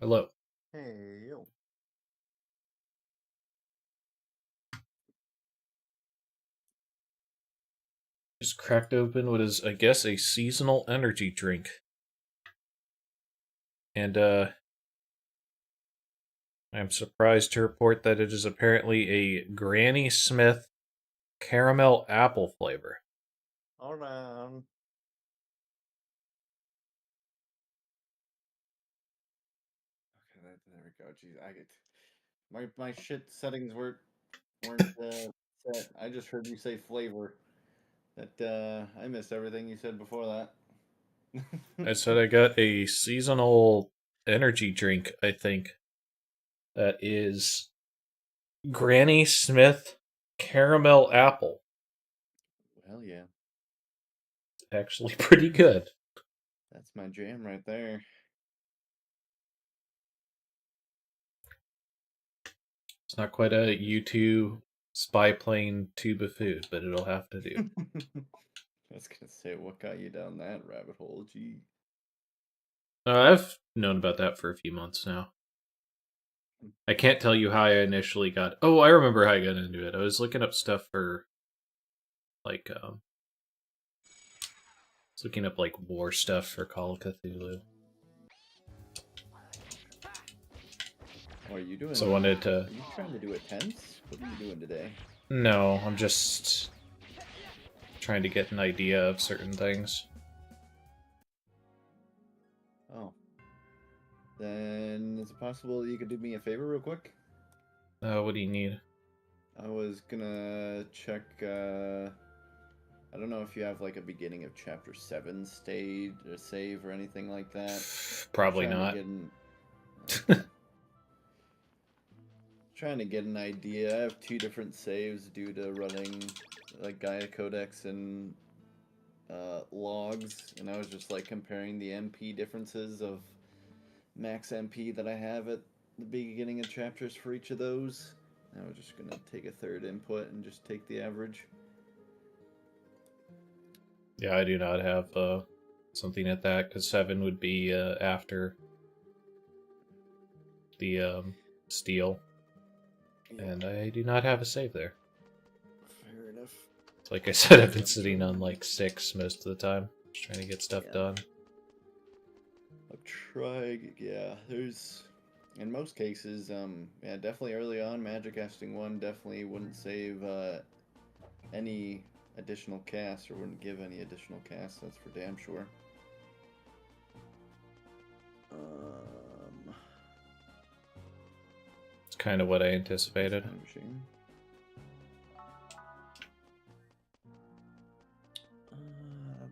Hello. Hey, yo. Just cracked open what is, I guess, a seasonal energy drink. And I'm surprised to report that it is apparently a Granny Smith caramel apple flavor. Hold on. Okay, there we go. Jeez, I get my shit settings weren't set. I just heard you say flavor. That I missed everything you said before that. I said I got a seasonal energy drink, I think, that is Granny Smith caramel apple. Hell yeah, Actually pretty good. that's my jam right there. It's not quite a U2 spy plane tube of food, but it'll have to do. I was gonna say, what got you down that rabbit hole? Gee. I've known about that for a few months now. I can't tell you how I initially got. Oh, I remember how I got into it. I was looking up stuff for like I was looking up like war stuff for Call of Cthulhu. Oh, are you doing? So I wanted to. Are you trying to do a tense? What are you doing today? No, I'm just trying to get an idea of certain things. Oh, then is it possible that you could do me a favor real quick? What do you need? I was gonna check. I don't know if you have like a beginning of chapter 7 stage or save or anything like that. Probably Trying to not. get an. Okay. Trying to get an idea. I have two different saves due to running like Gaia Codex and logs, and I was just like comparing the MP differences of max MP that I have at the beginning of chapters for each of those. I was just gonna take a third input and just take the average. Yeah, I do not have something at that because 7 would be after the steel, Yeah, and I do not have a save there. fair enough. Like I said, I've been I'm sitting on trying. like 6 most of the time, just trying to get stuff Yeah, done. I'm trying. Yeah, there's in most cases, yeah, definitely early on, Magic Casting 1 definitely wouldn't save any additional cast or wouldn't give any additional cast. That's for damn sure. Um, It's kind of what I that's anticipated. kind of a shame.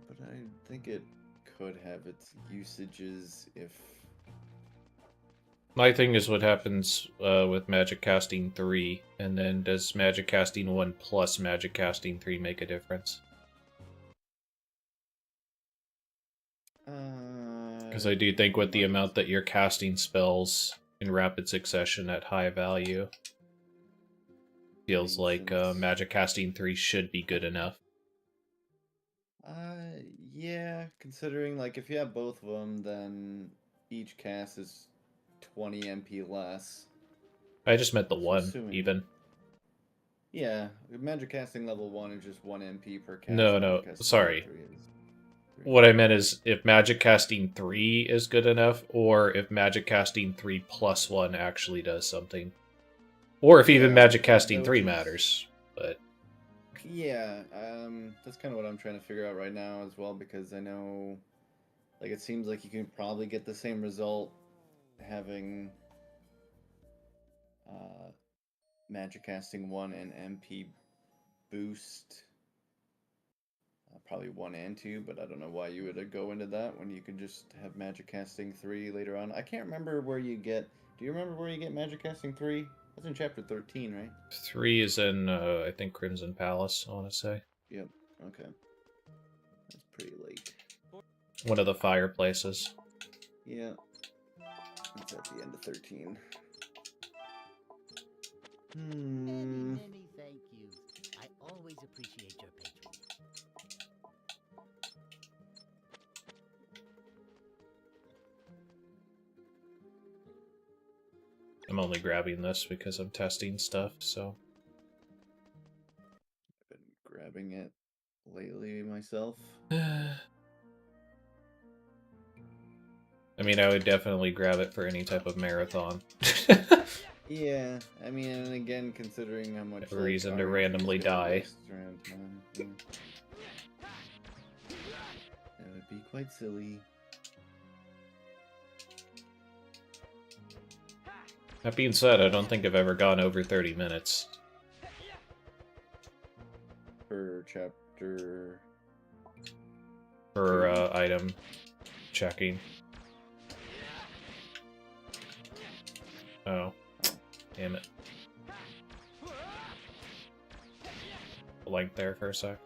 But I think it could have its usages if. My thing is what happens with Magic Casting 3, and then does Magic Casting 1 plus Magic Casting 3 make a difference? Because I do think with the Might. amount that you're casting spells in rapid succession at high value, I feels mean, like since. Magic Casting 3 should be good enough. Yeah, considering like if you have both of them, then each cast is 20 MP less. I just meant the So 1, assuming. even. Yeah, Magic Casting level 1 is just 1 MP per cast. No, Magic no, Casting level sorry. 3 is 3. What I meant is if Magic Casting 3 is good enough, or if Magic Casting 3 plus 1 actually does something. Or if even Yeah, Magic Casting which 3 is. matters. But Yeah, that's kind of what I'm trying to figure out right now as well because I know. Like, it seems like you can probably get the same result having uh, Magic Casting 1 and MP boost. Probably 1 and 2, but I don't know why you would go into that when you could just have Magic Casting 3 later on. I can't remember where you get. Do you remember where you get Magic Casting 3? That's in chapter 13, right? 3 is in, I think, Crimson Palace, I want to say. Yep. Okay. That's pretty late. One of the fireplaces. Yeah. It's at the end of 13. Hmm. Many thank yous. I always appreciate your patronage. only grabbing this because I'm testing stuff, so... I've been grabbing it lately myself. I mean, I would definitely grab it for any type of marathon. Yeah, I mean, and again, considering how much A reason to RNG is randomly gonna die. waste around time, yeah. That would be quite silly. That being said, I don't think I've ever gone over 30 minutes. Per chapter... For item checking. Oh. Damn it. Blank there for a sec.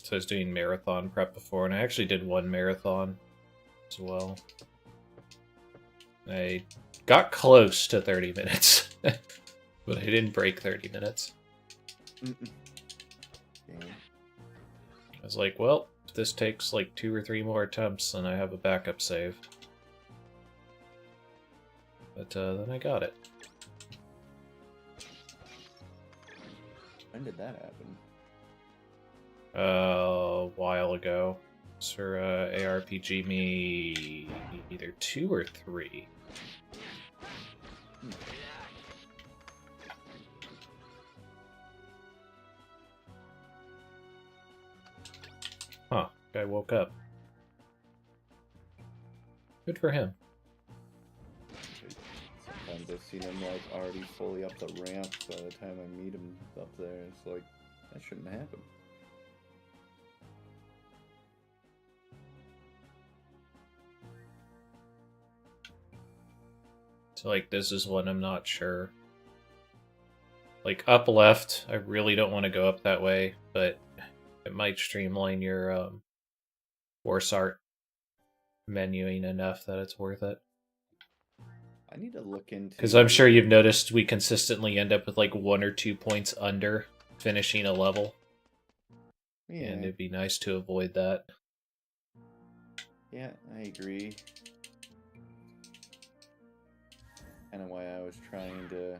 So I was doing marathon prep before, and I actually did one marathon as well. I got close to 30 minutes, but I didn't break 30 minutes. Yeah. I was like, well, if this takes like 2 or 3 more attempts, then I have a backup save. But then I got it. When did that happen? A while ago. It's for ARPG me either 2 or 3. Huh, guy woke up. Good for him. Sometimes I've seen him like already fully up the ramp by the time I meet him up there. It's like, that shouldn't happen. So like this is one I'm not sure. Like up left, I really don't want to go up that way, but it might streamline your force art menuing enough that it's worth it. I need to look into... Because I'm sure you've noticed we consistently end up with like 1 or 2 points under finishing a level. Yeah. And it'd be nice to avoid that. Yeah, I agree. Kind of why I was trying to...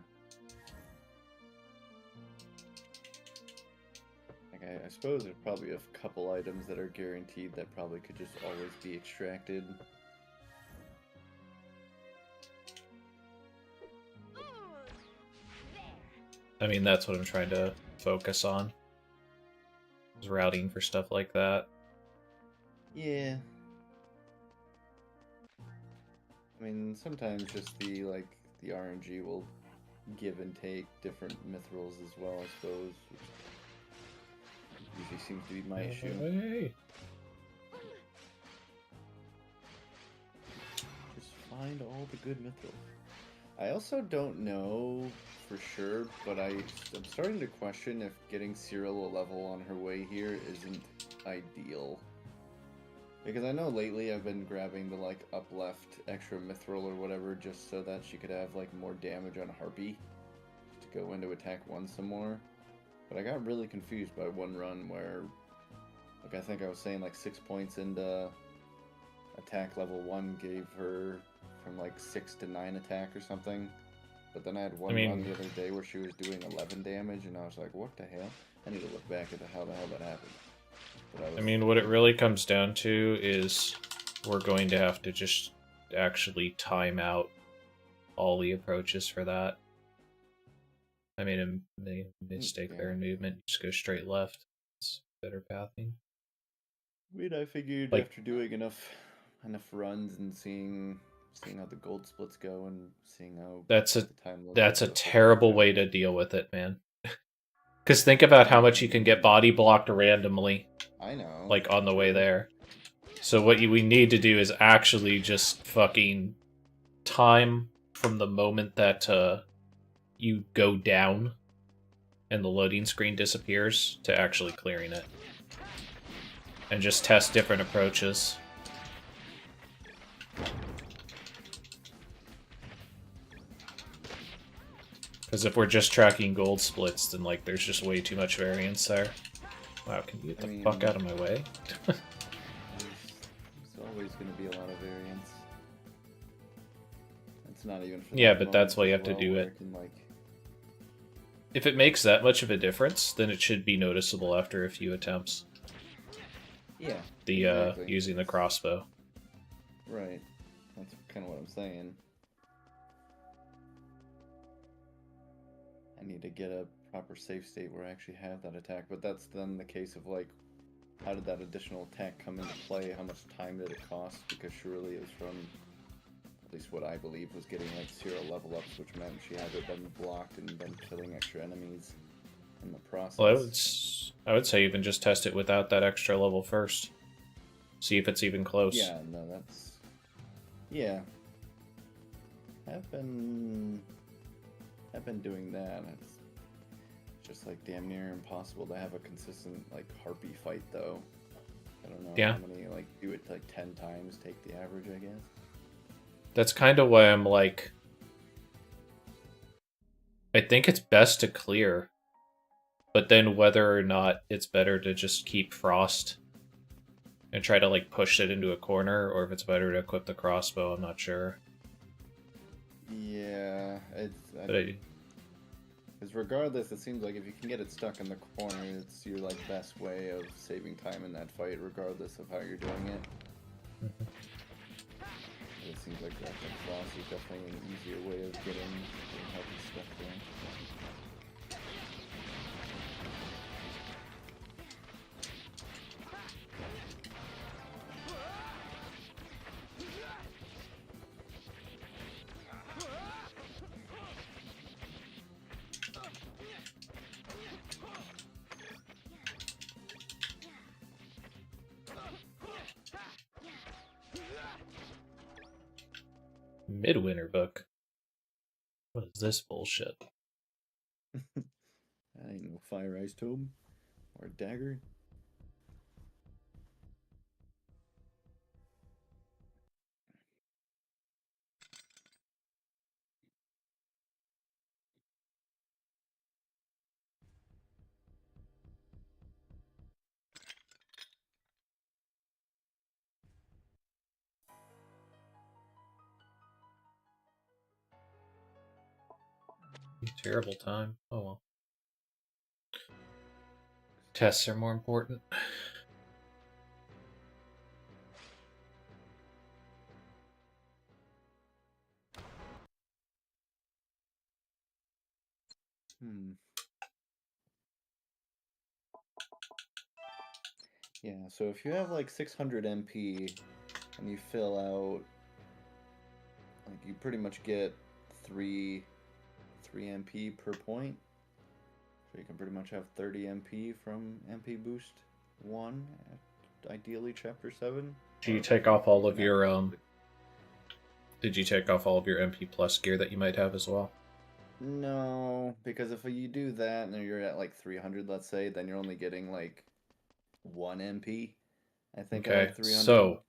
Like, I suppose there's probably a couple items that are guaranteed that probably could just always be extracted. I mean, that's what I'm trying to focus on. Is routing for stuff like that. Yeah. I mean, sometimes just the, like, the RNG will give and take different mithrils as well, I suppose. Which usually seems to be my issue. Hey. Just find all the good mithrils. I also don't know for sure, but I'm starting to question if getting Cyril a level on her way here isn't ideal. Because I know lately I've been grabbing the like up left extra mithril or whatever just so that she could have like more damage on Harpy to go into attack 1 some more. But I got really confused by one run where, like, I think I was saying like 6 points into attack level 1 gave her from like 6 to 9 attack or something. But then I had one run the other day where she was doing 11 damage, and I was like, what the hell? I need to look back at how the hell that happened. I mean, what it really comes down to is we're going to have to just actually time out all the approaches for that. I made a mistake there in movement. Just go straight left. It's better pathing. I mean, I figured like, after doing enough runs and seeing how the gold splits go and seeing how that's a the terrible way to deal with it, man. Because think about how much you can get body blocked randomly. I know. Like on the way there. So what we need to do is actually just fucking time from the moment that you go down and the loading screen disappears to actually clearing it. And just test different approaches. Because if we're just tracking gold splits, then like there's just way too much variance there. Wow, can you get I the mean, fuck out of my way? there's always going to be a lot of variance. It's not even for Yeah, that but that's moment why you as have to well, do where it. can, like... If it makes that much of a difference, then it should be noticeable after a few attempts. Yeah, The exactly. using the crossbow. Right. That's kind of what I'm saying. I need to get a proper save state where I actually have that attack, but that's then the case of, like, how did that additional attack come into play? How much time did it cost? Because surely it was from, at least what I believe, was getting, like, 0 level ups, which meant she had to have been blocked and been killing extra enemies in the process. Well, I would say even just test it without that extra level first. See if it's even close. Yeah, no, that's... Yeah. I've been doing that. It's just, like, damn near impossible to have a consistent, like, harpy fight, though. I don't know Yeah. how many, like, do it, like, 10 times, take the average, I guess. That's kind of why I'm like... I think it's best to clear. But then whether or not it's better to just keep Frost and try to, like, push it into a corner, or if it's better to equip the crossbow, I'm not sure. Yeah, it's... But Because regardless, it seems like if you can get it stuck in the corner, it's your, like, best way of saving time in that fight, regardless of how you're doing it. It seems like that Frost is definitely an easier way of getting healthy stuff there. Midwinter book. What is this bullshit? That ain't no Fire Ice Tome or Dagger. Terrible time. Oh well. Tests are more important. Yeah, so if you have like 600 MP and you fill out, like, you pretty much get 3 MP per point. So you can pretty much have 30 MP from MP Boost 1, ideally Chapter 7. Do you Or take off all of even your after. Did you take off all of your MP plus gear that you might have as well? No, because if you do that and you're at like 300, let's say, then you're only getting like 1 MP. I think at Okay, like 300. so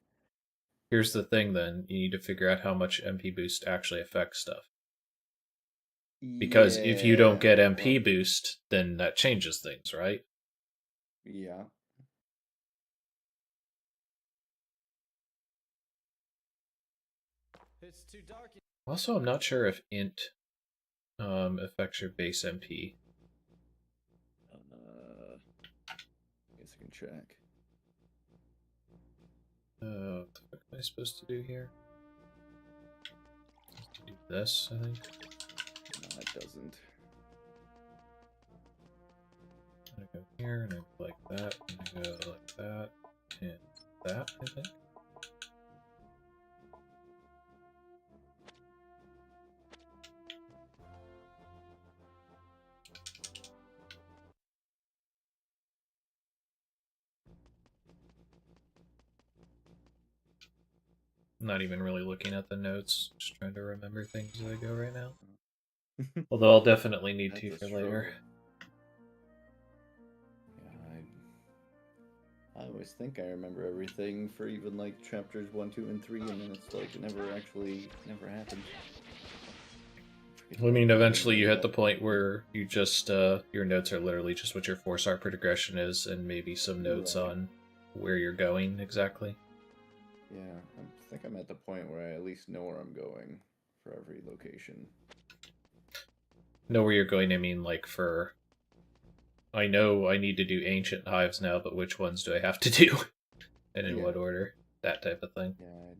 here's the thing then. You need to figure out how much MP boost actually affects stuff. Because if you don't Yeah, get MP well, boost, then that changes things, right? yeah. It's too dark. Also, I'm not sure if int affects your base MP. I guess I can check. What the fuck am I supposed to do here? Do this, I think. No, it doesn't. I'm gonna go here, and I go like that, and I go like that, and that, I think. I'm not even really looking at the notes, just trying to remember things as I go right now. Although I'll definitely need to for later. Yeah, I always think I remember everything for even like chapters 1, 2, and 3, and then it's like it never happened. I mean, eventually you hit the point where you just, your notes are literally just what your force art progression is, and maybe some notes Right. on where you're going exactly. Yeah, I think I'm at the point where I at least know where I'm going for every location. Know where you're going, I mean, like, for... I know I need to do ancient hives now, but which ones do I have to do? And in what order? That type of thing. Yeah,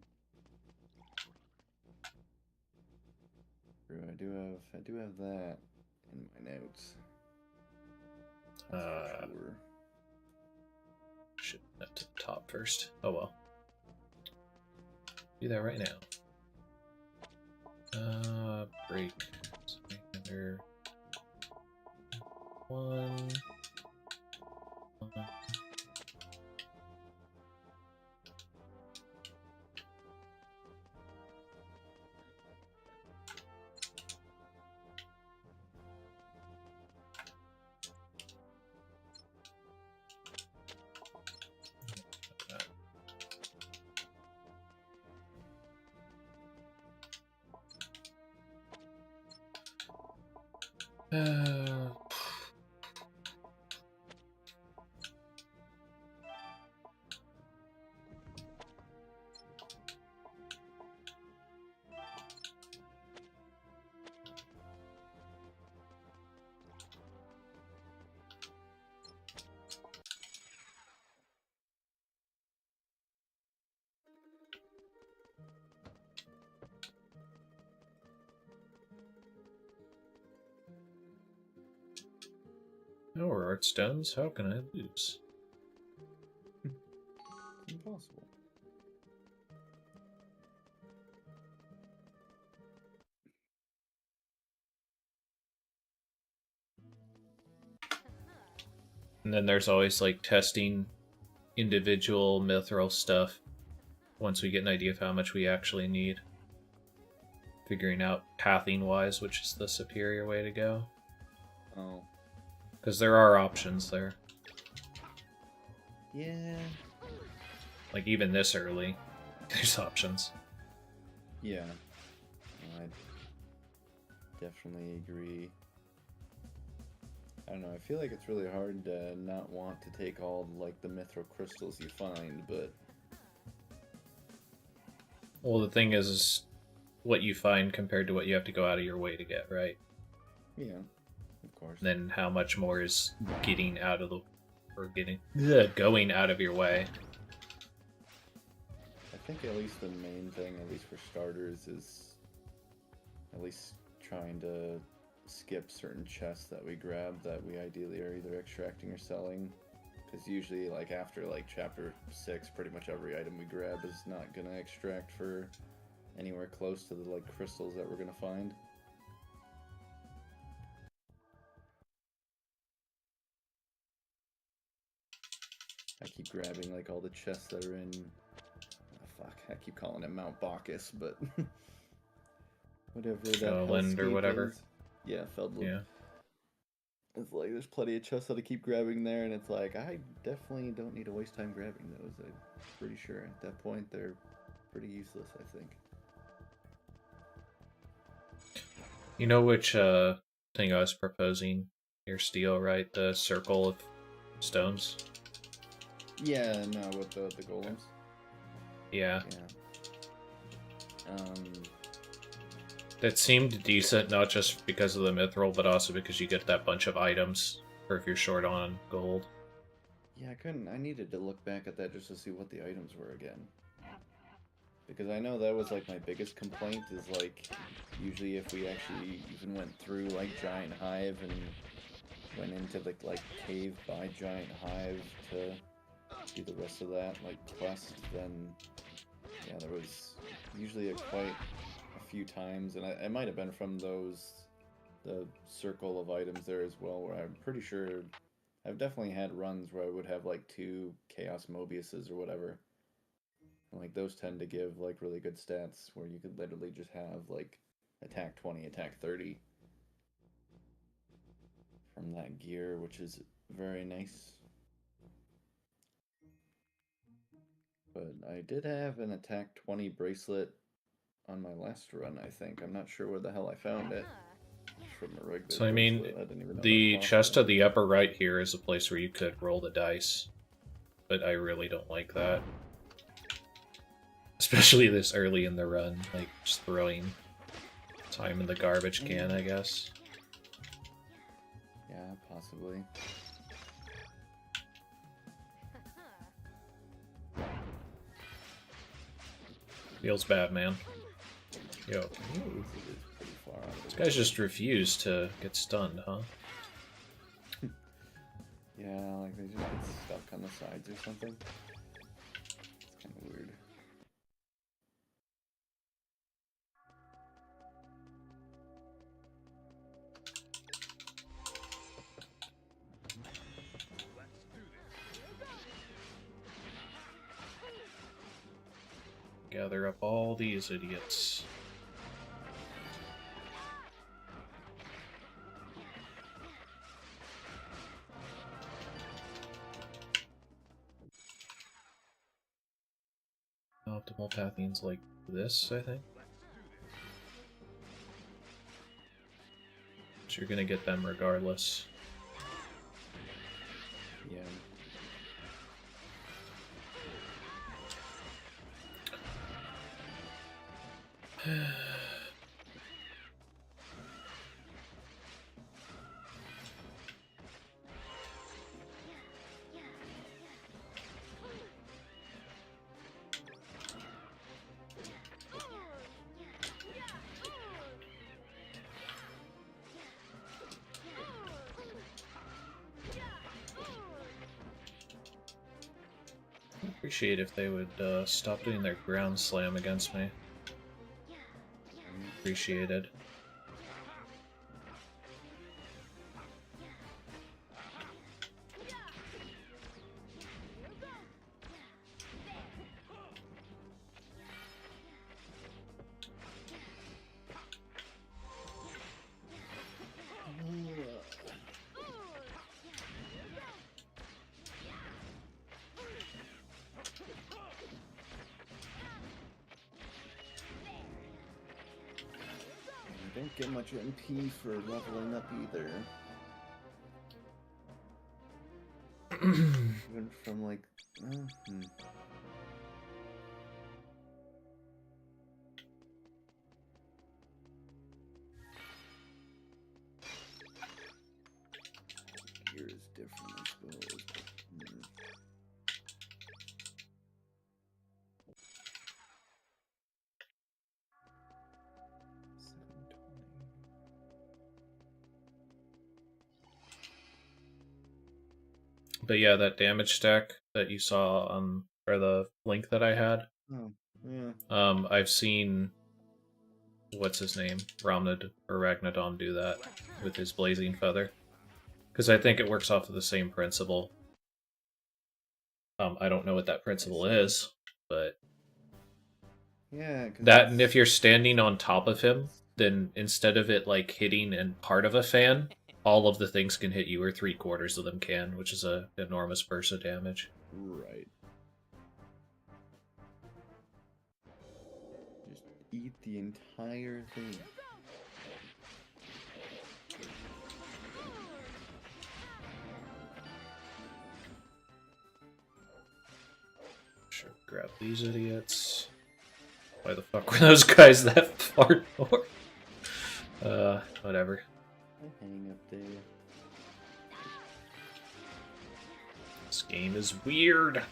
true. I do have that in my notes. That's for sure. Should have to the top first. Oh well. Do that right now. Break. Under one. No art stones. How can I lose? Impossible. And then there's always like testing individual mithril stuff once we get an idea of how much we actually need. Figuring out pathing wise which is the superior way to go. Oh. Because there are options there. Yeah. Like even this early, there's options. Yeah. I definitely agree. I don't know, I feel like it's really hard to not want to take all, like, the mithril crystals you find, but... Well, the thing is what you find compared to what you have to go out of your way to get, right? Yeah, of course. Then how much more is getting out of the... or getting... going out of your way. I think at least the main thing, at least for starters, is at least trying to skip certain chests that we grab that we ideally are either extracting or selling. Because usually, like, after, like, chapter 6, pretty much every item we grab is not gonna extract for anywhere close to the, like, crystals that we're gonna find. I keep grabbing, like, all the chests that are in... Oh, fuck, I keep calling it Mount Bacchus, but... whatever that Fellend or hellscape whatever. is. Yeah, Feldland. Yeah. It's like, there's plenty of chests that I keep grabbing there, and it's like, I definitely don't need to waste time grabbing those. I'm pretty sure at that point they're pretty useless, I think. You know which thing I was proposing? Your steel, right? The circle of stones? Yeah, no, with the golems. Yeah. Yeah. That seemed decent, not just because of the mithril, but also because you get that bunch of items for if you're short on gold. Yeah, I needed to look back at that just to see what the items were again. Because I know that was, like, my biggest complaint is, like, usually if we actually even went through, like, Giant Hive and went into the, like, cave by Giant Hive to do the rest of that, like, quest, then, yeah, there was usually quite a few times, and it might have been from the circle of items there as well, where I'm pretty sure I've definitely had runs where I would have, like, 2 Chaos Mobiuses or whatever. And, like, those tend to give, like, really good stats where you could literally just have, like, attack 20, attack 30 from that gear, which is very nice. But I did have an attack 20 bracelet on my last run, I think. I'm not sure where the hell I found it. from a regular So I mean, bracelet. I didn't even know the that was chest to possible. the upper right here is a place where you could roll the dice, but I really don't like that. Especially this early in the run, like just throwing time in the garbage can, I guess. Yeah, possibly. Feels bad, man. Yo, can you... It is pretty far out. These guys just refuse to get stunned, huh? Yeah, like they just get stuck on the sides or something. It's kind of weird. Gather up all these idiots. Optimal pathing's like this, I think. So you're gonna get them regardless. Yeah. I'd appreciate if they would stop doing their ground slam against me. Appreciated. I don't get much MP for leveling up either. Even from like, Here is different, I suppose. But yeah, that damage stack that you saw on or the link that I had. Oh, yeah. I've seen what's his name, Ramnad or Ragnadon do that with his blazing feather. Because I think it works off of the same principle. I don't know what that principle is, but Yeah, cause that, and if you're standing on top of him, then instead of it like hitting in part of a fan, all of the things can hit you, or 3/4 of them can, which is a enormous burst of damage. Right. Just eat the entire thing. Sure, grab these idiots. Why the fuck were those guys that far north? Whatever. I hang up there. This game is weird.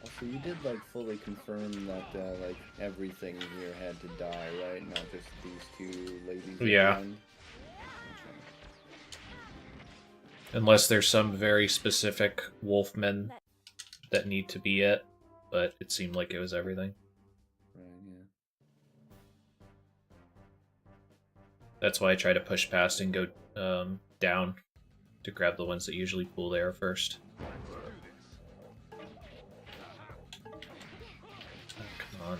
Also, you did like fully confirm that like everything here had to die, right? Not just these two ladies. Yeah. At the end? Unless there's some very specific wolfmen that need to be it, but it seemed like it was everything. Right. Yeah. That's why I try to push past and go down to grab the ones that usually pull there first. Oh, come on.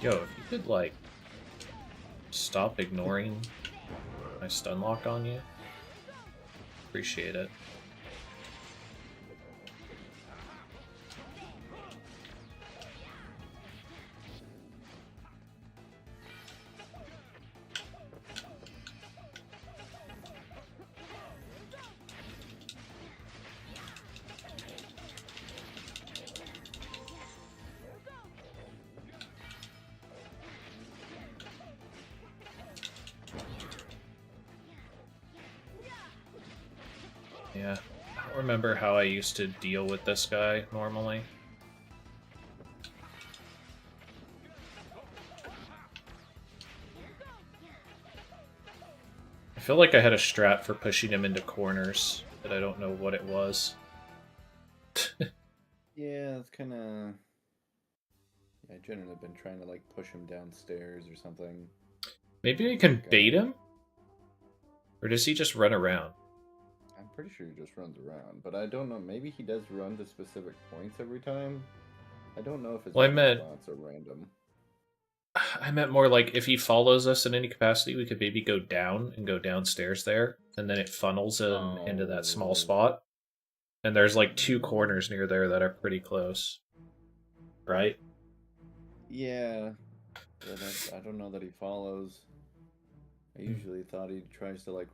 Yo, if you could, like, stop ignoring my stun lock on you, appreciate it. Yeah, I don't remember how I used to deal with this guy normally. I feel like I had a strat for pushing him into corners, but I don't know what it was. Yeah, it's kind of. Yeah, I generally been trying to like push him downstairs or something. Maybe I can Like, bait him? Or does he just run around? I'm pretty sure he just runs around, but I don't know. Maybe he does run to specific points every time. I don't know if his Well, running spots are random. I meant more like if he follows us in any capacity, we could maybe go down and go downstairs there, and then it funnels him into that small spot. And there's like 2 corners near there that are pretty close. Right? Yeah, but I don't know that he follows. I usually thought he tries to like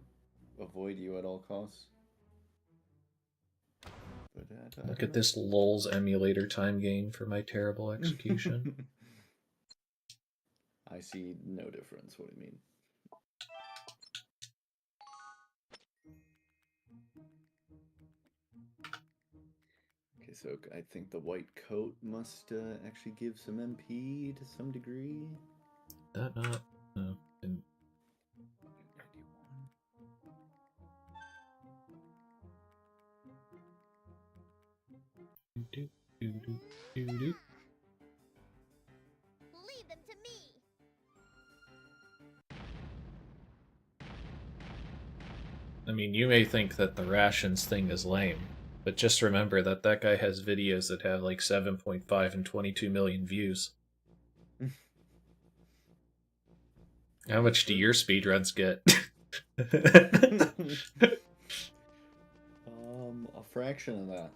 avoid you at all costs. But I Look don't at know. this lulz emulator time gain for my terrible execution. I see no difference. What do you mean? Okay, so I think the white coat must actually give some MP to some degree. That not? No. Do, do, do, do, do. Leave them to me. I mean, you may think that the rations thing is lame, but just remember that that guy has videos that have like 7.5 and 22 million views. How much do your speedruns get? A fraction of that.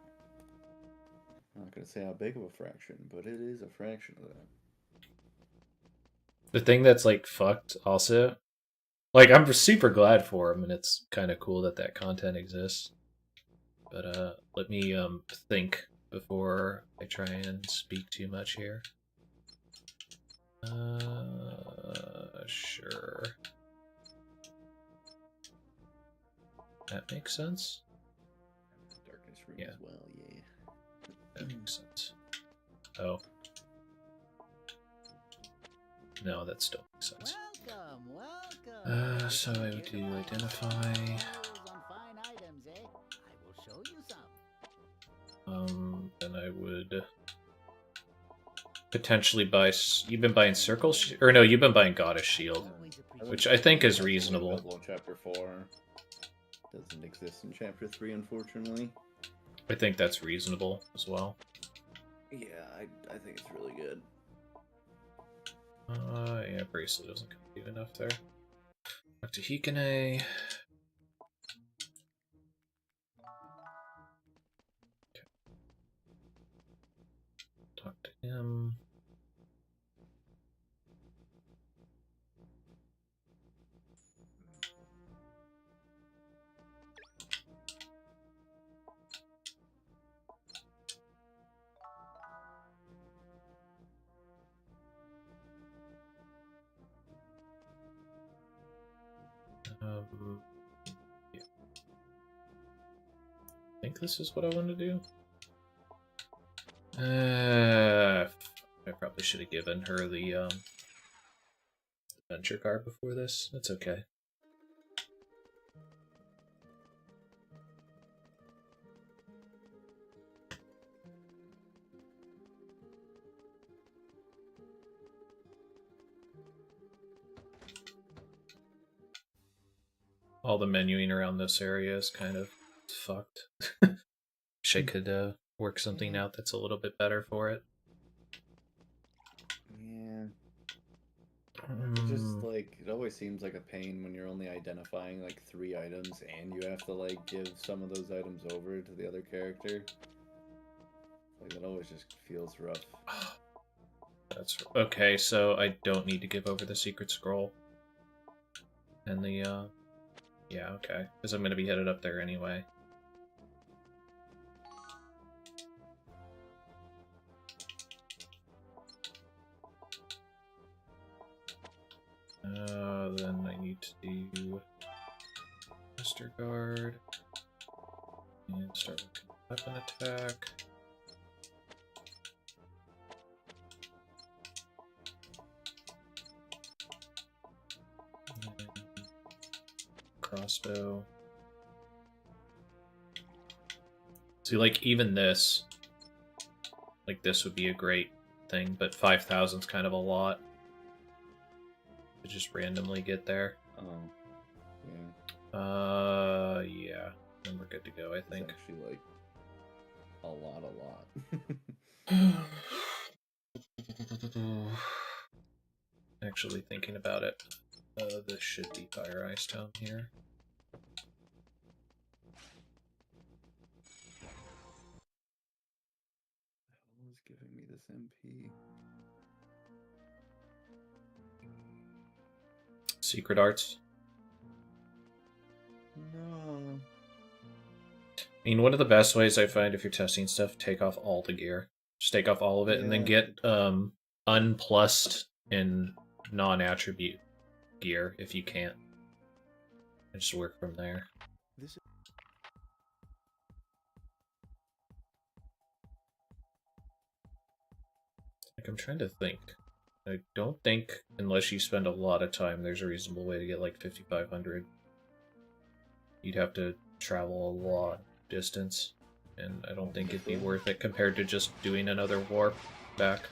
I'm not gonna say how big of a fraction, but it is a fraction of that. The thing that's like fucked also, like I'm super glad for him, and it's kind of cool that that content exists. But let me think before I try and speak too much here. Sure. That makes sense. Darkness room Yeah. as well, yeah. That makes sense. Oh. No, that still makes sense. Welcome. So I would do identify. On fine items, eh? I will show you some. Then I would potentially buy. You've been buying Circle or no? You've been buying Goddess Shield, which I think is reasonable. Available in Chapter 4. Doesn't exist in Chapter 3, unfortunately. I think that's reasonable as well. Yeah, I think it's really good. Yeah, bracelet doesn't compute enough there. Talk to Hikane. Okay. Talk to him. Yeah. I think this is what I want to do. I probably should have given her the adventure card before this. That's okay. All the menuing around this area is kind of fucked. Wish I could work something out that's a little bit better for it. Yeah. It just, like, it always seems like a pain when you're only identifying, like, 3 items and you have to, like, give some of those items over to the other character. Like, that always just feels rough. That's okay, so I don't need to give over the secret scroll. And the, yeah, okay. Because I'm going to be headed up there anyway. Then I need to do Master Guard. And start with weapon attack. And crossbow. See, like, even this, like, this would be a great thing, but 5,000 is kind of a lot to just randomly get there. Oh, yeah. Yeah. Then we're good to go, I think. It's actually, like, a lot. Actually thinking about it, this should be Fire Ice Town here. Who was giving me this MP? Secret Arts. No. I mean, one of the best ways I find if you're testing stuff, take off all the gear. Just take off all of it, and then get unplussed in non-attribute gear if you can't. And just work from there. Like, I'm trying to think. I don't think, unless you spend a lot of time, there's a reasonable way to get like 5,500. You'd have to travel a lot distance, and I don't think it'd be worth it compared to just doing another warp back.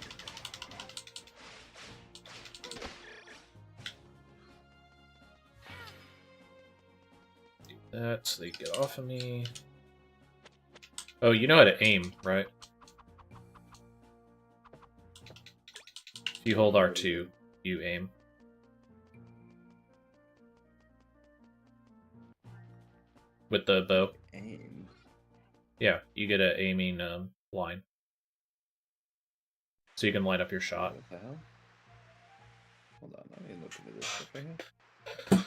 Do that so they get off of me. Oh, you know how to aim, right? If you hold R2, you aim. With the bow. Aim. Yeah, you get a aiming line. So you can line up your shot. What the hell? Hold on, I ain't looking at this stuff right here.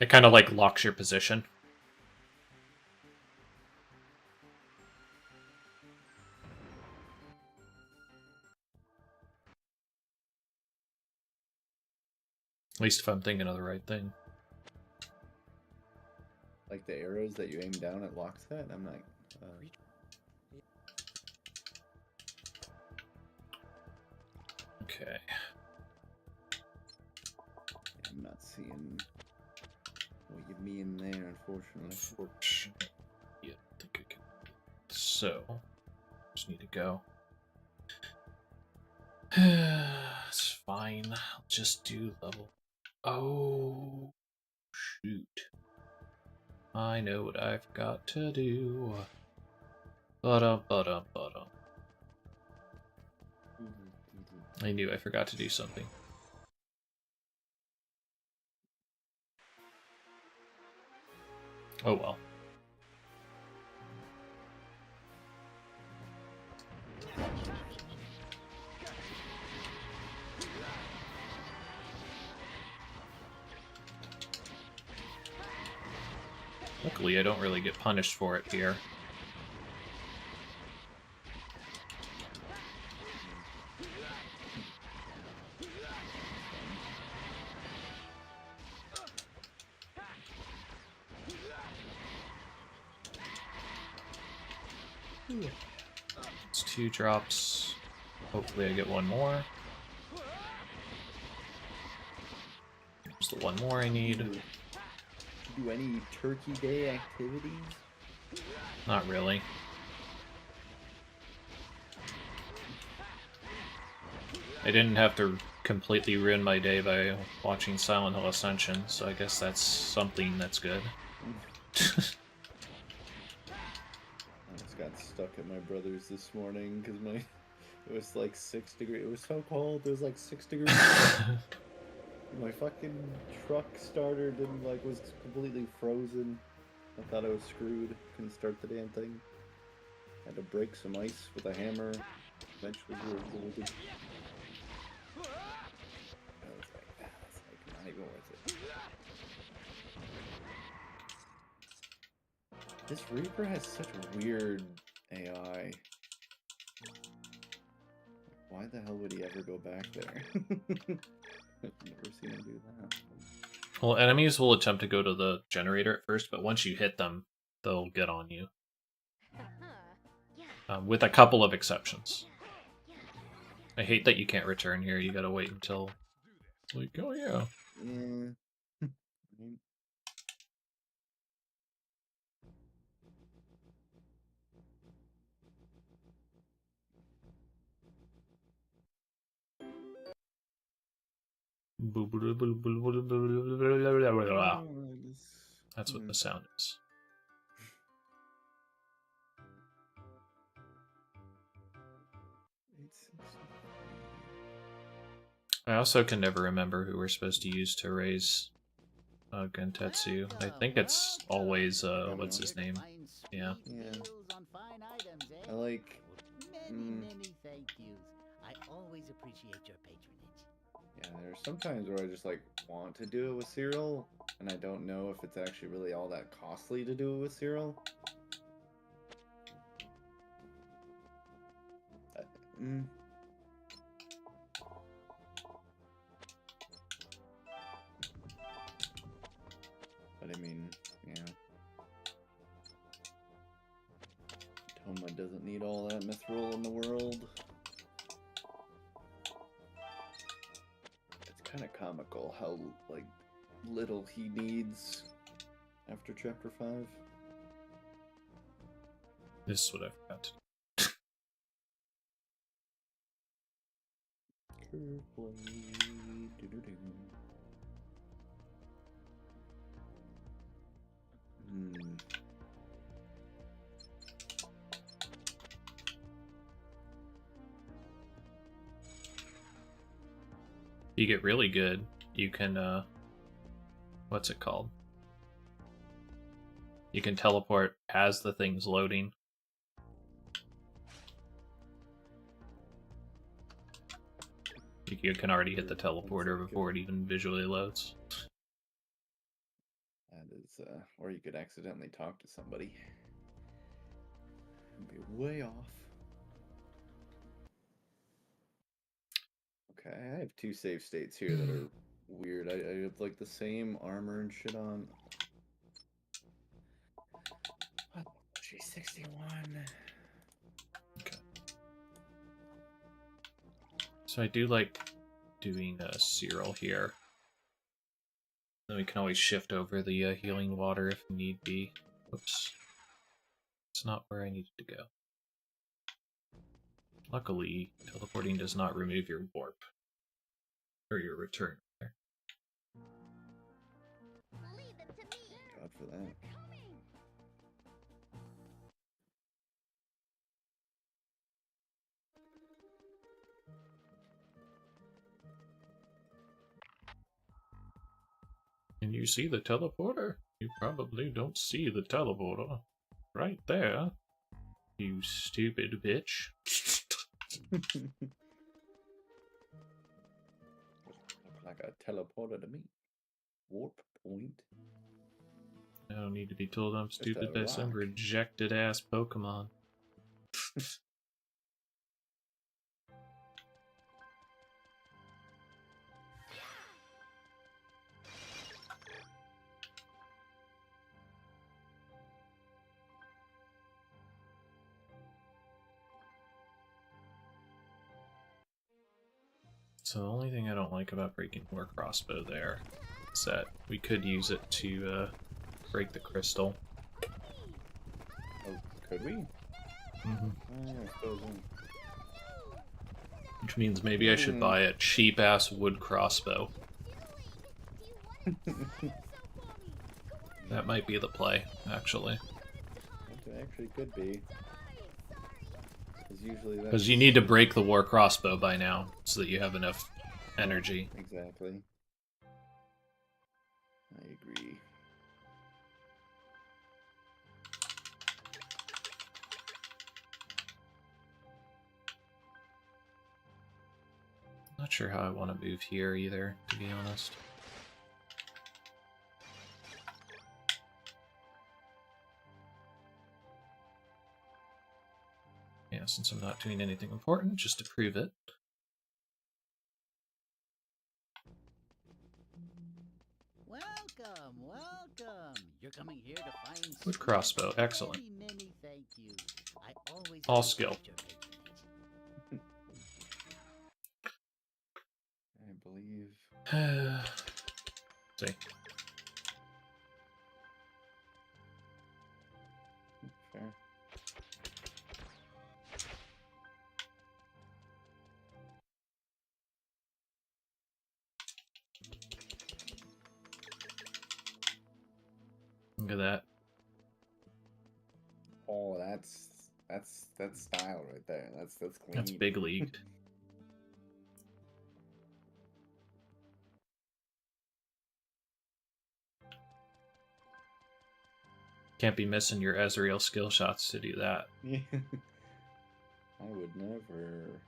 It kind of like locks your position. At least if I'm thinking of the right thing. Like the arrows that you aim down, it locks that? I'm not... Okay. I'm not seeing what you mean there, unfortunately. Yeah, I think I can. So, just need to go. It's fine. I'll just do level. Oh, shoot. I know what I've got to do. Ba-dum. I knew I forgot to do something. Oh well. Luckily, I don't really get punished for it here. It's 2 drops. Hopefully I get one more. There's the one more I need. Do any Turkey Day activities? Not really. I didn't have to completely ruin my day by watching Silent Hill Ascension, so I guess that's something that's good. I just got stuck at my brother's this morning because it was like 6 degrees. It was so cold. It was like 6 degrees. My fucking truck starter was completely frozen. I thought I was screwed. Couldn't start the damn thing. Had to break some ice with a hammer. Eventually we were golden. I was like, that's like not even worth it. This Reaper has such a weird AI. Why the hell would he ever go back there? I've never seen him do that. Well, enemies will attempt to go to the generator at first, but once you hit them, they'll get on you. With a couple of exceptions. I hate that you can't return here. You gotta wait until... Like, oh yeah. Yeah. That's what the sound is. I also can never remember who we're supposed to use to raise Gentetsu. I think it's always, what's his name? Yeah. Yeah. I like... Many thank yous. I always appreciate your patronage. Yeah, there's sometimes where I just, like, want to do it with Cyril, and I don't know if it's actually really all that costly to do it with Cyril. But I mean, yeah. Toma doesn't need all that mithril in the world. It's kind of comical how, like, little he needs after Chapter 5. This is what I forgot. You get really good, you can, what's it called? You can teleport as the thing's loading. You can already hit the teleporter before it even visually loads. That is, or you could accidentally talk to somebody and be way off. Okay, I have 2 save states here that are weird. I have, like, the same armor and shit on. What? G61. Okay. So I do like doing a Cyril here. Then we can always shift over the healing water if need be. Whoops. It's not where I needed to go. Luckily, teleporting does not remove your warp. Or your return. God for that. Can you see the teleporter? You probably don't see the teleporter. Right there. You stupid bitch. Look like a teleporter to me. Warp point. I don't need to be told I'm stupid by some rock. rejected ass Pokemon. So the only thing I don't like about breaking War Crossbow there is that we could use it to break the crystal. Oh, could we? I suppose. Which means maybe I should buy a cheap-ass wood crossbow. That might be the play, actually. It actually could be. Because you need to break the War Crossbow by now, so that you have enough energy. Exactly. I agree. Not sure how I want to move here either, to be honest. Yeah, since I'm not doing anything important, just to prove it. Welcome, welcome. You're coming here to find With sweet- crossbow, excellent. Many, many thank yous. I always All skill. appreciate your patronage. I believe. See. Fair. Look at that. Oh, that's style right there. That's clean. That's big league. Can't be missing your Ezreal skill shots to do that. Yeah. I would never.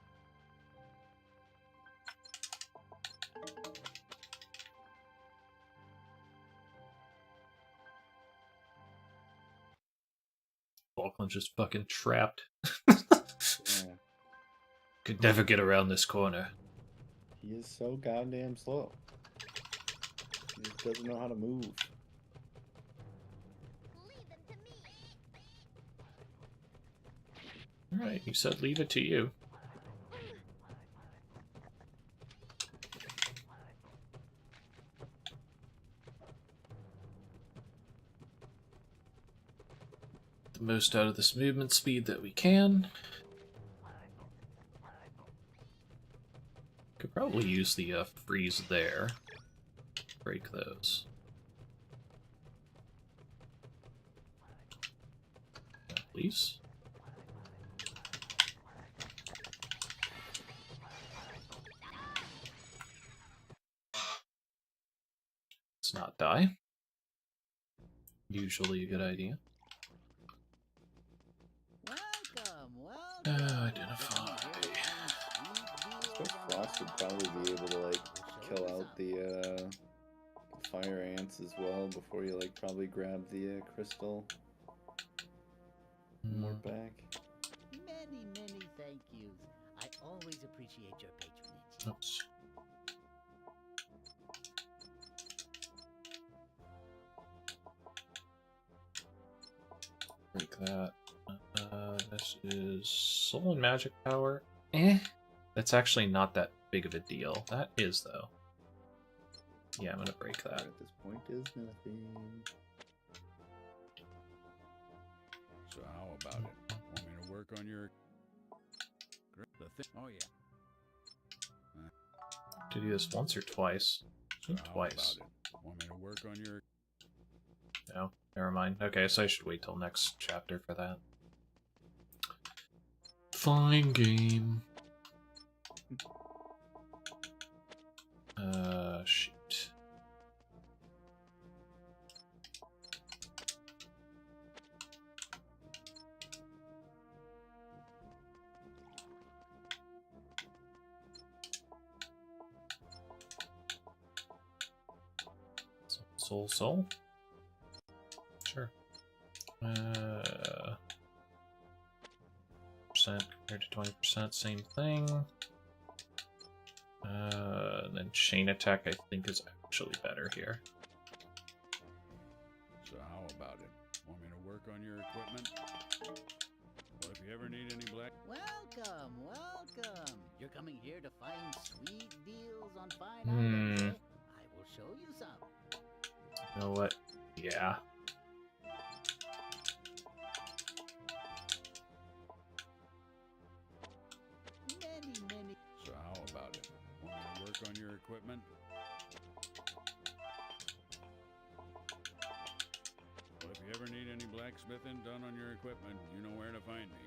Falkland's just fucking trapped. Yeah. Could never get around this corner. He is so goddamn slow. He just doesn't know how to move. Alright, you said leave it to you. The most out of this movement speed that we can. Could probably use the freeze there. Break those. Please. Let's not die. Usually a good idea. Welcome, welcome. Identify. So Frost would probably be able to like kill out the fire ants as well before you like probably grab the crystal. More back. Many, many thank yous. I always appreciate your patronage. Oops. Break that. This is soul and magic power. That's actually not that big of a deal. That is, though. Yeah, I'm gonna break that. At this point is nothing. So how about it? Want me to work on your... Oh yeah. To do this once or twice? So how Twice. about it? Want me to work on your... No, never mind. Okay, so I should wait till next chapter for that. Fine game. Shoot. Soul? Sure. Percent compared to 20%, same thing. Then chain attack, I think, is actually better here. So how about it? Want me to work on your equipment? Well, if you ever need any black... Welcome, welcome. You're coming here to find sweet deals on fine Hmm. items. Eh? I will show you some. You know what? Yeah. Many, many. So how about it? Want me to work on your equipment? Well, if you ever need any blacksmithing done on your equipment, you know where to find me.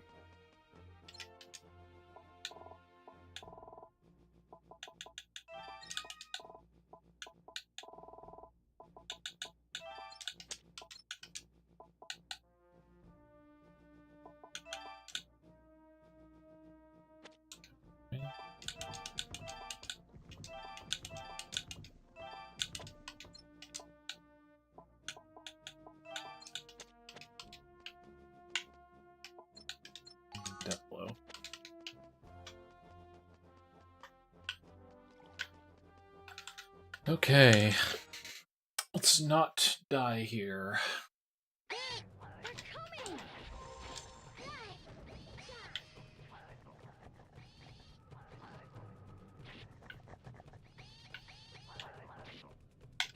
Death blow. Okay. Let's not die here.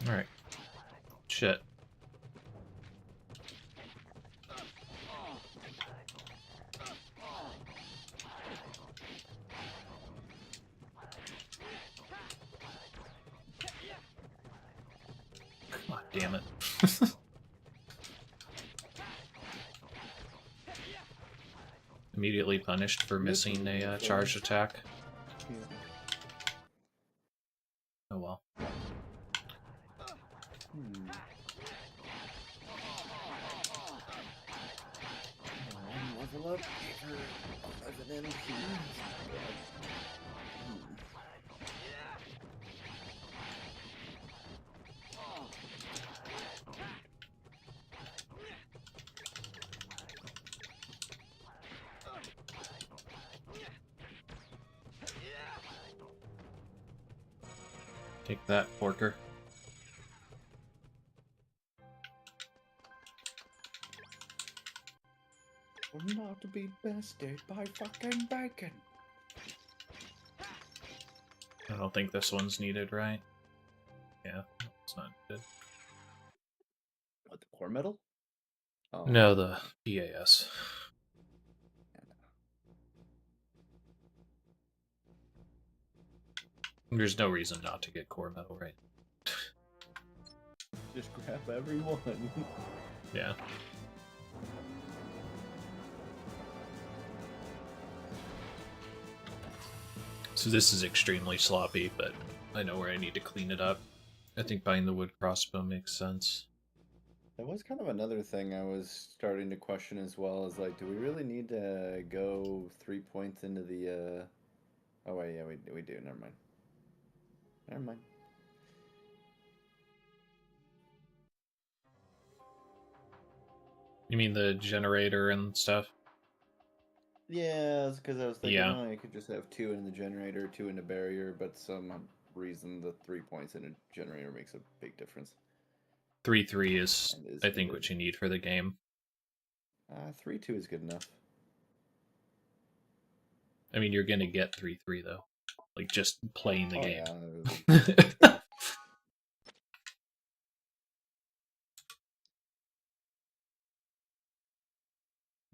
Alright. Shit. God damn it. Immediately punished for missing a charged attack. Oh well. Level up for 11 MP. Take that, Porker. I'm not to be bested by fucking bacon. I don't think this one's needed, right? Yeah, it's not needed. What, the core metal? Oh. No, the PAS. There's no reason not to get core metal, right? Just grab everyone. Yeah. So this is extremely sloppy, but I know where I need to clean it up. I think buying the wood crossbow makes sense. That was kind of another thing I was starting to question as well, is like, do we really need to go 3 points into the, Oh wait, yeah, we do, never mind. Never mind. You mean the generator and stuff? Yeah, because I was thinking, Yeah. oh, you could just have 2 in the generator, 2 in the barrier, but some reason the 3 points in a generator makes a big difference. 3-3 is, And is I think, needed. what you need for the game. 3-2 is good enough. I mean, you're gonna get 3-3 though. Like, just playing the game. Yeah.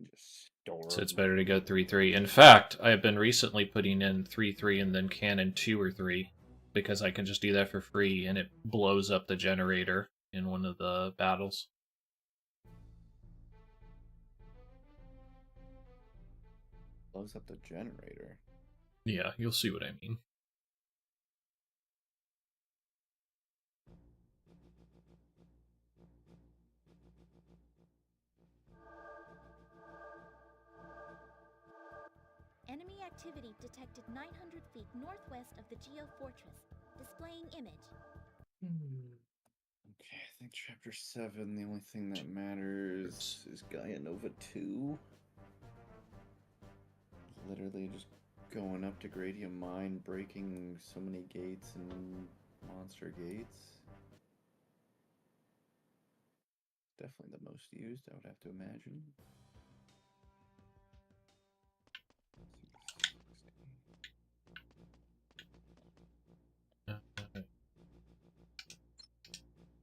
Just store So it's them. better to go 3-3. In fact, I have been recently putting in 3-3 and then cannon 2 or 3 because I can just do that for free and it blows up the generator in one of the battles. Blows up the generator. Yeah, you'll see what I mean. Enemy activity detected 900 feet northwest of the Geo Fortress. Displaying image. Okay, I think chapter 7, the only thing that matters is Gaia Nova 2. Literally just going up to Gradium Mine, breaking so many gates and monster gates. Definitely the most used, I would have to imagine.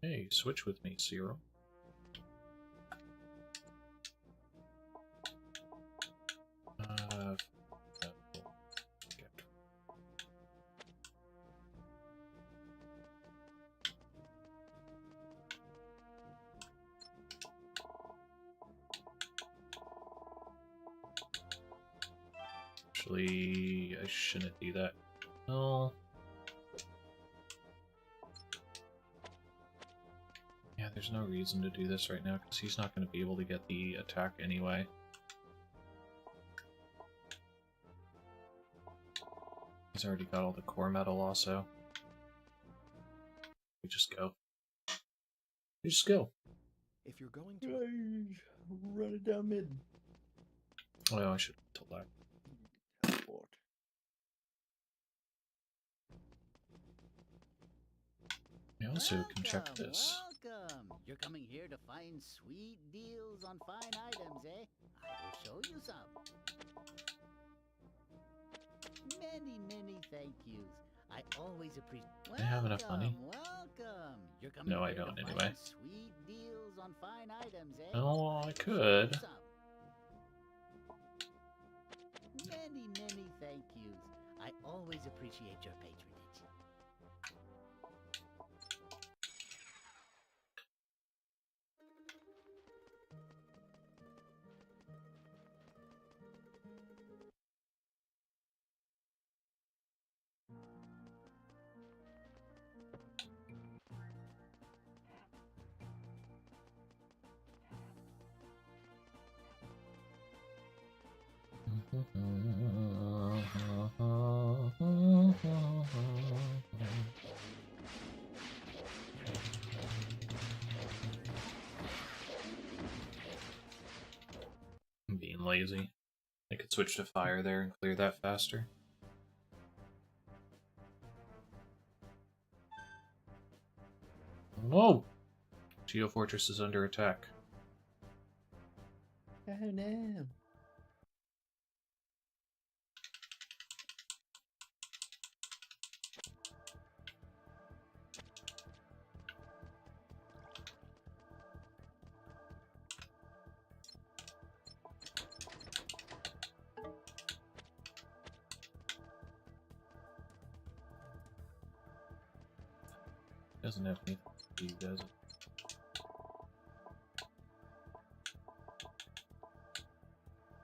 Hey, switch with me, Zero. Actually, I shouldn't do that. No. Yeah, there's no reason to do this right now because he's not going to be able to get the attack anyway. He's already got all the core metal also. We just go. We just go. If you're going to Run it down mid. Oh, I should have told that. Teleport. I also can check this. You're coming here to find sweet deals on fine items, eh? I will show you some. Many, many thank yous. I always appreciate. I have enough money. Welcome. You're coming No, I here don't to anyway. find sweet deals on fine items, eh? Oh, I will show could. you some. Many, many thank yous. I always appreciate your patronage. I'm being lazy. I could switch to fire there and clear that faster. Oh! Geo Fortress is under attack. Oh no. Doesn't have anything to do, does it?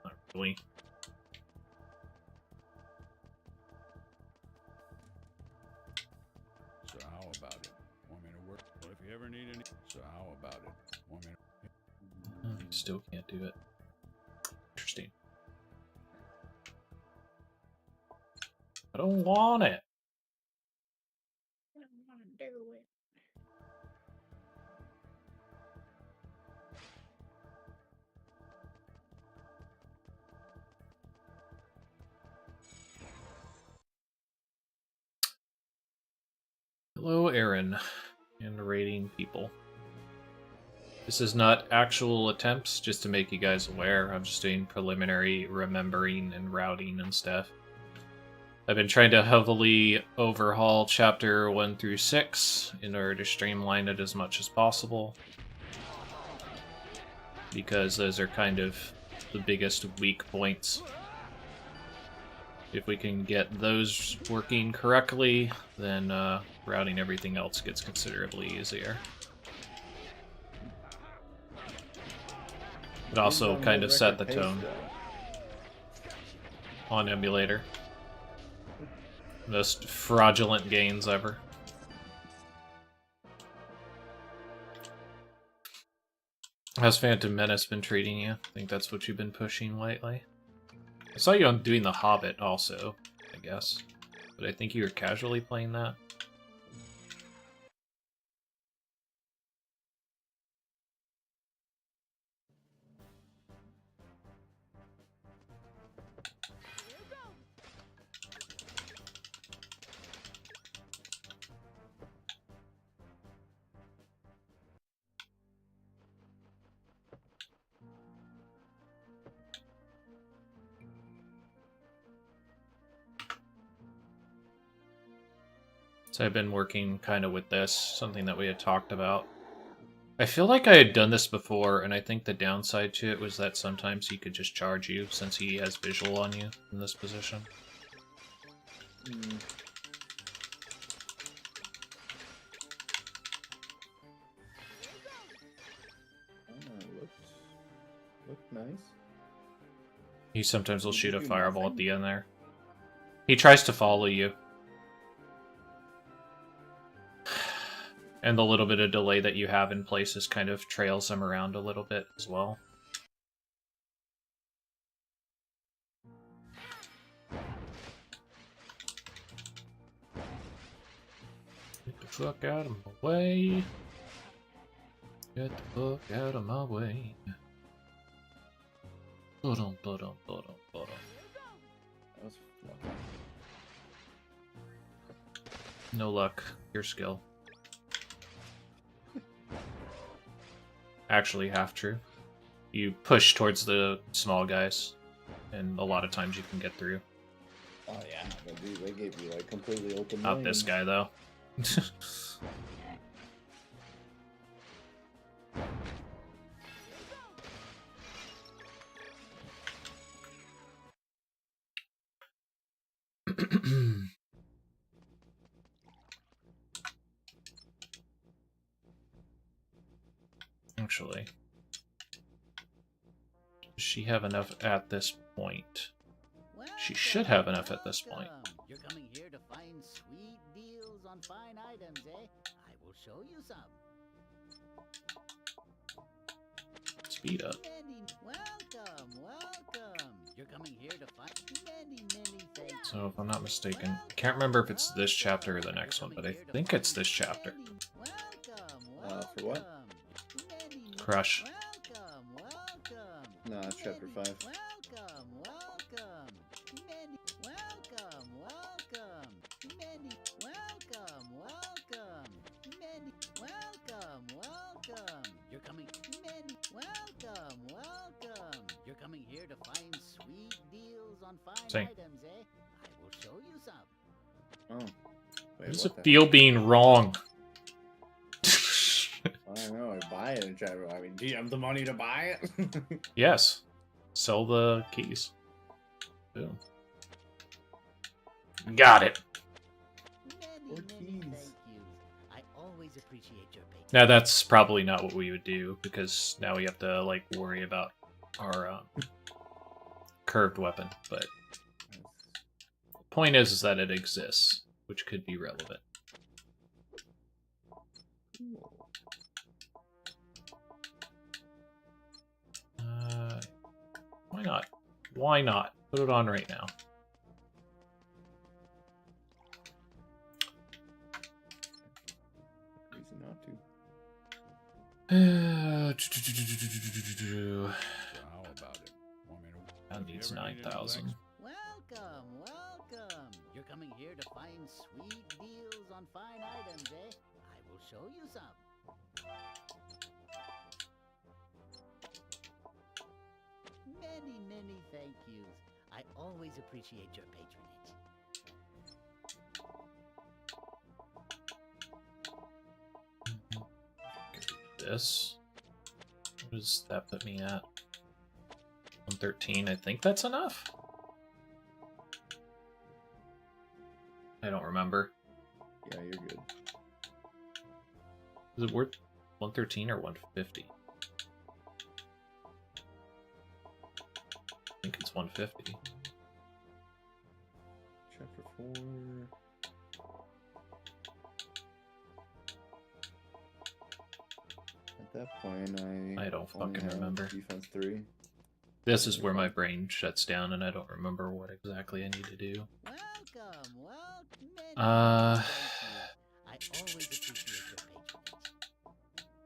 Not really. So how about it? Want me to work? Well, if you ever need any. So how about it? Want me to. Oh, you still can't do it. Interesting. I don't want it. I don't want to do it. Hello, Aaron, and rating people. This is not actual attempts, just to make you guys aware. I'm just doing preliminary remembering and routing and stuff. I've been trying to heavily overhaul chapter 1 through 6 in order to streamline it as much as possible, because those are kind of the biggest weak points. If we can get those working correctly, then routing everything else gets considerably easier. It also kind of set the tone on emulator. Most fraudulent gains ever. How's Phantom Menace been treating you? I think that's what you've been pushing lately. I saw you on doing The Hobbit also, I guess. But I think you were casually playing that. So I've been working kind of with this, something that we had talked about. I feel like I had done this before, and I think the downside to it was that sometimes he could just charge you, since he has visual on you in this position. Looked nice. He sometimes will Did shoot you a do fireball at nothing? the end there. He tries to follow you. And the little bit of delay that you have in places kind of trails him around a little bit as well. Get the fuck out of my way. Get the fuck out of my way. Ba-dum, ba-dum, ba-dum, ba-dum. That was lucky. No luck. Your skill. actually half true. You push towards the small guys, and a lot of times you can get through. Oh yeah, they gave you like completely open Not this lanes. guy though. Actually, does she have enough at this point? She should have enough at this point. You're coming here to find sweet deals on fine items, eh? I will show you some. Speed up. Welcome. You're coming here to find many things. So if I'm not mistaken, I can't remember if it's this chapter or the next one, but I think it's this chapter. For what? Crush. No, it's chapter 5. You're coming. Welcome. You're coming here to find sweet deals on fine Same. items, eh? I will show you some. Oh. How Wait, does what it the feel being wrong? I don't know, I buy it and try to, I mean, do you have the money to buy it? Yes. Sell the keys. Boom. Got it. Or Many keys. thank yous. I always appreciate your patience. Now that's probably not what we would do, because now we have to like worry about our curved weapon. But the point is that it exists, which could be relevant. Why not? Why not? Put it on right now. Reason not to. So how about it? Want me to... That Have you needs ever needed a 9,000. Welcome. You're coming here to find sweet deals on fine items, eh? I will show you some. Many thank yous. I always appreciate your patronage. This. What does that put me at? 113. I think that's enough. I don't remember. Yeah, you're good. Is it worth 113 or 150? I think it's 150. Chapter 4. At that point, I don't only fucking have remember. Defense 3. This is where my brain shuts down and I don't remember what exactly I need to do. Welcome. Many Uh, thank yous. I always appreciate your patronage.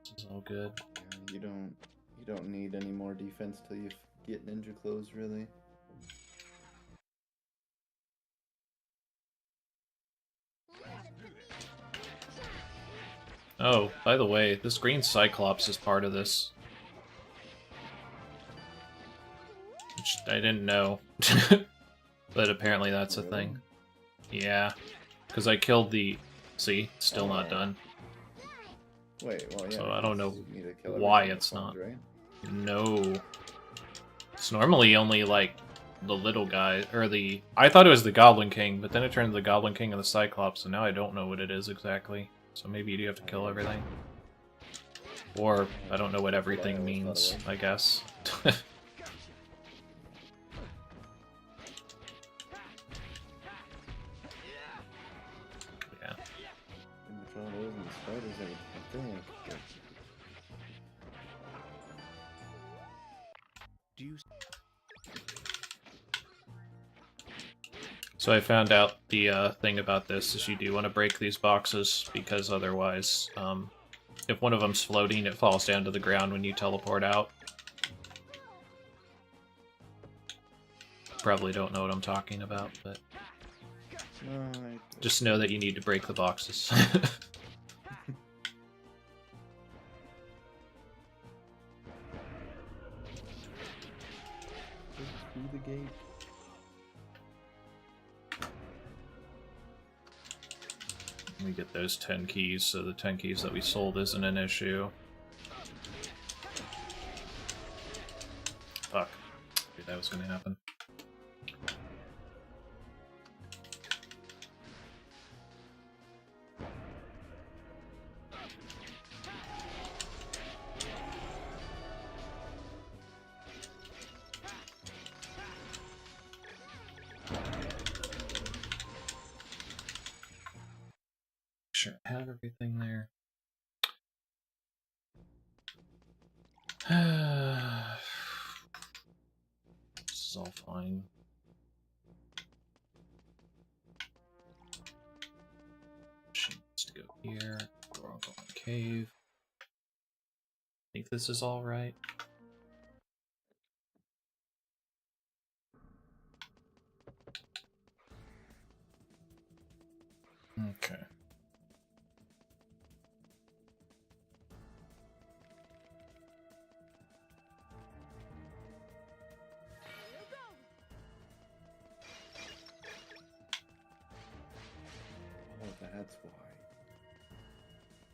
This is all good. Yeah, you don't need any more defense till you get ninja clothes, really. Oh, by the way, this green Cyclops is part of this. Which I didn't know. But apparently that's a Really? thing. Yeah. Because I killed the... See? Still not done. Wait, well, yeah. So I don't know because you need to kill why everything that it's spawns, not. Right? No. It's normally only, like, the little guy, or the... I thought it was the Goblin King, but then it turned to the Goblin King and the Cyclops, and now I don't know what it is exactly. So maybe you do have to kill everything. Or, I don't know what everything means, I guess. Yeah. Pretty much all those and the spiders, I think. Do you So I found out the thing about this is you do want to break these boxes, because otherwise, if one of them's floating, it falls down to the ground when you teleport out. Probably don't know what I'm talking about, but No, just know that you need to break the boxes. the gate. We get those 10 keys, so the 10 keys that we sold isn't an issue. Fuck. Knew that was gonna happen. Sure, I have everything there. This is all fine. She needs to go here. We're all going cave. I think this is all right. Okay. Oh, that's why.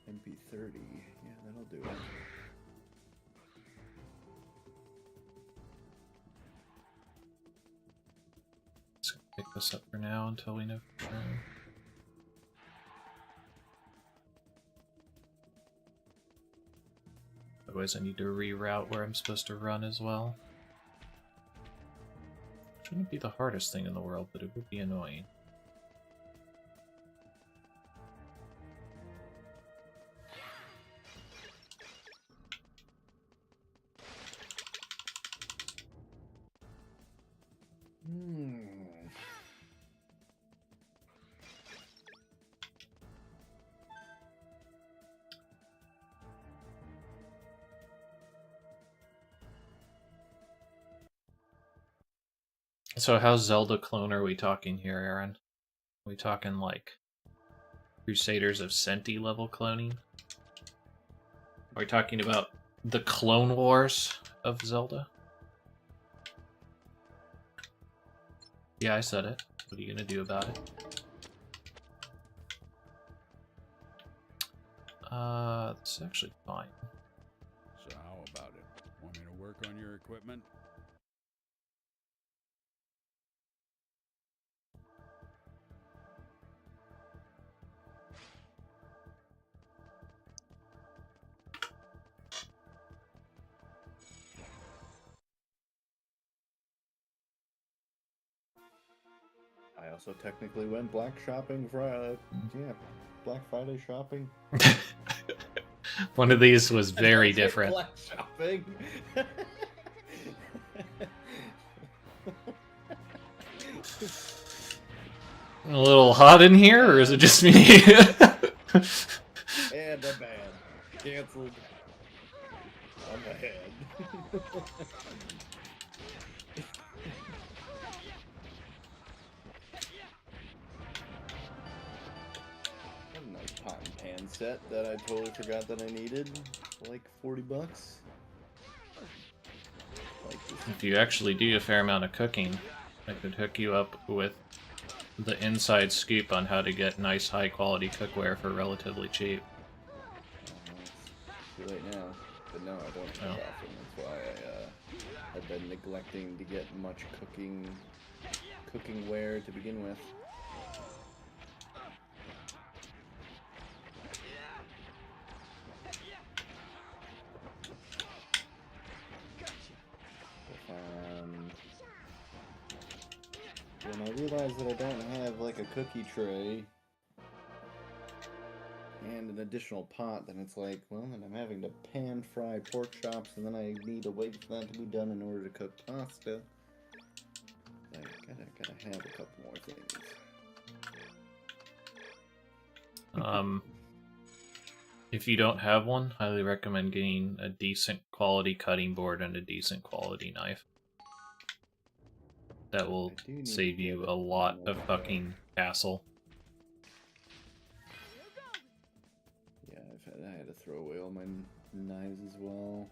MP30. Yeah, that'll do it. Let's pick this up for now until we know for sure. Otherwise I need to reroute where I'm supposed to run as well. Shouldn't be the hardest thing in the world, but it would be annoying. So how Zelda clone are we talking here, Aaron? Are we talking like Crusaders of Senti level cloning? Are we talking about the Clone Wars of Zelda? Yeah, I said it. What are you gonna do about it? It's actually fine. So how about it? Want me to work on your equipment? I also technically went Black shopping for Black Friday shopping. One of these was very That's it, different. Black shopping. A little hot in here, or is it just me? And a ban. Cancelled. On the head. What a nice pot and pan set that I totally forgot that I needed. For like 40 bucks. Like this. If you actually do a fair amount of cooking, I could hook you up with the inside scoop on how to get nice high quality cookware for relatively cheap. It's too late now. But no, I don't have often. That's why I have been neglecting to get much cookingware to begin with. When I realize that I don't have like a cookie tray and an additional pot, then it's like, well, then I'm having to pan fry pork chops, and then I need to wait for that to be done in order to cook pasta. I gotta have a couple more things. If you don't have one, highly recommend getting a decent quality cutting board and a decent quality knife. That will save you a lot of fucking hassle. Yeah, I had to throw away all my knives as well.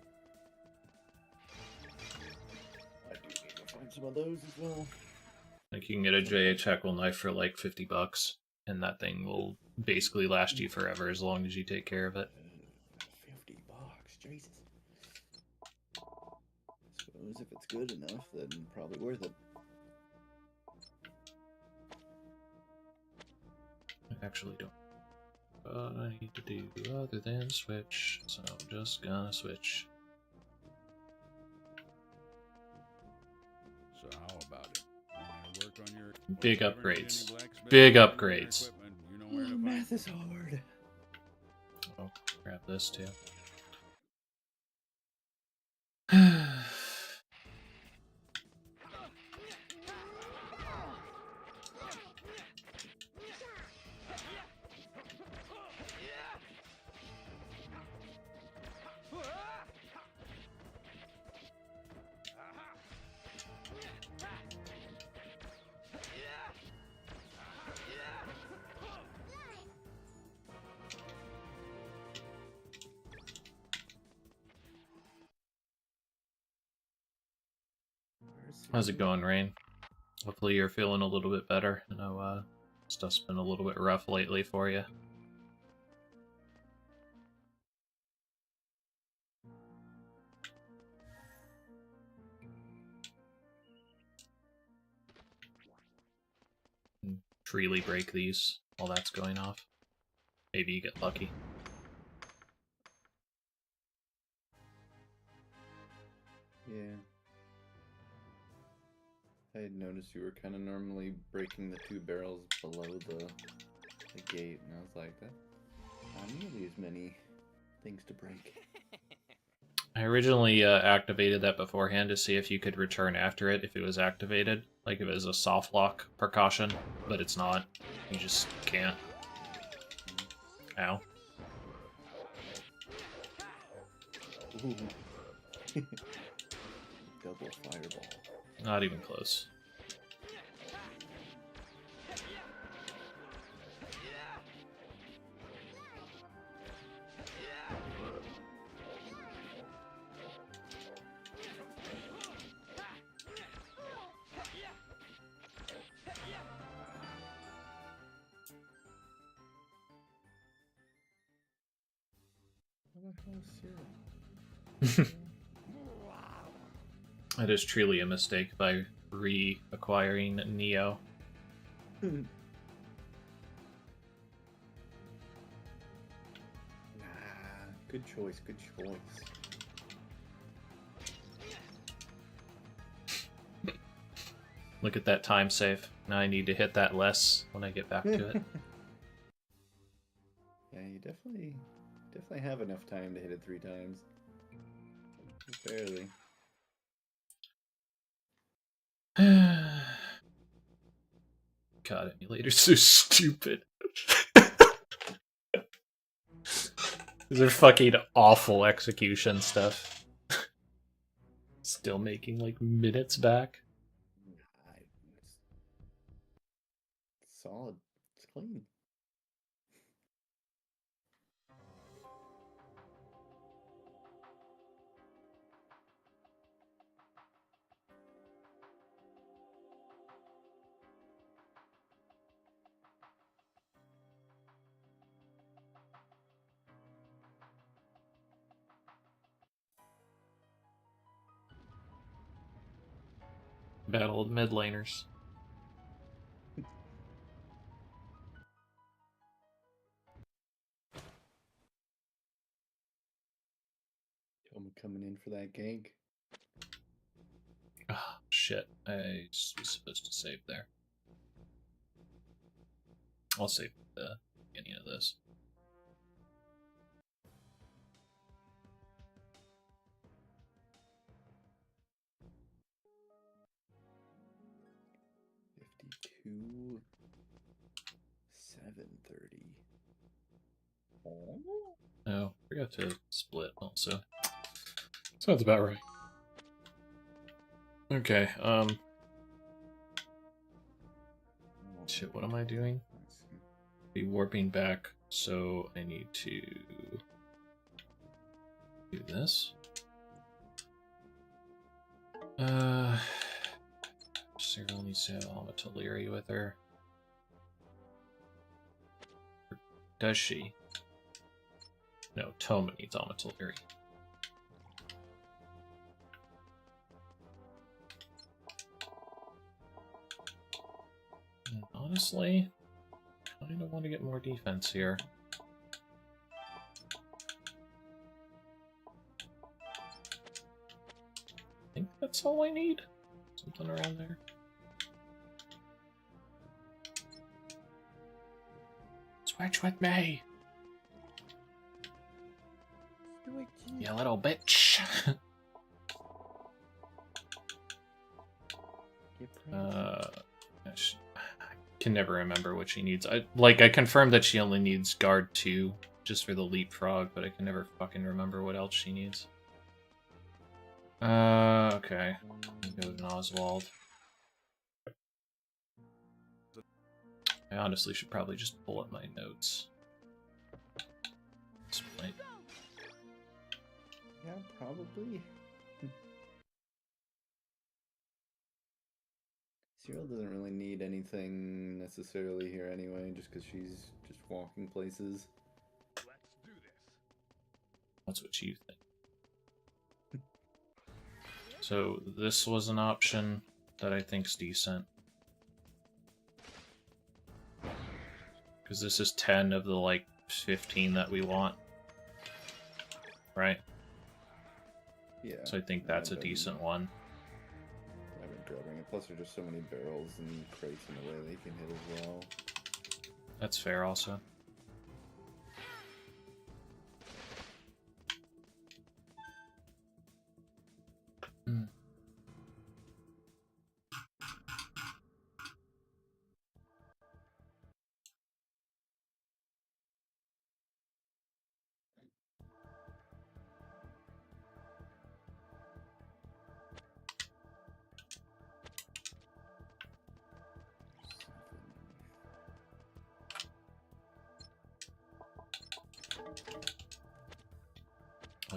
I do need to find some of those as well. Like, you can get a JH Heckle knife for like $50, and that thing will basically last you forever as long as you take care of it. $50, Jesus. I suppose if it's good enough, then probably worth it. I actually don't. What I need to do other than switch, so I'm just gonna switch. So how about it? Want me to work on your Big if you ever need any upgrades. blacksmithing Big or your upgrades. equipment, you know where to find Math me. is hard. Oh, grab this too. How's it going, Rain? Hopefully you're feeling a little bit better. I know stuff's been a little bit rough lately for you. Freely break these while that's going off. Maybe you get lucky. Yeah. I had noticed you were kind of normally breaking the 2 barrels below the gate, and I was like, that not nearly as many things to break. I originally activated that beforehand to see if you could return after it if it was activated. Like if it was a soft lock precaution, but it's not. You just can't. Ow. Ooh. Double fireball. Not even close. What the hell is syrup? It is truly a mistake by reacquiring Neo. Nah, good choice, good choice. Look at that time save. Now I need to hit that less when I get back to it. Yeah, you definitely have enough time to hit it 3 times. Barely. God, emulator's so stupid. These are fucking awful execution stuff. Still making like minutes back. It's solid. It's clean. Battle of mid laners. I'm coming in for that gank. Oh, shit. I was supposed to save there. I'll save the beginning of this. $52, $7.30. Oh, forgot to split also. Sounds about right. Okay, shit, what am I doing? Be warping back, so I need to do this. Cyril needs to have Amataliri with her. Or does she? No, Toma needs Amataliri. And honestly, I kind of want to get more defense here. I think that's all I need. Something around there. Switch with me! You little bitch! I can never remember what she needs. I confirmed that she only needs guard 2 just for the leapfrog, but I can never fucking remember what else she needs. Okay. Go to Oswald. I honestly should probably just pull up my notes. This might... Yeah, probably. Cyril doesn't really need anything necessarily here anyway, just because she's just walking places. Let's do this. That's what you think. So this was an option that I think's decent. Because this is 10 of the, like, 15 that we want. Right? Yeah. So I think that's a decent one. I've been grabbing it. Plus, there's just so many barrels and crates in the way they can hit as well. That's fair also.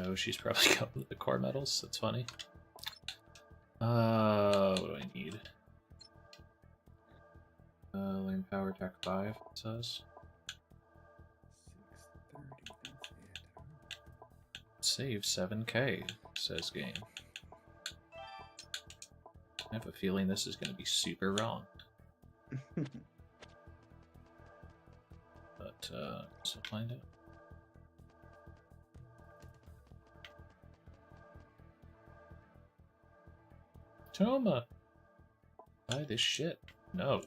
Oh, she's probably got the core medals. That's funny. What do I need? Lane power attack 5, it says. 630, that's it. Save 7k, says game. I have a feeling this is going to be super wrong. But, guess we'll find out. Toma! Buy this shit. No.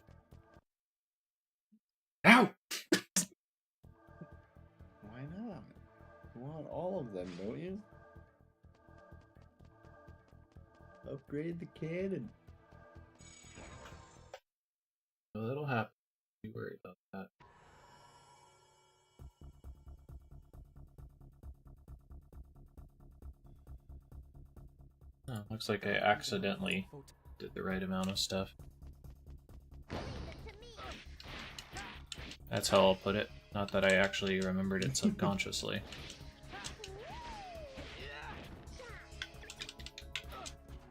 Ow! Why not? You want all of them, don't you? Upgrade the cannon. No, that'll happen. Don't be worried about that. Oh, looks like I accidentally did the right amount of stuff. That's how I'll put it. Not that I actually remembered it subconsciously.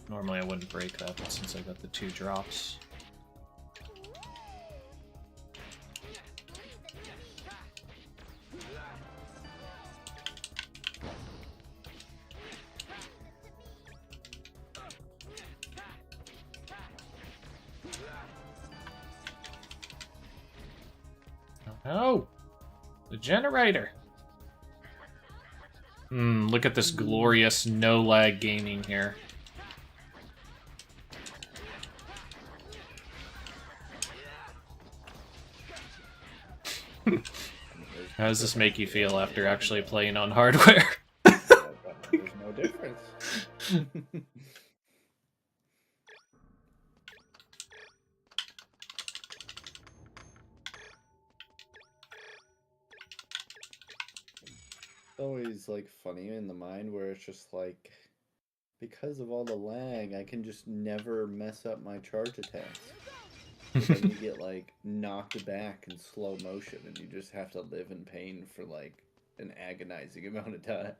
Normally I wouldn't break that, but since I got the 2 drops... Oh! The generator! Look at this glorious no-lag gaming here. How does this make you feel after actually playing on hardware? There's no difference. It's always like funny in the mind where it's just like, because of all the lag, I can just never mess up my charge attacks. But then you get like knocked back in slow motion and you just have to live in pain for like an agonizing amount of time.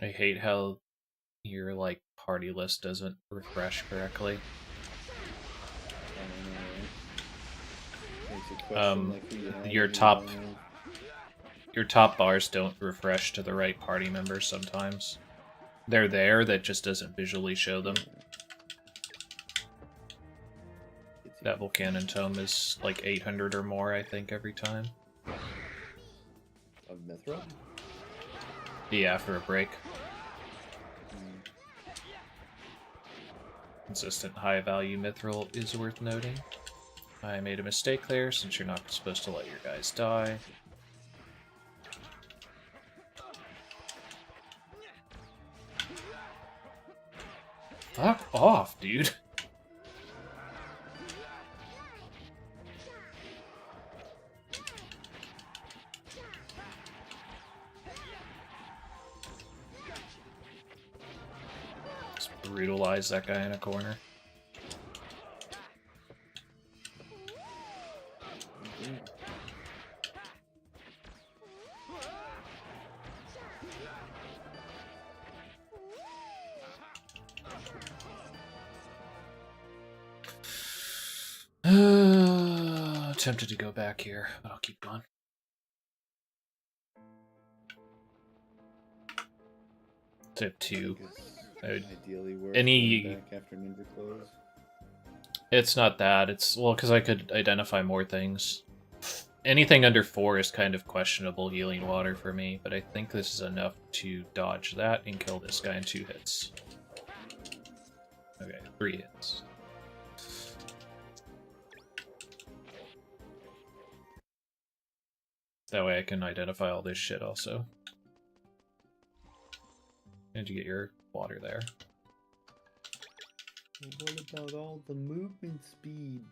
I hate how your like party list doesn't refresh correctly. Makes you question, like, who you have Your and who you top don't have. your top bars don't refresh to the right party members sometimes. They're there, that just doesn't visually show them. That Volcanon Tome is like 800 or more, I think, every time. Of Mithril? Yeah, for a break. Consistent high value mithril is worth noting. I made a mistake there, since you're not supposed to let your guys die. Fuck off, dude. Just brutalize that guy in a corner. Tempted to go back here, but I'll keep going. Tip 2. Ideally worth Any- going back after Ninja close. It's not that. It's, well, because I could identify more things. Anything under 4 is kind of questionable healing water for me, but I think this is enough to dodge that and kill this guy in 2 hits. Okay, 3 hits. That way I can identify all this shit also. And you get your water there. What about all the movement speed?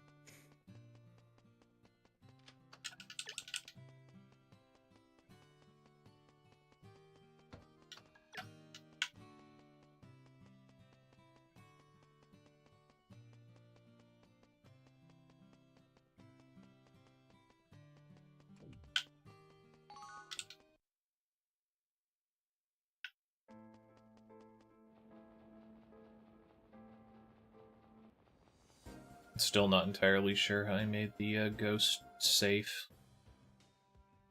Still not entirely sure how I made the ghost safe.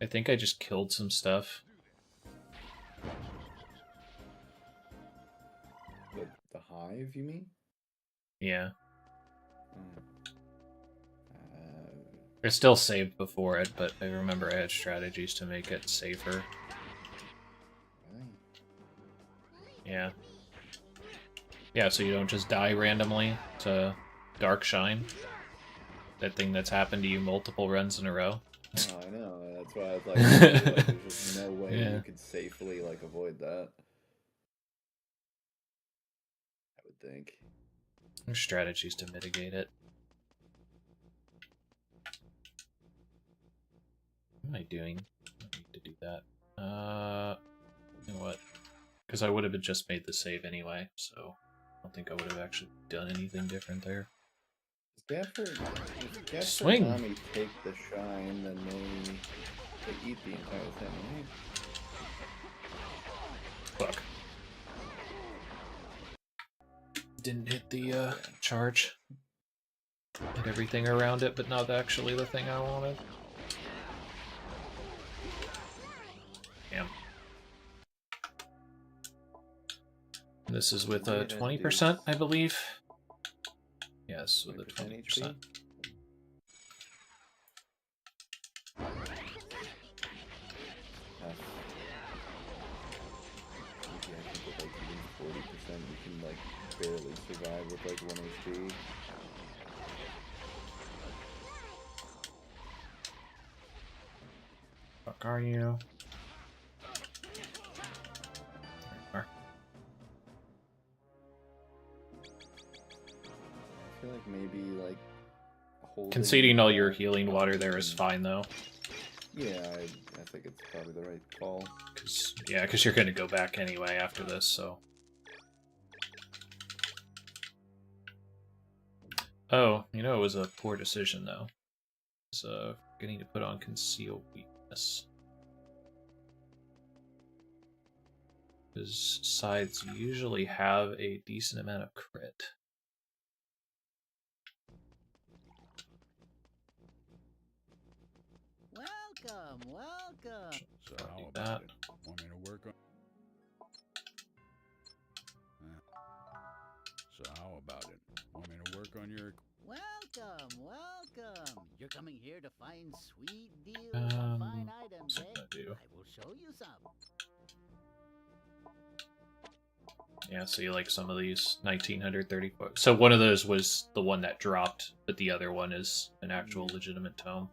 I think I just killed some stuff. The hive, you mean? Yeah. Mm. I still saved before it, but I remember I had strategies to make it safer. Really? Yeah. Yeah, so you don't just die randomly to Dark Shine. That thing that's happened to you multiple runs in a row. Oh, I know. That's why I was like, there's just no way Yeah. you could safely like avoid that. I would think. There's strategies to mitigate it. What am I doing? I don't need to do that. You know what? Because I would have just made the save anyway, so I don't think I would have actually done anything different there. If Gaffer Swing! and Tommy take the shine, then they eat the entire thing, right? Fuck. Didn't hit the charge. Hit everything around it, but not actually the thing I wanted. Damn. This is with a 20%, I believe. Yes, with a 20%. I think with like even 40%, you can like barely survive with like 1 HP. Fuck are you? There I feel like maybe like conceding all your healing water there is fine though. Yeah, I think it's probably the right call. Because you're going to go back anyway after this, so. Oh, you know, it was a poor decision though. It's getting to put on Conceal Weakness. Because scythes usually have a decent amount of crit. Welcome, welcome. So I'll how do about that. it? Want me to work on? So how about it? Want me to work on your? Welcome, welcome. You're coming here to find sweet deals on fine items, What's it eh? gonna do? I will show you some. Yeah, see, like some of these 1934. So one of those was the one that dropped, but the other one is an actual legitimate tome.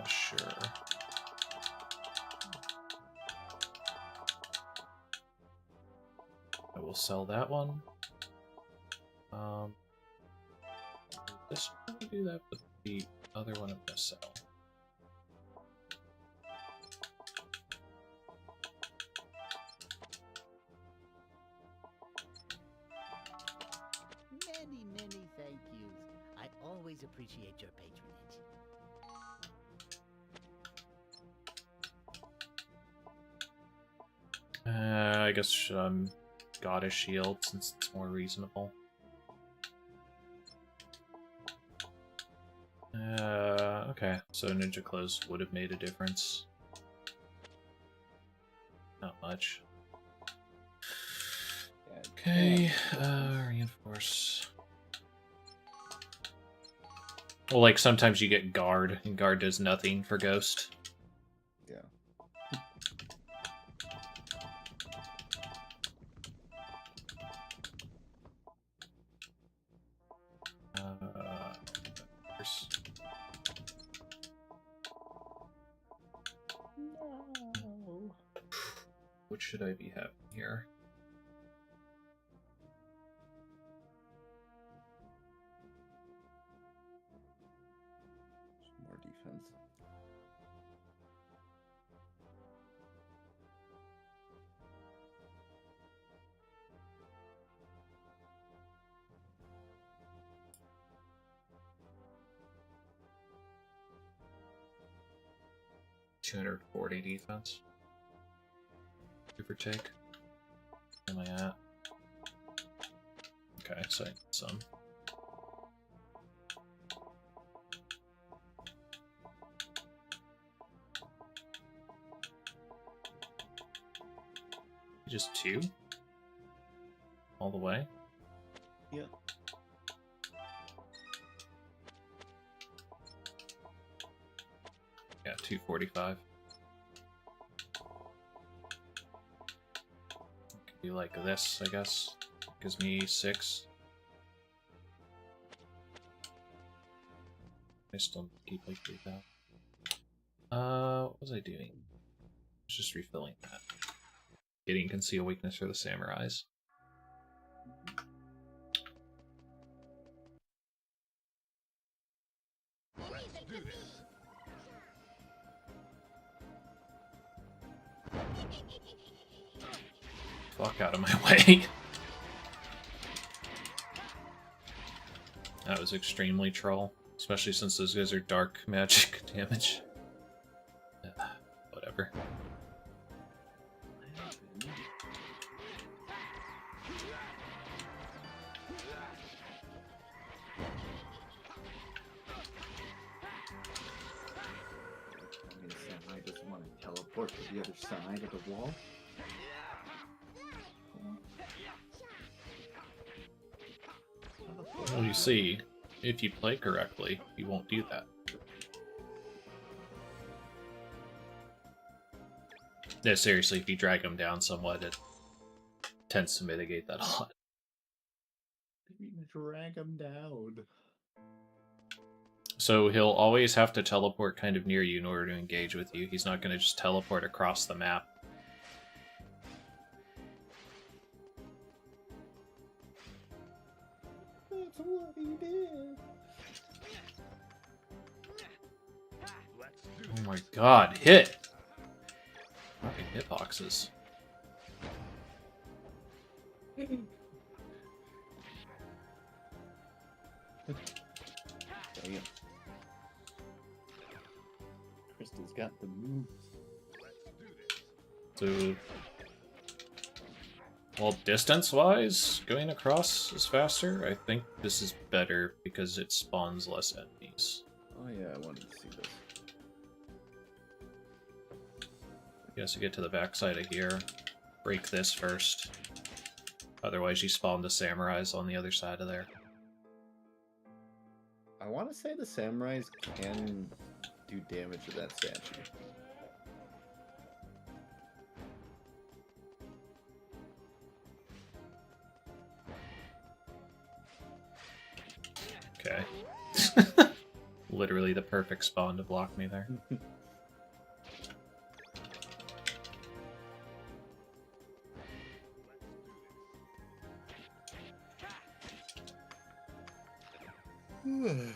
Sure. I will sell that one. This one do that, but the other one I'm gonna sell. Many, many thank yous. I always appreciate your patronage. I guess Goddess Shield, since it's more reasonable. Okay, so Ninja Clothes would have made a difference. Not much. Okay, reinforce. Well, like, sometimes you get Guard, and Guard does nothing for Ghost. Yeah. No. What should I be having here? More defense. $240 defense. Give or take. Where am I at? Okay, so I need some. Just 2? All the way? Yep. Yeah, 245. Could be like this, I guess. Gives me 6. I still keep like 3,000. What was I doing? I was just refilling that. Getting Conceal Weakness for the Samurais. Let's do this. Fuck out of my way. That was extremely troll. Especially since those guys are dark magic damage. Whatever. I mean, Samurai doesn't want to teleport to the other side of the wall. Well, you see, if you play correctly, you won't do that. No, seriously, if you drag him down somewhat, it tends to mitigate that a lot. You drag him down. So he'll always have to teleport kind of near you in order to engage with you. He's not going to just teleport across the map. That's what he did. Let's do Oh my god, hit! Fucking hitboxes. Damn. got the moves. So, well, distance-wise, going across is faster. I think this is better because it spawns less enemies. Oh yeah, I wanted to see this. You have to get to the backside of here. Break this first. Otherwise, you spawn the samurais on the other side of there. I want to say the samurais can do damage to that statue. Okay. Literally the perfect spawn to block me there. Excuse me.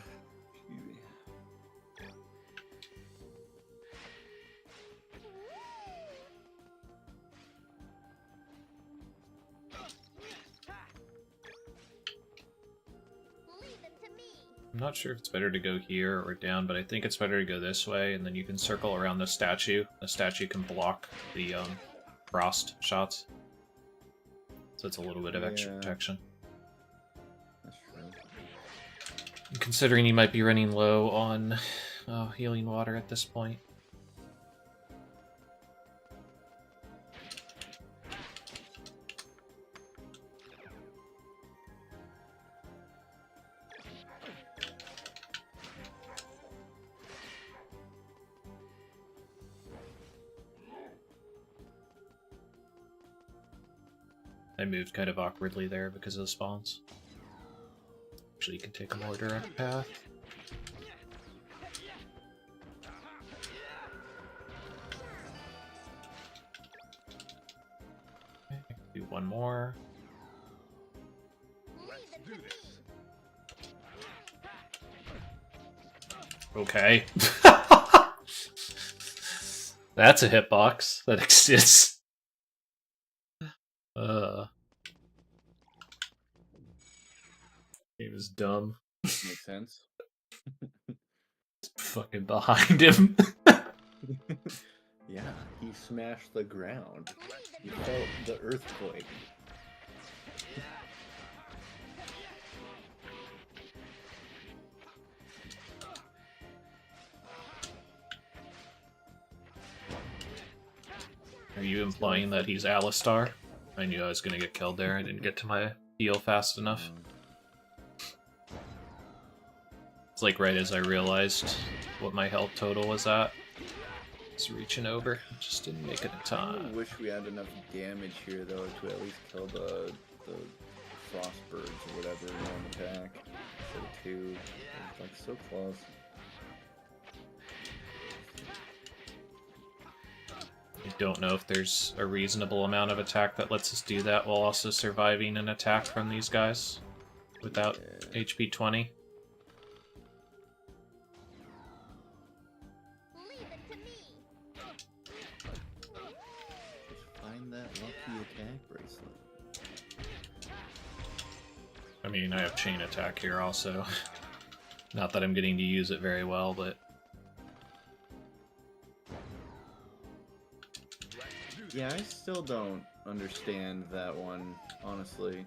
Leave it to me. I'm not sure if it's better to go here or down, but I think it's better to go this way, and then you can circle around the statue. The statue can block the frost shots. So it's a little bit of extra Yeah. protection. That's true. Considering you might be running low on healing water at this point. I moved kind of awkwardly there because of the spawns. Actually, you can take a more direct path. Okay, do one more. Leave it to me. Okay. That's a hitbox that exists. Game is dumb. Makes sense. Fucking behind him. Yeah, he smashed the ground. He felt the earthquake. Are you implying that he's Alistar? I knew I was gonna get killed there. I didn't get to my heal fast enough. It's like right as I realized what my health total was at. It's reaching over. Just didn't make it in I time. wish we had enough damage here though to at least kill the frostbirds or whatever in one attack. So two, it's like so close. I don't know if there's a reasonable amount of attack that lets us do that while also surviving an attack from these guys without Yeah. HP 20. Leave it to me. Just find that lucky attack bracelet. I mean, I have chain attack here also. Not that I'm getting to use it very well, but Yeah, I still don't understand that one, honestly.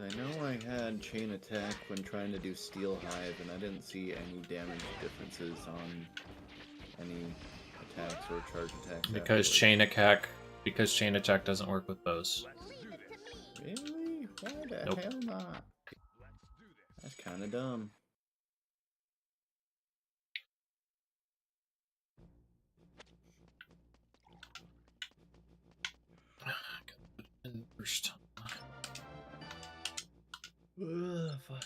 I know I had chain attack when trying to do steel hive, and I didn't see any damage differences on any attacks or charge attacks. because chain attack doesn't work with bows. Leave it to me. Really? Why the Nope. hell not? That's kind of dumb. And first. Ugh, fuck.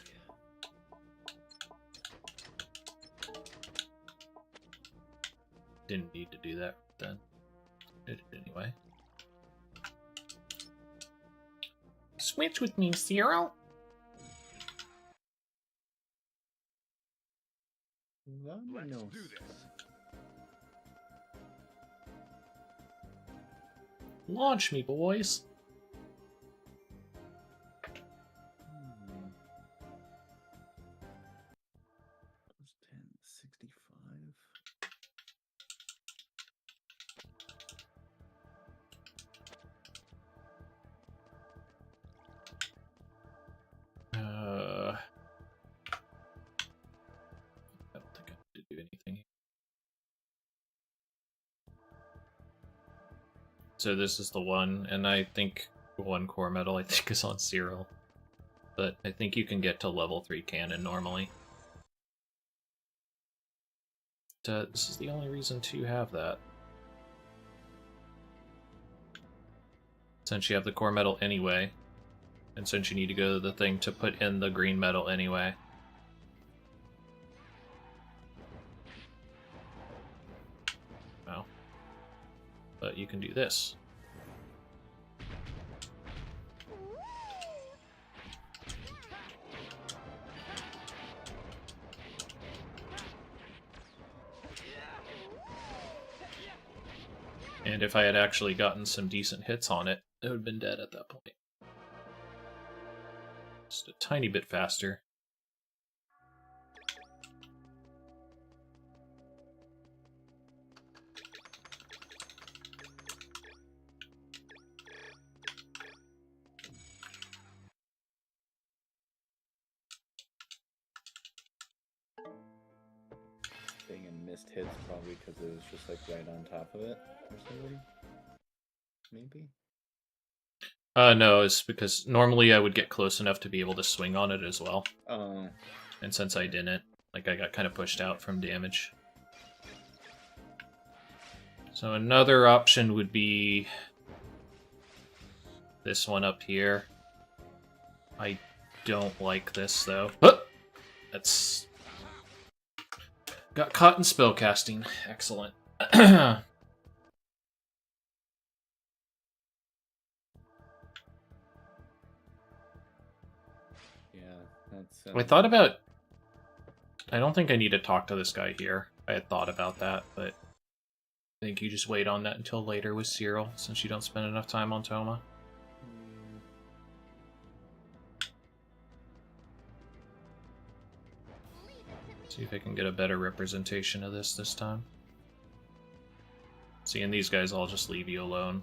Didn't need to do that then. Did it anyway. Switch with me, Cyril. Let's do this. Launch me, boys. Plus 10, 65. I don't think I need to do anything. So this is the one, and I think one core medal I think is on Cyril. But I think you can get to level 3 cannon normally. This is the only reason to have that. Since you have the core medal anyway, and since you need to go to the thing to put in the green medal anyway. Well, but you can do this. And if I had actually gotten some decent hits on it, it would have been dead at that point. Just a tiny bit faster. Thing and missed hits probably because it was just like right on top of it or something. Maybe. No, it's because normally I would get close enough to be able to swing on it as well. Oh. And since I didn't, like I got kind of pushed out from damage. So another option would be this one up here. I don't like this though. That's got caught in spellcasting. Excellent. Yeah, that's. I thought about. I don't think I need to talk to this guy here. I had thought about that, but I think you just wait on that until later with Cyril, since you don't spend enough time on Toma. See if I can get a better representation of this time. See, and these guys all just leave you alone.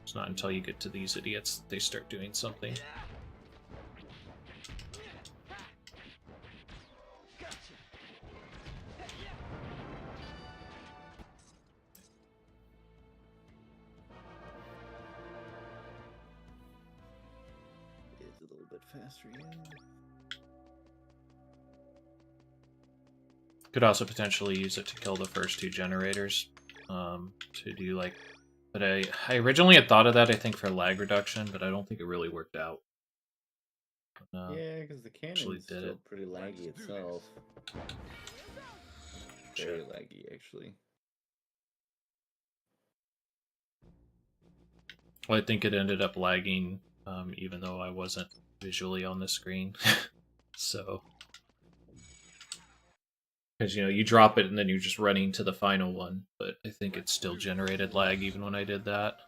It's not until you get to these idiots that they start doing something. It is a little bit faster, yeah. Could also potentially use it to kill the first two generators. To do like, but I originally had thought of that, I think, for lag reduction, but I don't think it really worked out. Yeah, because the cannon's still pretty laggy itself. Very laggy, actually. Well, I think it ended up lagging, even though I wasn't visually on the screen. So, because you drop it and then you're just running to the final one, but I think it still generated lag even when I did that.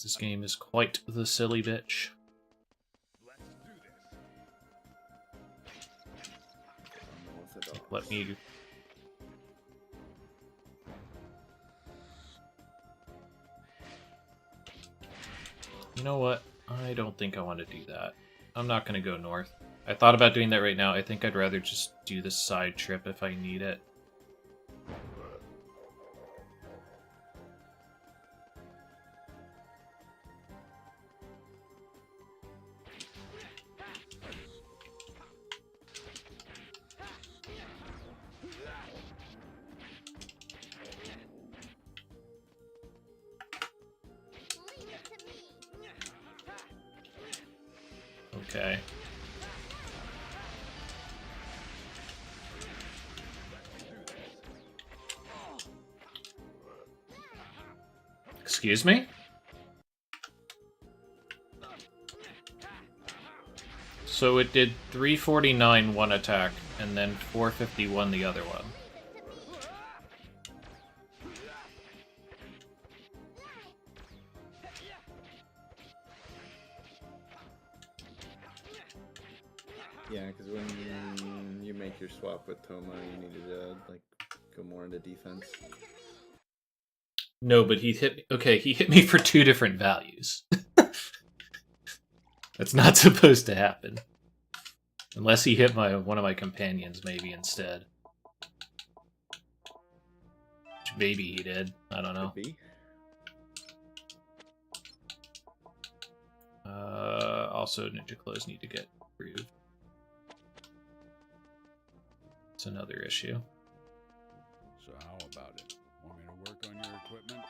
This game is quite the silly bitch. Let me. You know what? I don't think I want to do that. I'm not going to go north. I thought about doing that right now. I think I'd rather just do the side trip if I need it. Okay. Excuse me? So it did 349 one attack, and then 451 the other one. Yeah, because when you make your swap with Toma, you needed to like go more into defense. No, but he hit me. Okay, he hit me for 2 different values. That's not supposed to happen. Unless he hit one of my companions, maybe, instead. Which maybe he did. I don't know. Could be. Also, ninja clothes need to get improved. It's another issue. So how about it? Want me to work on your equipment?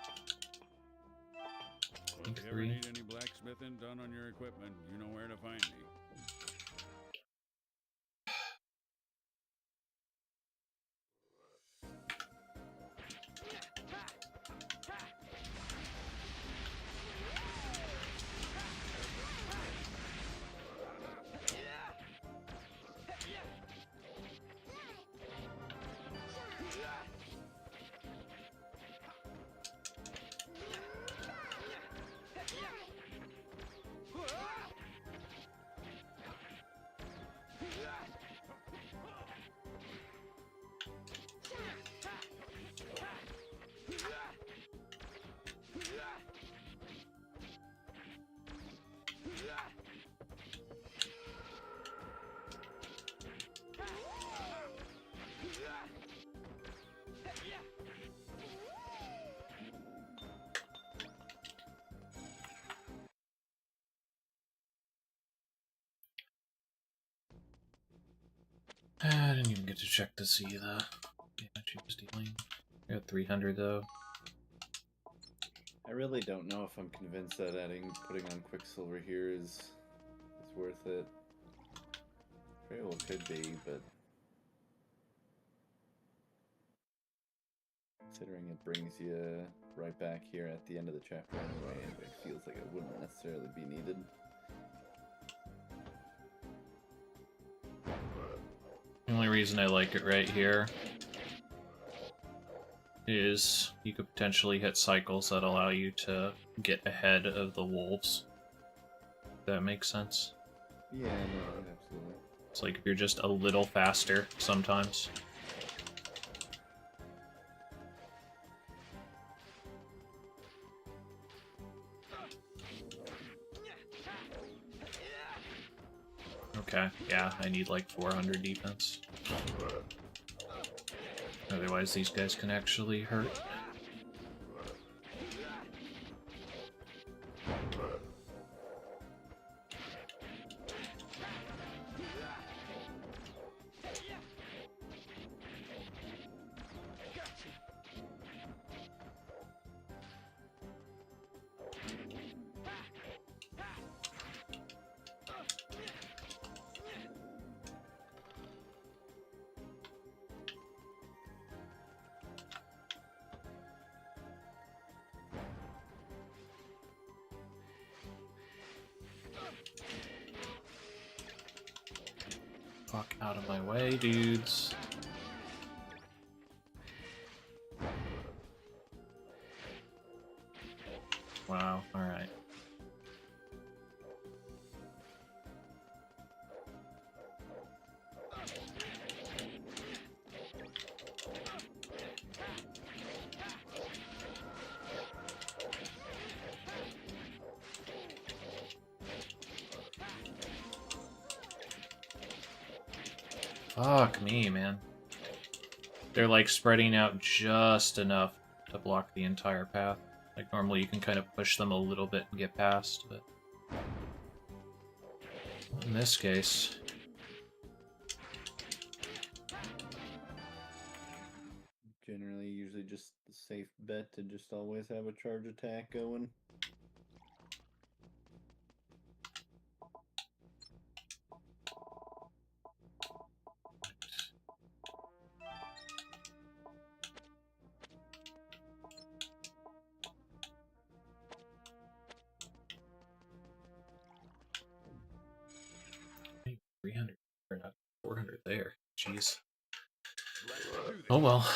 Well, if you ever need any blacksmithing done on your equipment, you know where to find me. I didn't even get to check to see the damage he was dealing. I got 300 though. I really don't know if I'm convinced that putting on Quicksilver here is worth it. Very well could be, but considering it brings you right back here at the end of the chapter anyway, it feels like it wouldn't necessarily be needed. The only reason I like it right here is you could potentially hit cycles that allow you to get ahead of the wolves. If that makes sense. Yeah, no, absolutely. It's like if you're just a little faster sometimes. Okay, yeah, I need like 400 defense. Otherwise these guys can actually hurt. Fuck out of my way, dudes. Wow, alright. Fuck me, man. They're like spreading out just enough to block the entire path. Like normally you can kind of push them a little bit and get past, but in this case... Generally, usually just the safe bet to just always have a charge attack going. 300 or not 400 there. Jeez. Let's do this. Oh well.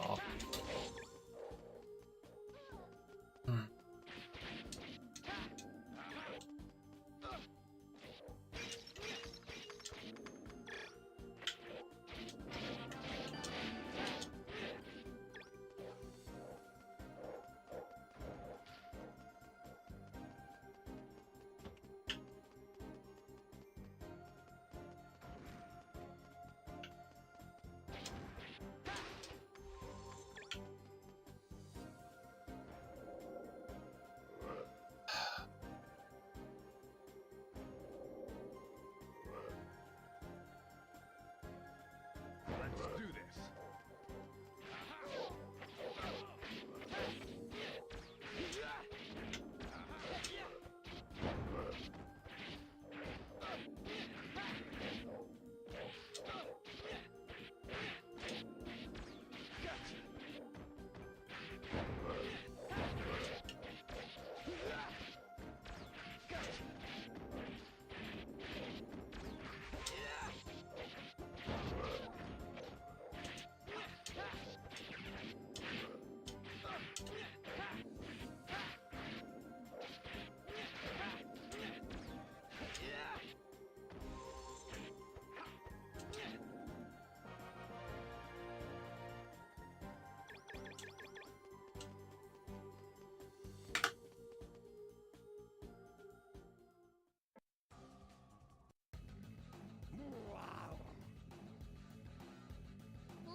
Oh. Hmm. Let's do this.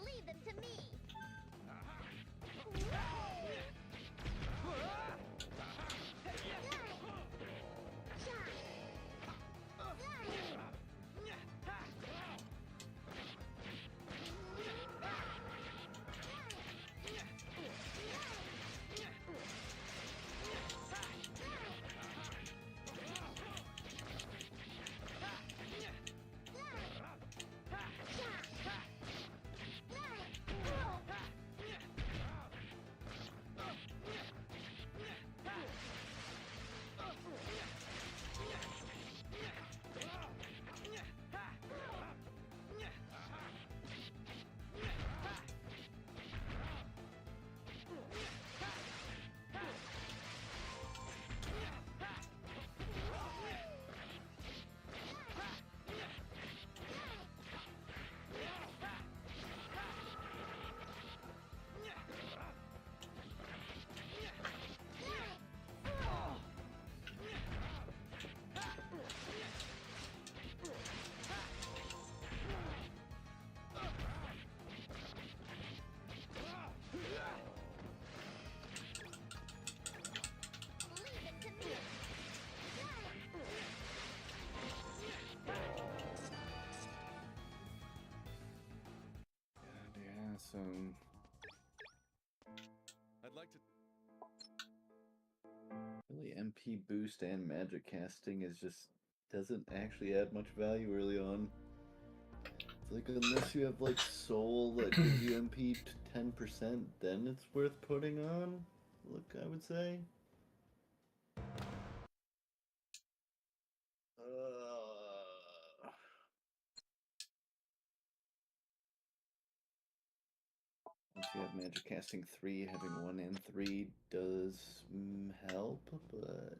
Leave them to me. Yeah, so I'd like to. really MP boost and magic casting is just doesn't actually add much value early on. It's like unless you have like soul that gives you MP 10%, then it's worth putting on. Look, I would say. Once you have magic casting 3, having 1 and 3 does help, but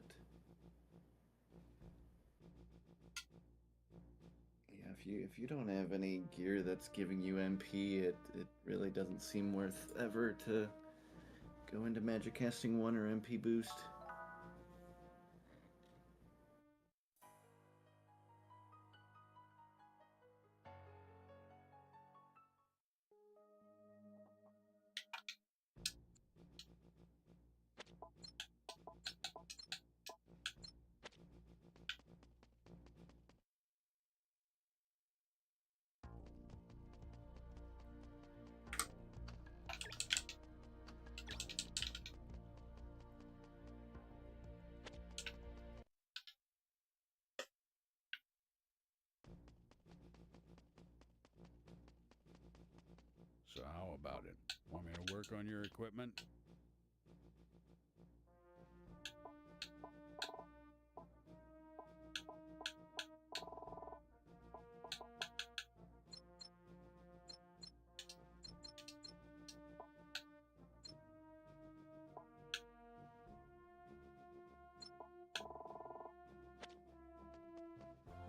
yeah, if you don't have any gear that's giving you MP, it really doesn't seem worth ever to go into magic casting 1 or MP boost. how about it? Want me to work on your equipment?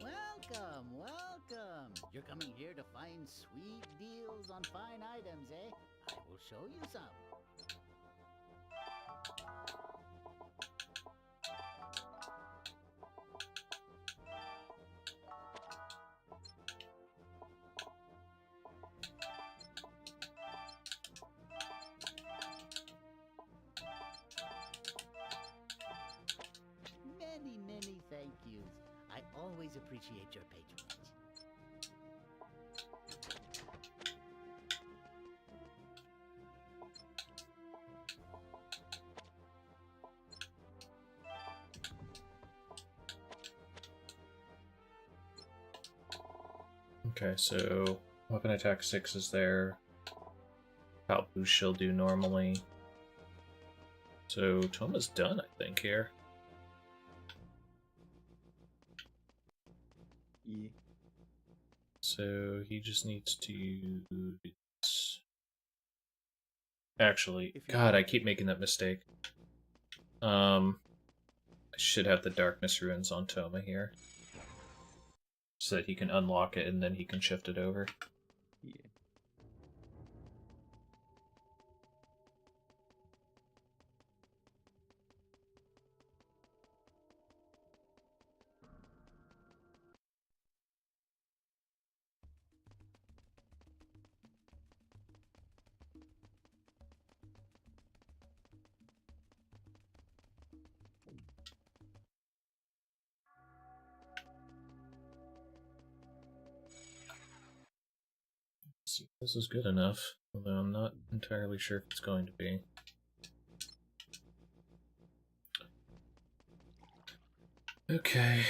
Welcome, welcome. You're coming here to find sweet deals on fine items, eh? I will show you some. Many, many thank yous. I always appreciate your patronage. Okay, so weapon attack 6 is there. Pal boost she'll do normally. So Toma's done, I think, here. Yeah. So he just needs to do this. Actually, God, I keep making that mistake. I should have the darkness ruins on Toma here. So that he can unlock it and then he can shift it over. Yeah. See if this is good enough, although I'm not entirely sure if it's going to be. Okay,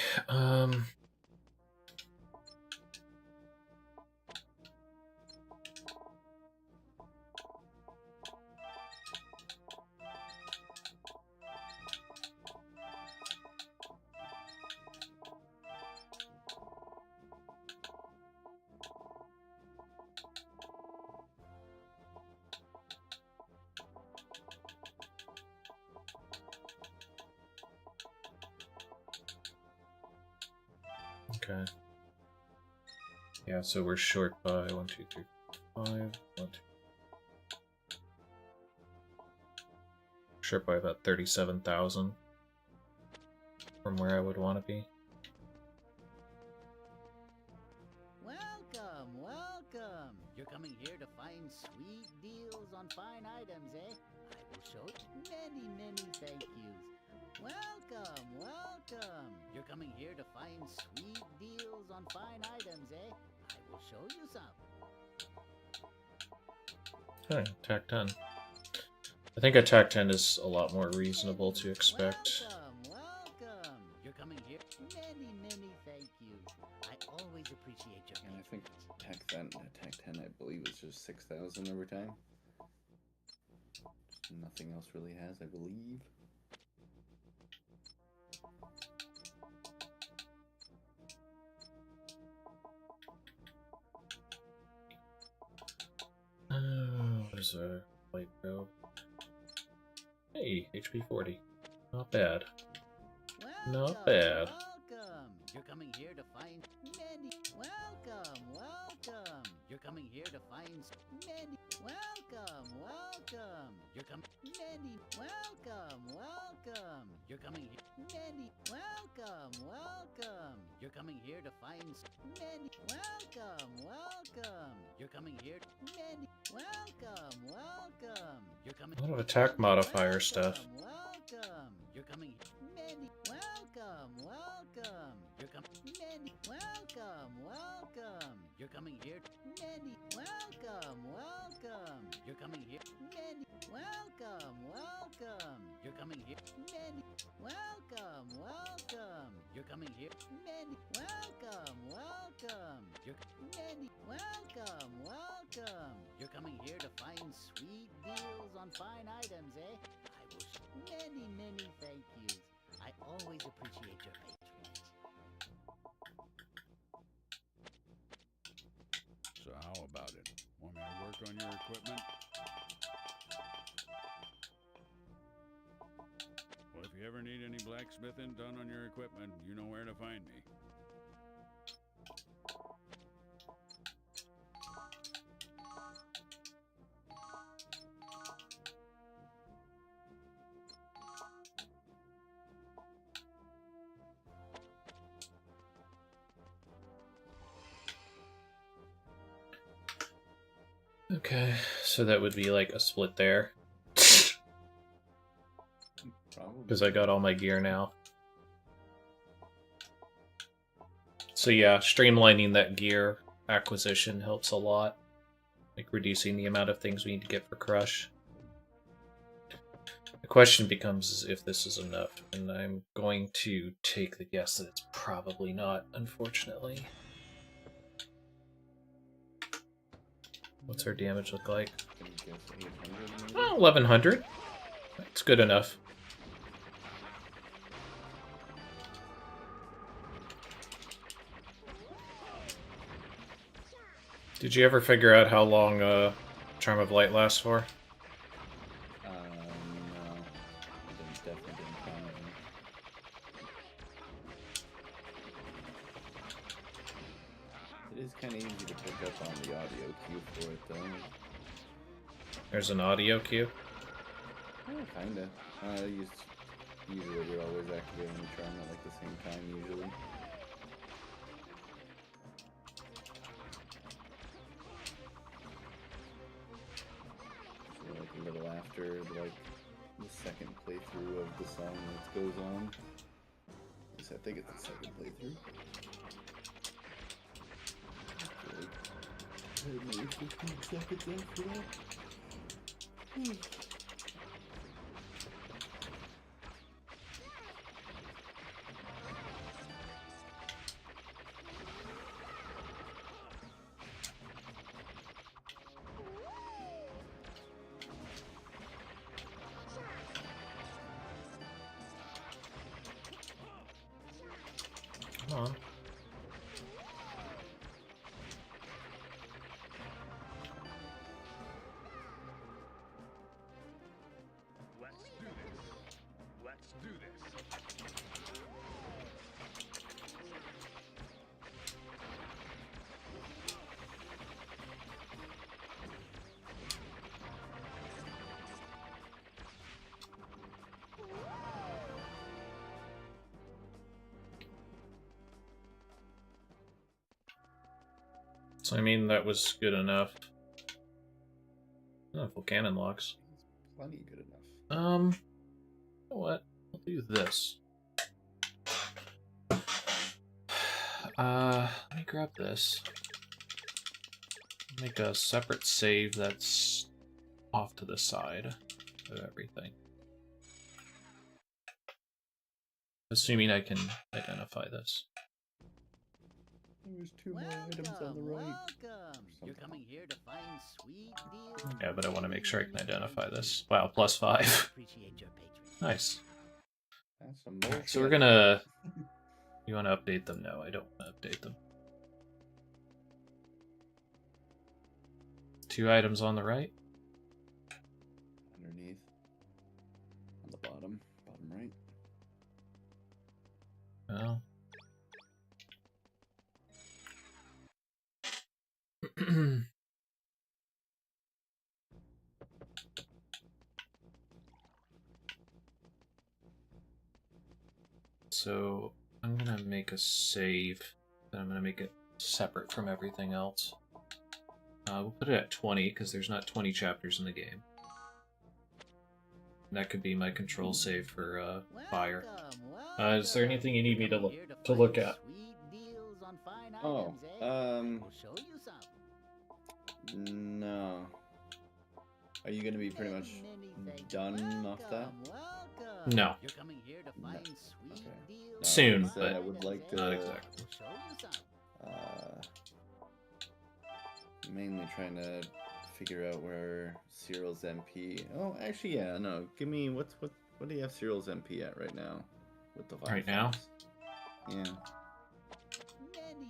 okay. Yeah, so we're short by 1, 2, 3, 5. 1, 2. Short by about 37,000 from where I would want to be. Welcome, welcome. You're coming here to find sweet deals on fine items, eh? I will show you many, many thank yous. Welcome, welcome. You're coming here to find sweet deals on fine items, eh? I will show you some. Okay, attack 10. I think attack 10 is a lot more reasonable to expect. Welcome, welcome. You're coming here. Many, many thank yous. I always appreciate your And I think patronage. attack 10, I believe, is just 6,000 every time. Nothing else really has, I believe. What is a light probe? Hey, HP 40. Not bad. Not bad. Welcome. You're coming here to find many. Welcome, welcome. You're coming here to find many. Welcome, welcome. You're coming many. Welcome, welcome. You're coming here many. Welcome, welcome. You're coming here to find many. Welcome, welcome. You're coming here many. Welcome, welcome. You're coming. A lot of attack modifier stuff. Welcome, welcome. You're coming many. Welcome, welcome. You're coming many. Welcome, welcome. You're coming here many. Welcome, welcome. You're coming here many. Welcome, welcome. You're coming here many. Welcome, welcome. You're coming here many. Welcome, welcome. You're many. Welcome, welcome. You're coming here to find sweet deals on fine items, eh? I will many, many thank yous. I always appreciate your patronage. So how about it? Want me to work on your equipment? Well, if you ever need any blacksmithing done on your equipment, you know where to find me. Okay, so that would be like a split there. Probably. Because I got all my gear now. So yeah, streamlining that gear acquisition helps a lot. Like reducing the amount of things we need to get for Crush. The question becomes if this is enough, and I'm going to take the guess that it's probably not, unfortunately. What's our damage look like? Can you guess 800 maybe? Oh, 1100. It's good enough. Did you ever figure out how long Charm of Light lasts for? No. Definitely didn't count it. It is kind of easy to pick up on the audio cue for it, though. There's an audio cue. Yeah, kinda. Usually you're always activating the charm at like the same time, usually. So like a little after, like, the second playthrough of the song that goes on. At least I think it's the second playthrough. Maybe 15 seconds after that. Come on. Let's do this. So I mean, that was good enough. Oh, full cannon locks. Plenty good enough. You know what? I'll do this. Let me grab this. Make a separate save that's off to the side of everything. Assuming I can identify this. There's two more items on the right. Welcome. You're coming here to find sweet deals. Yeah, but I want to make sure I can identify this. Wow, +5. Appreciate your patronage. Nice. That's some more So we're shit. gonna... You want to update them? No, I don't want to update them. 2 items on the right. Underneath. On the bottom. Bottom right. Oh. So I'm gonna make a save, but I'm gonna make it separate from everything else. We'll put it at 20 because there's not 20 chapters in the game. That could be my control save for fire. Welcome, Is there anything you need me to You're look coming here to look find at? sweet deals on fine Oh, items, eh? We'll show you some. no. Are you gonna be pretty much Many thanks. done off that? Welcome. No. You're coming here to find sweet Okay. deals. No, Soon, like I said, but I would like items, not eh? exactly. We'll show you some. Mainly trying to figure out where Cyril's MP. Oh, actually, yeah, no. Give me what do you have Cyril's MP at right now? With the Right now? Yeah.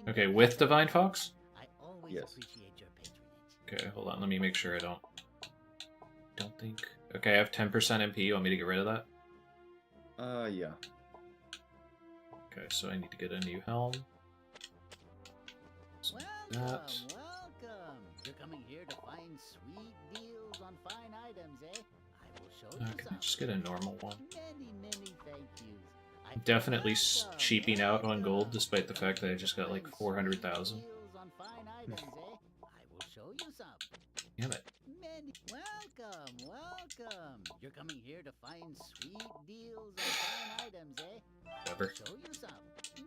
Okay, with Divine Fox? I always Yes. appreciate your patronage. Okay, hold on. Let me make sure I don't think. Okay, I have 10% MP. You want me to get rid of that? Yeah. Okay, so I need to get a new helm. So Welcome, that. welcome. You're coming here to find sweet deals on fine items, eh? I will show you Can I some. just get a normal one? Many thank yous. Definitely Welcome, cheaping out on gold, welcome. despite the fact that I just got like Find 400,000. sweet deals on fine items, eh? I will show you some. Damn it. Welcome. You're coming here to find sweet deals on fine items, eh? I will Whatever. show you some.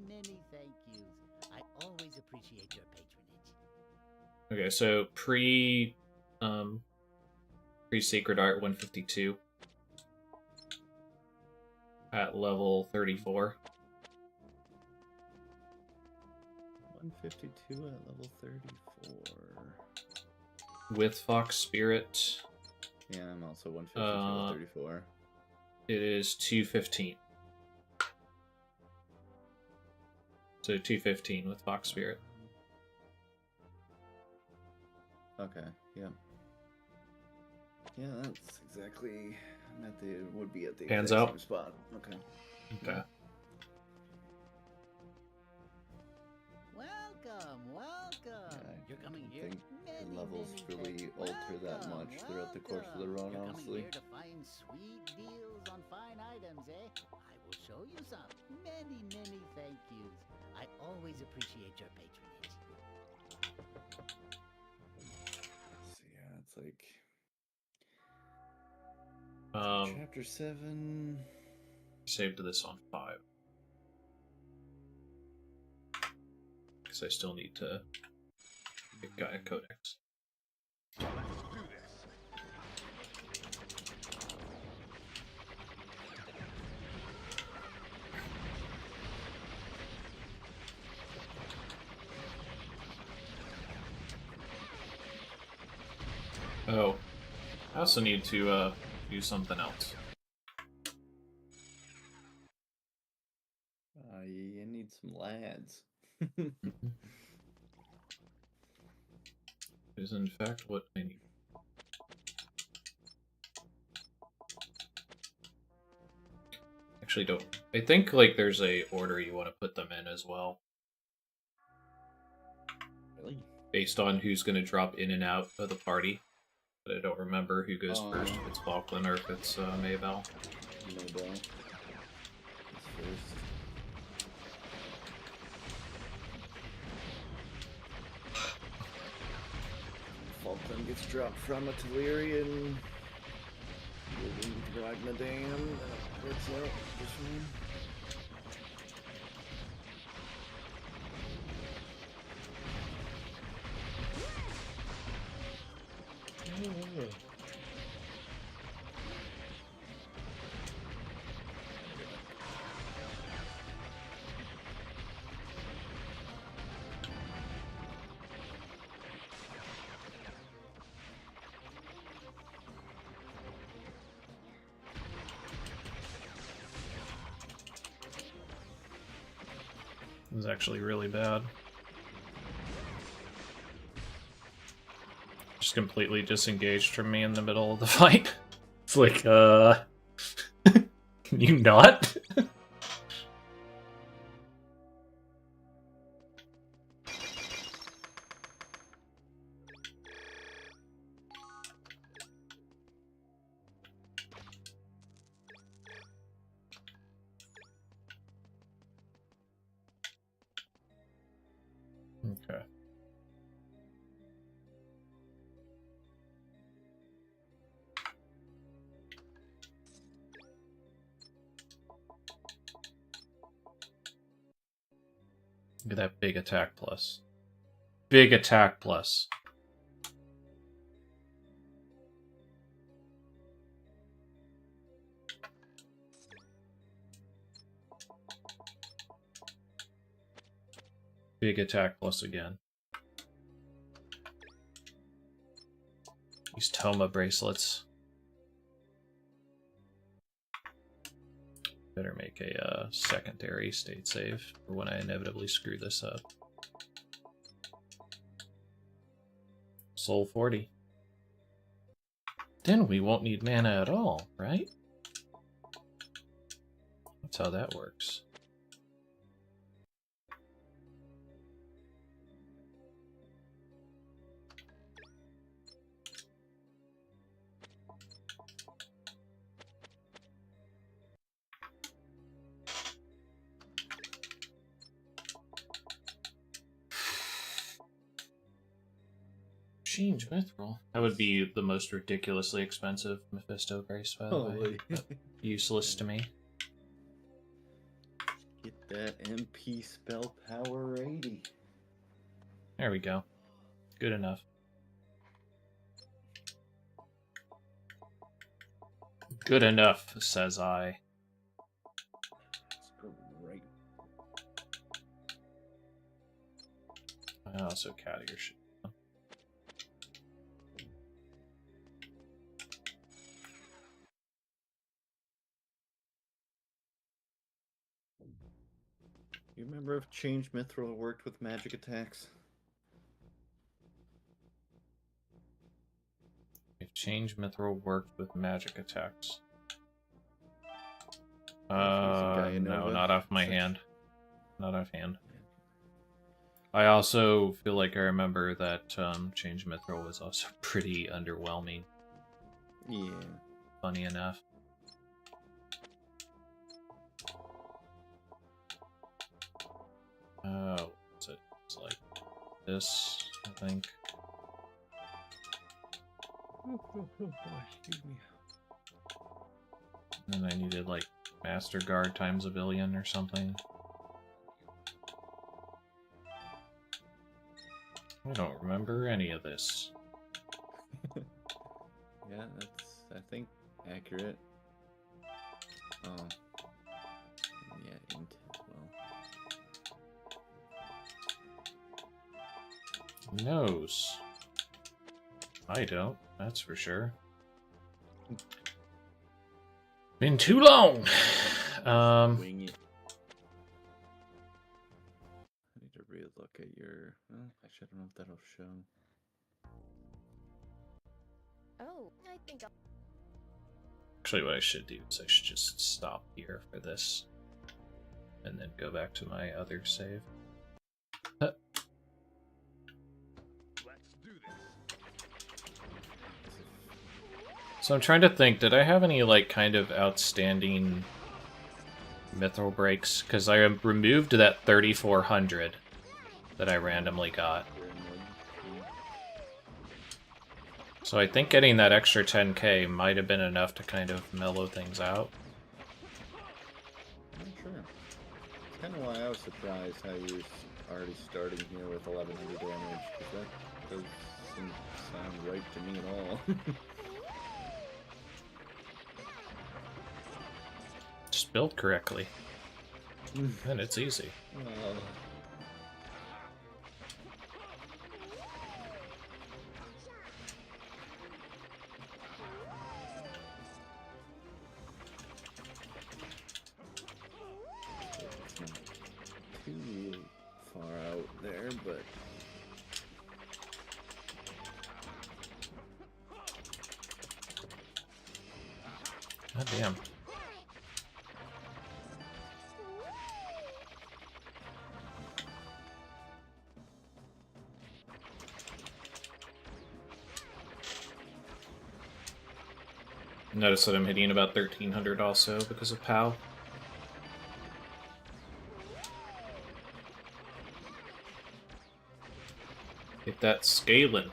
Many thank yous. I always appreciate your patronage. Okay, so pre Sacred Art 152 at level 34. 152 at level 34. With Fox Spirit, Yeah, I'm also 152 at 34. it is 215. So 215 with Fox Spirit. Okay, yeah. Yeah, that's exactly. I'm at the would be at the Hands exact out? same spot. Okay. Okay. Welcome. Yeah, You're coming I here. think the levels really alter that much throughout the course of the run, You're honestly. coming here to find sweet deals on fine items, eh? I will show you some. Many thank yous. I always appreciate your patronage. So yeah, it's like Um, chapter 7. saved this on 5. Because I still need to get Gaia Codex. Oh, I also need to do something else. You need some lads. Is in fact what I need. Actually, don't. I think like there's a order you want to put them in as well, Really? based on who's going to drop in and out of the party. But I don't remember who goes first, if it's Falkland or if it's Maybell. Maybell. It's first. Falkland gets dropped from a Telerian. Moving to Ragna Dam. That works out just fine. It was actually really bad. Just completely disengaged from me in the middle of the fight. It's like, can you not? Okay. Look at that big attack plus. Big attack plus. Big attack plus again. These Toma bracelets. Better make a secondary state save for when I inevitably screw this up. Soul 40. Then we won't need mana at all, right? That's how that works. Change Mithril. That would be the most ridiculously expensive Mephisto Grace, by the way. Useless to me. Get that MP spell power 80. There we go. Good enough. Good enough, says I. That's great. I also cat your shit. You remember if Change Mithril worked with magic attacks? If Change Mithril worked with magic attacks. No, not off my hand. Not offhand. I also feel like I remember that Change Mithril was also pretty underwhelming. Yeah. Funny enough. Oh, what's it? It's like this, I think. Excuse me. And then I needed like Master Guard times a billion or something. I don't remember any of this. Yeah, that's, I think, accurate. Oh. Yeah, int as well. Knows. I don't, that's for sure. Been too long! Wing it. I need to relook at your... Well, actually, I don't know if that'll show. Oh, I think I'll... Actually, what I should do is I should just stop here for this. And then go back to my other save. Let's do this. So I'm trying to think, did I have any, like, kind of outstanding mithril breaks? Because I removed that 3400 that I randomly got. So I think getting that extra 10k might have been enough to kind of mellow things out. I'm not sure. That's kind of why I was surprised how you're already starting here with 1100 damage, because that doesn't sound right to me at all. Just built correctly. And it's easy. Well, it's not too far out there, but God damn. Notice that I'm hitting about 1300 also because of POW. Get that scaling.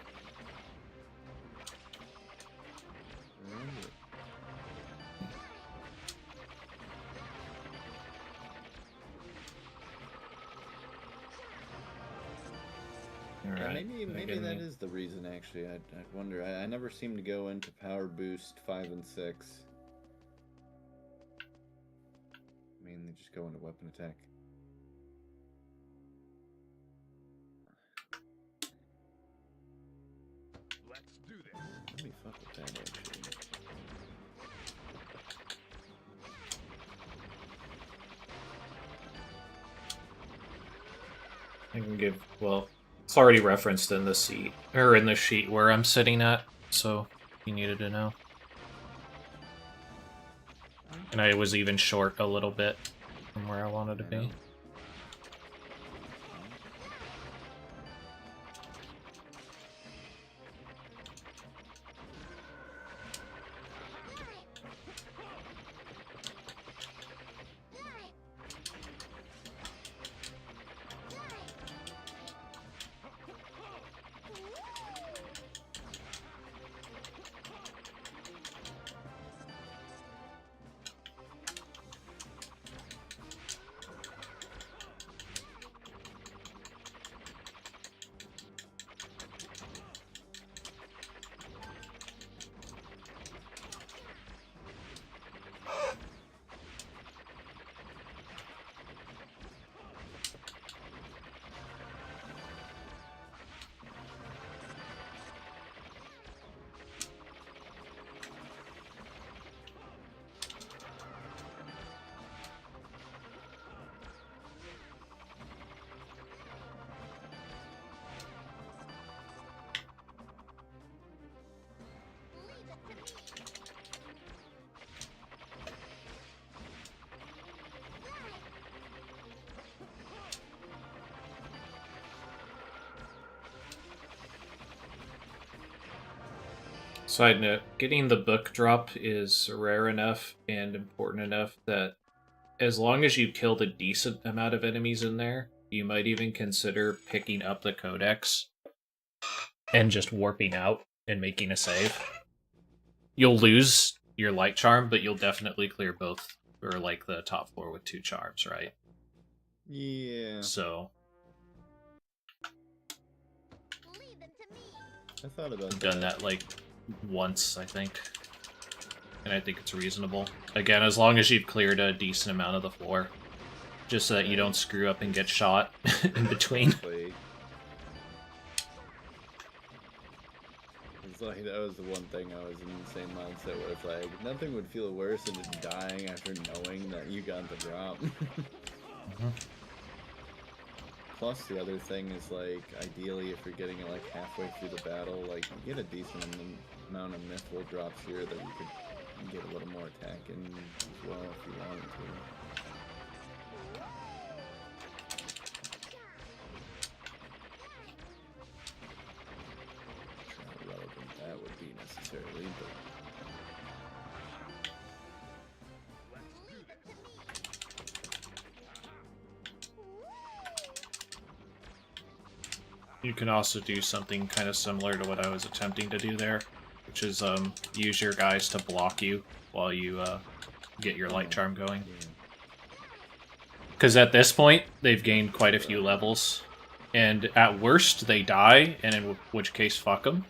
All Yeah, right. maybe that is the reason. Actually, I'd wonder. I never seem to go into power boost 5 and 6. Mainly just go into weapon attack. Let's do this. Let me fuck with that actually. I can give, well, it's already referenced in the seat, or in the sheet where I'm sitting at, so you needed to know. And I was even short a little bit from where I wanted to be. Side note, getting the book drop is rare enough and important enough that as long as you killed a decent amount of enemies in there, you might even consider picking up the codex and just warping out and making a save. You'll lose your light charm, but you'll definitely clear both, or like the top 4 with 2 charms, right? Yeah. So I thought about I've done that like once, I think. And I think it's reasonable. Again, as long as you've cleared a decent amount of the floor. Just so that you don't screw up and get shot in between. It's like, that was the one thing I was in the same mindset where it's like, nothing would feel worse than just dying after knowing that you got the drop. Plus, the other thing is, like, ideally, if you're getting it, like, halfway through the battle, like, you get a decent amount of mithril drops here that you could get a little more attack in as well if you wanted to. Not relevant that would be necessarily, but... You can also do something kind of similar to what I was attempting to do there, which is use your guys to block you while you get your light charm going. Because at this point, they've gained quite a few levels, and at worst, they die, and in which case, fuck them.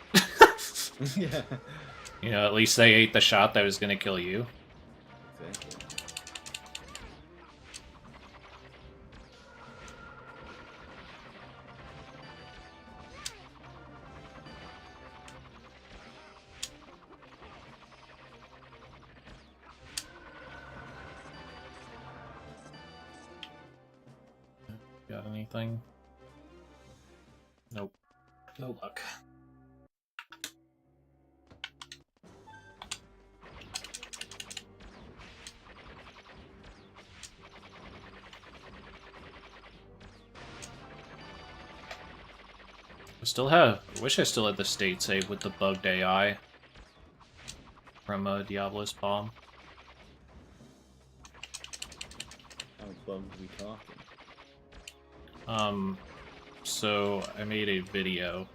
Yeah. You know, at least they ate the shot that was going to kill you. Exactly. Got anything? Nope. No luck. I wish I still had the state save with the bugged AI from Diablo's Palm. How bugged we talking? So I made a video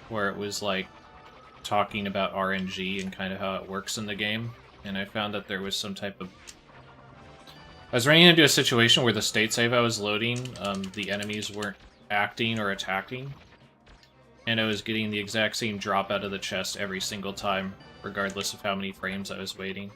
where it was like talking about RNG and kind of how it works in the game, and I found that there was some type of... I was running into a situation where the state save I was loading, the enemies weren't acting or attacking, and I was getting the exact same drop out of the chest every single time, regardless of how many frames I was waiting.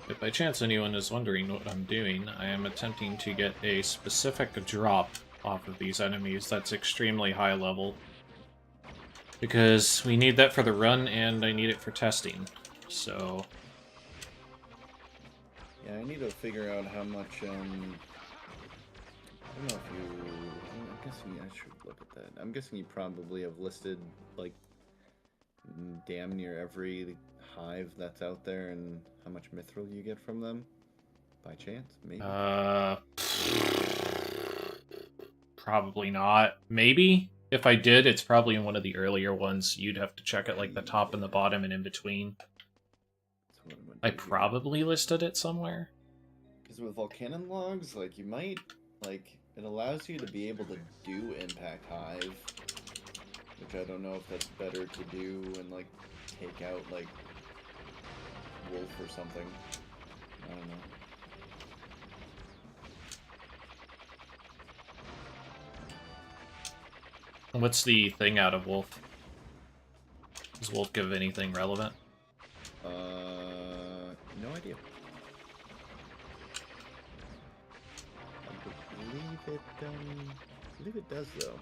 If by chance anyone is wondering what I'm doing, I am attempting to get a specific drop off of these enemies that's extremely high level. Because we need that for the run, and I need it for testing. So... Yeah, I need to figure out how much, I don't know if you... I'm guessing I should look at that. I'm guessing you probably have listed, like, damn near every hive that's out there and how much mithril you get from them? By chance? Maybe? Probably not. Maybe? If I did, it's probably in one of the earlier ones. You'd have to check it like the top and the bottom and in between. I probably listed it somewhere. Because with Volcanon logs, like, you might, like, it allows you to be able to do Impact Hive, which I don't know if that's better to do and, like, take out, like, Wolf or something. I don't know. What's the thing out of Wolf? Does Wolf give anything relevant? No idea. I believe it does, though.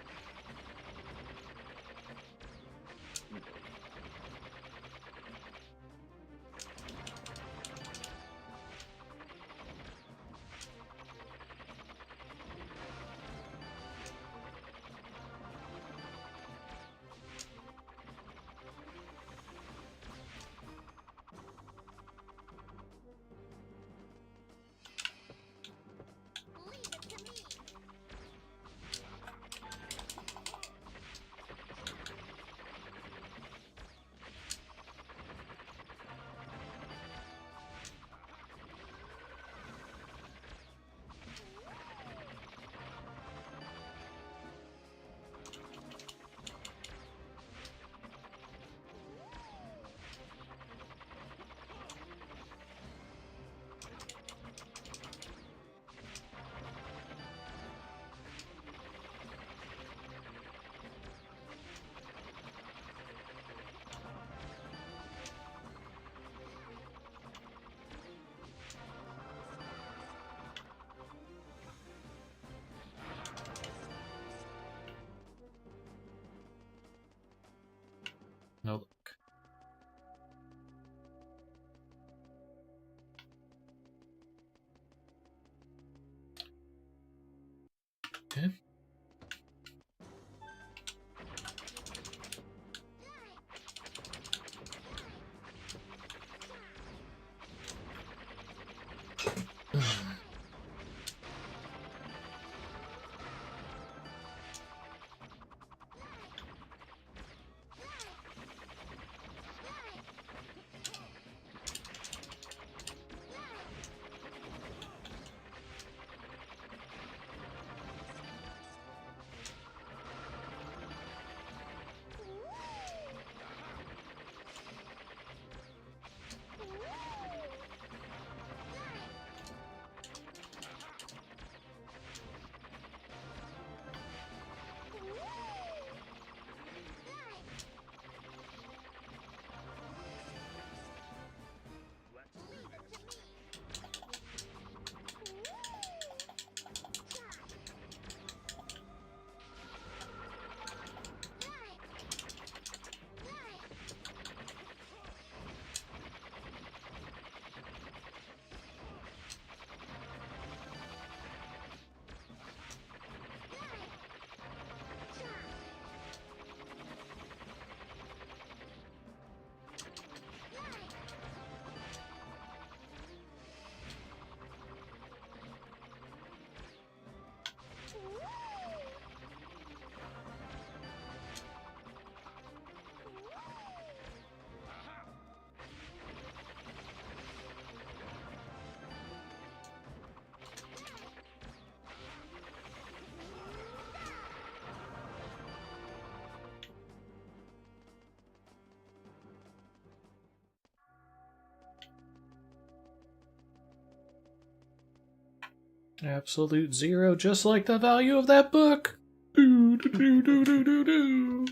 Absolute zero, just like the value of that book. Do, do, do, do, do, do, do.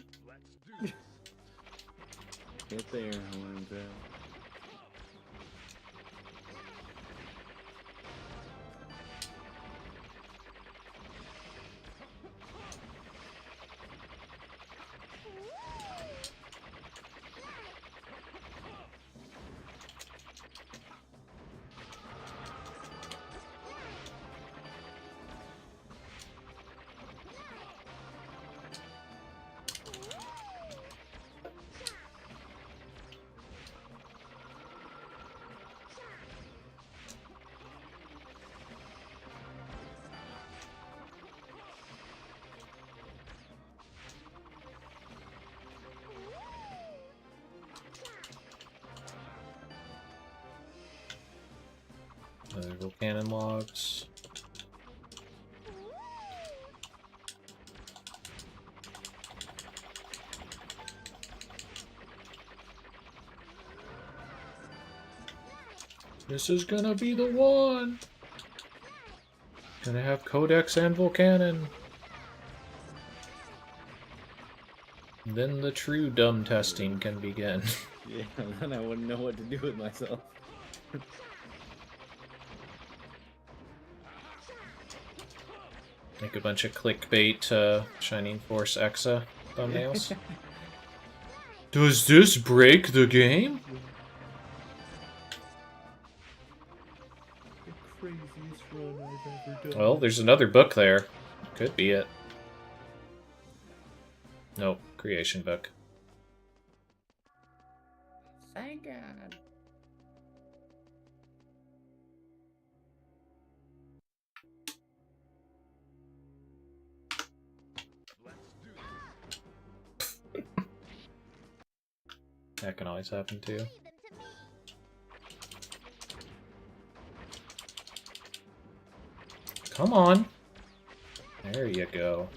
Get there, Horntail. Other cannon logs. This is gonna be the one! Gonna have Codex and Volcanon. Then the true dumb testing can begin. Yeah, then I wouldn't know what to do with myself. Make a bunch of clickbait Shining Force EXA thumbnails. Does this break the game? The craziest run I've ever done. Well, there's another book there. Could be it. Nope, creation book. Thank God. That can always happen too. Leave them to me. Come on. There you go.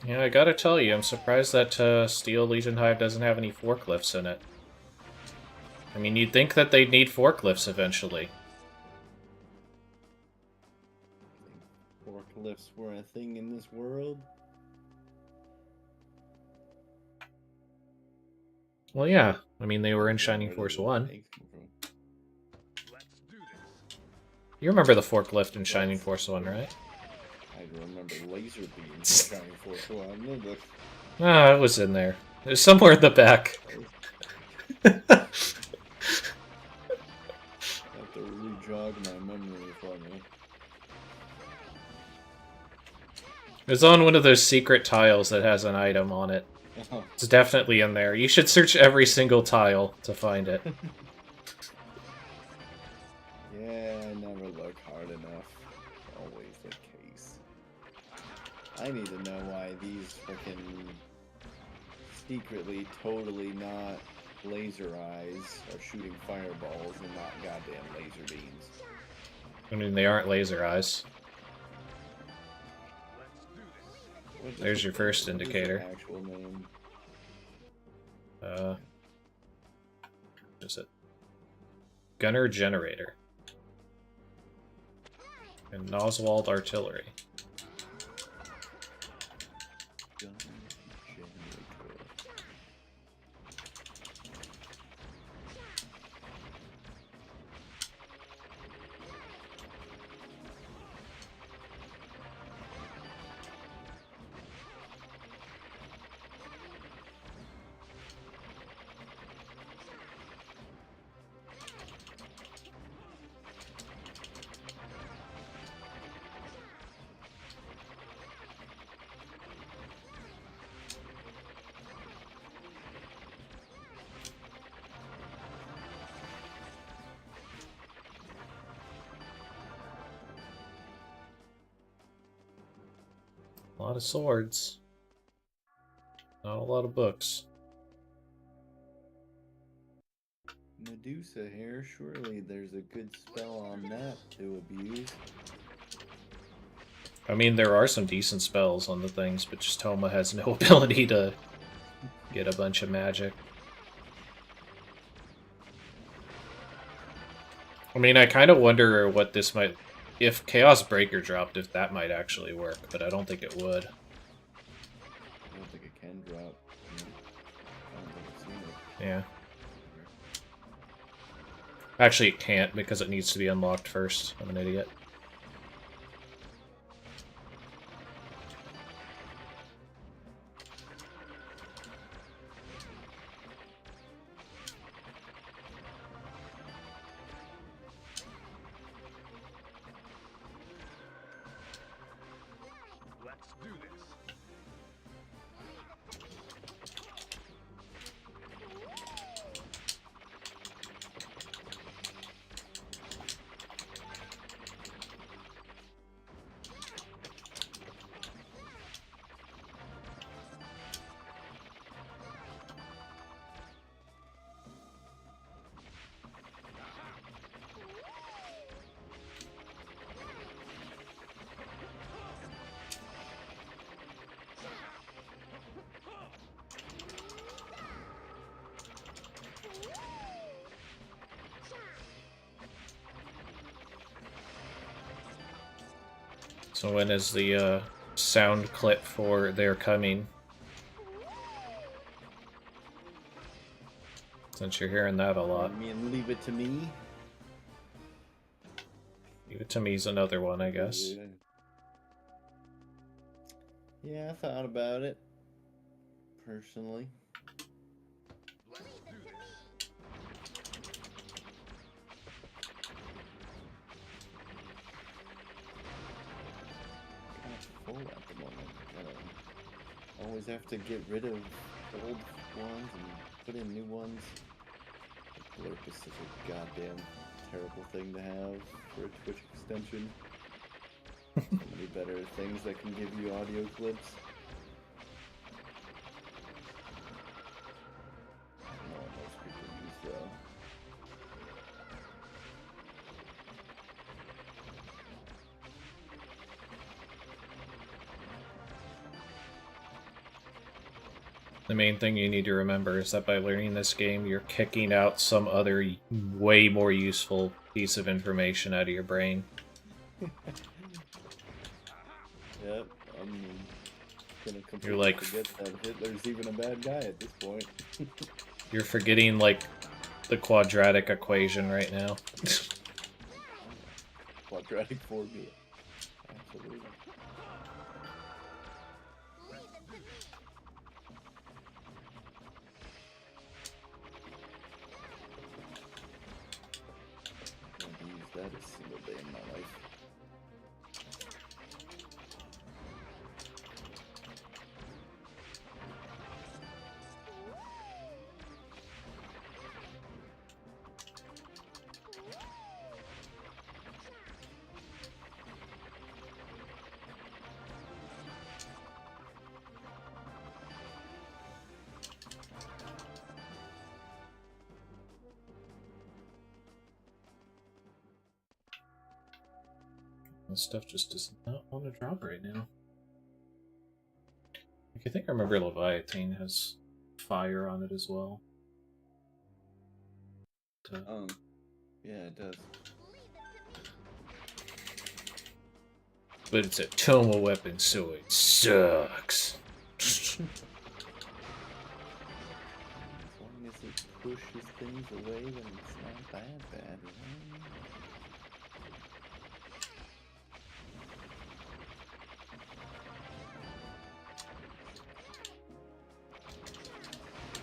Yeah, I gotta tell you, I'm surprised that Steel Legion Hive doesn't have any forklifts in it. I mean, you'd think that they'd need forklifts eventually. Forklifts were a thing in this world. Well, yeah. I mean, they were in Shining Force 1. You remember the forklift in Shining Force 1, right? I remember laser beams in Shining Force 1. Look. Ah, it was in there. It was somewhere in the back. Have to re-jog my memory for me. It's on one of those secret tiles that has an item on it. Oh. It's definitely in there. You should search every single tile to find it. Yeah, I never look hard enough. Always the case. I need to know why these frickin' secretly totally not laser eyes are shooting fireballs and not goddamn laser beams. I mean, they aren't laser eyes. There's your first What is indicator. the actual name? What is it? Gunner Generator. And Oswald Artillery. Gun Generator. A lot of swords. Not a lot of books. Medusa here. Surely there's a good spell on that to abuse. I mean, there are some decent spells on the things, but just Toma has no ability to get a bunch of magic. I mean, I kind of wonder what this might... If Chaos Breaker dropped, if that might actually work, but I don't think it would. I don't think it can drop. I don't think I've seen it. Yeah. Actually, it can't, because it needs to be unlocked first. I'm an idiot. Let's do this. So when is the sound clip for They're Coming? Since you're hearing that a lot. I mean, leave it to me. Leave It To Me's another one, I guess. Yeah, I thought about it. Personally. Let's do this. Kind of full at the moment. Always have to get rid of old ones and put in new ones. Blurp is such a goddamn terrible thing to have for a Twitch extension. So many better things that can give you audio clips. I don't know what most people use though. The main thing you need to remember is that by learning this game, you're kicking out some other way more useful piece of information out of your brain. Yep, I'm gonna completely You're like, forget that Hitler's even a bad guy at this point. you're forgetting, like, the quadratic equation right now. Quadratic formula. Absolutely. I'm going to use that a single day in my life. This stuff just does not want to drop right now. I think I remember Leviathan has fire on it as well. Yeah, it does. But it's a Toma weapon, so it sucks. As long as it pushes things away, then it's not bad, right?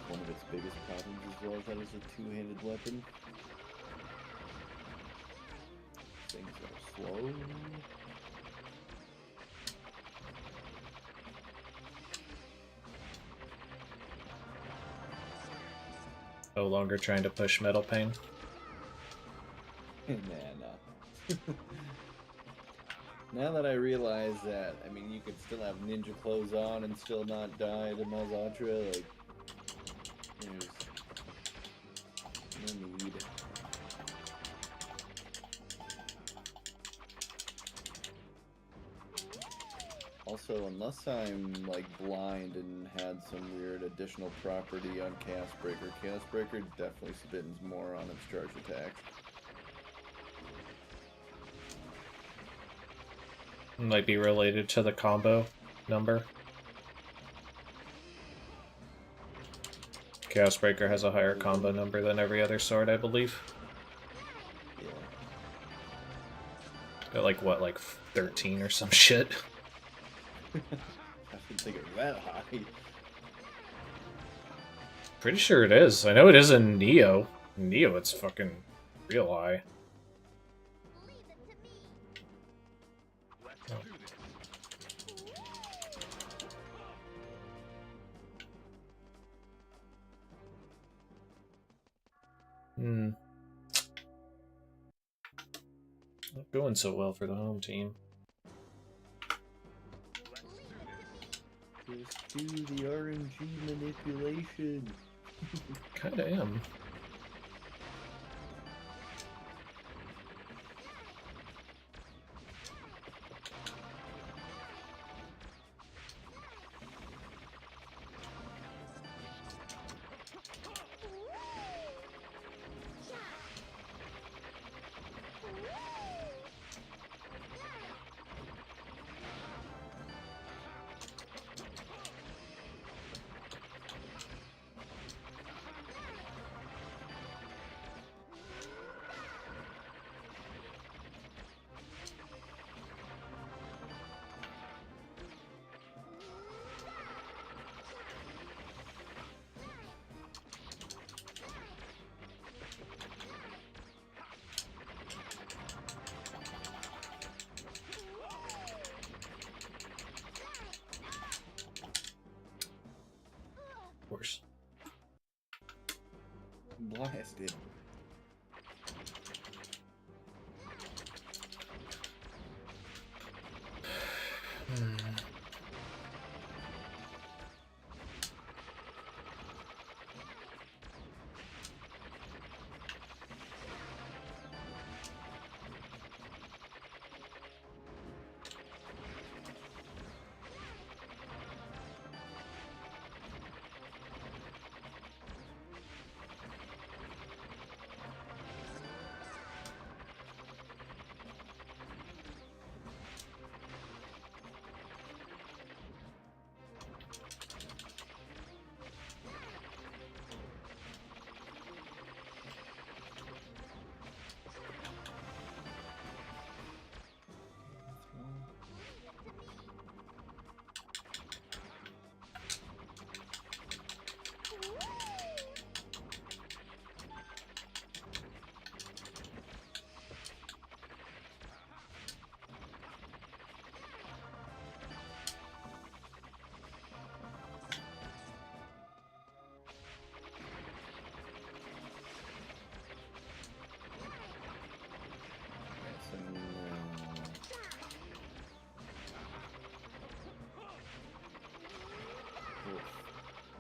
One of its biggest problems as well is that it's a two-handed weapon. Things are slow. No longer trying to push Metal Pain. Nah, nah. Now that I realize that, I mean, you could still have ninja clothes on and still not die to Mazatra, like, there's no need. Also, unless I'm, like, blind and had some weird additional property on Chaos Breaker definitely spins more on its charge attacks. Might be related to the combo number. Chaos Breaker has a higher combo number than every other sword, I believe. Yeah. Got like, what, like 13 or some shit? I didn't think it was that high. Pretty sure it is. I know it is in Neo. In Neo, it's fucking real high. Oh. Not going so well for the home team. Just do the RNG manipulation. Kinda am. Of course. Blasted.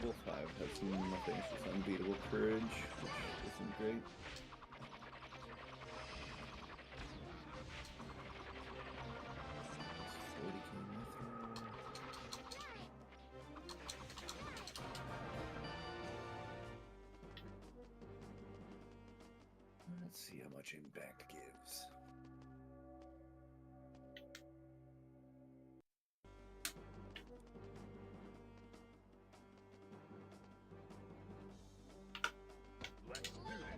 Wolf 5 has nothing, it's just unbeatable courage, which isn't great. It's 40k much impact gives. Let's do this.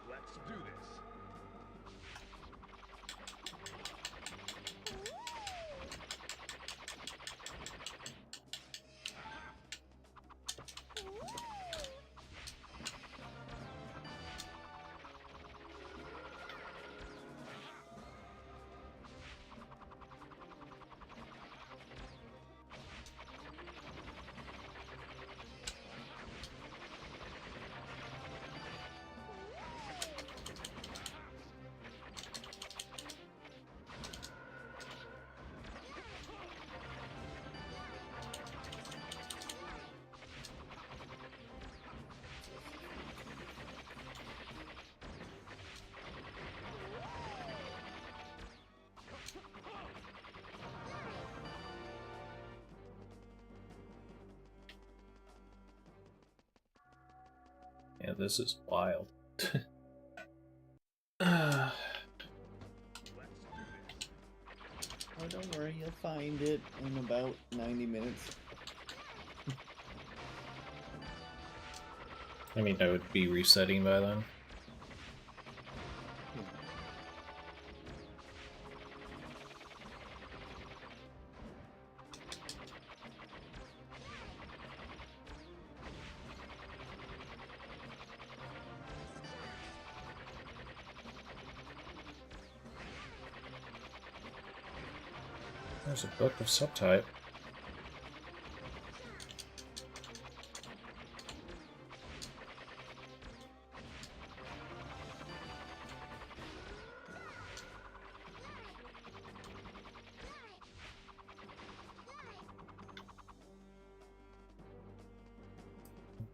Let's do this. Yeah, this is wild. Oh, don't worry, you'll find it in about 90 minutes. I mean, I would be resetting by then. There's a book of subtype.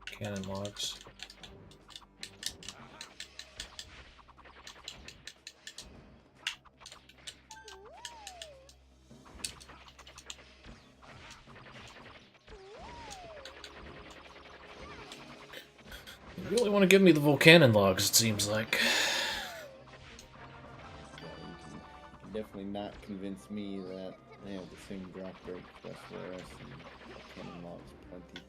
Canon logs. You really want to give me the Volcanon logs, it seems like. Yeah, you can definitely not convince me that they have the same drop rate plus for us and Canon logs plenty.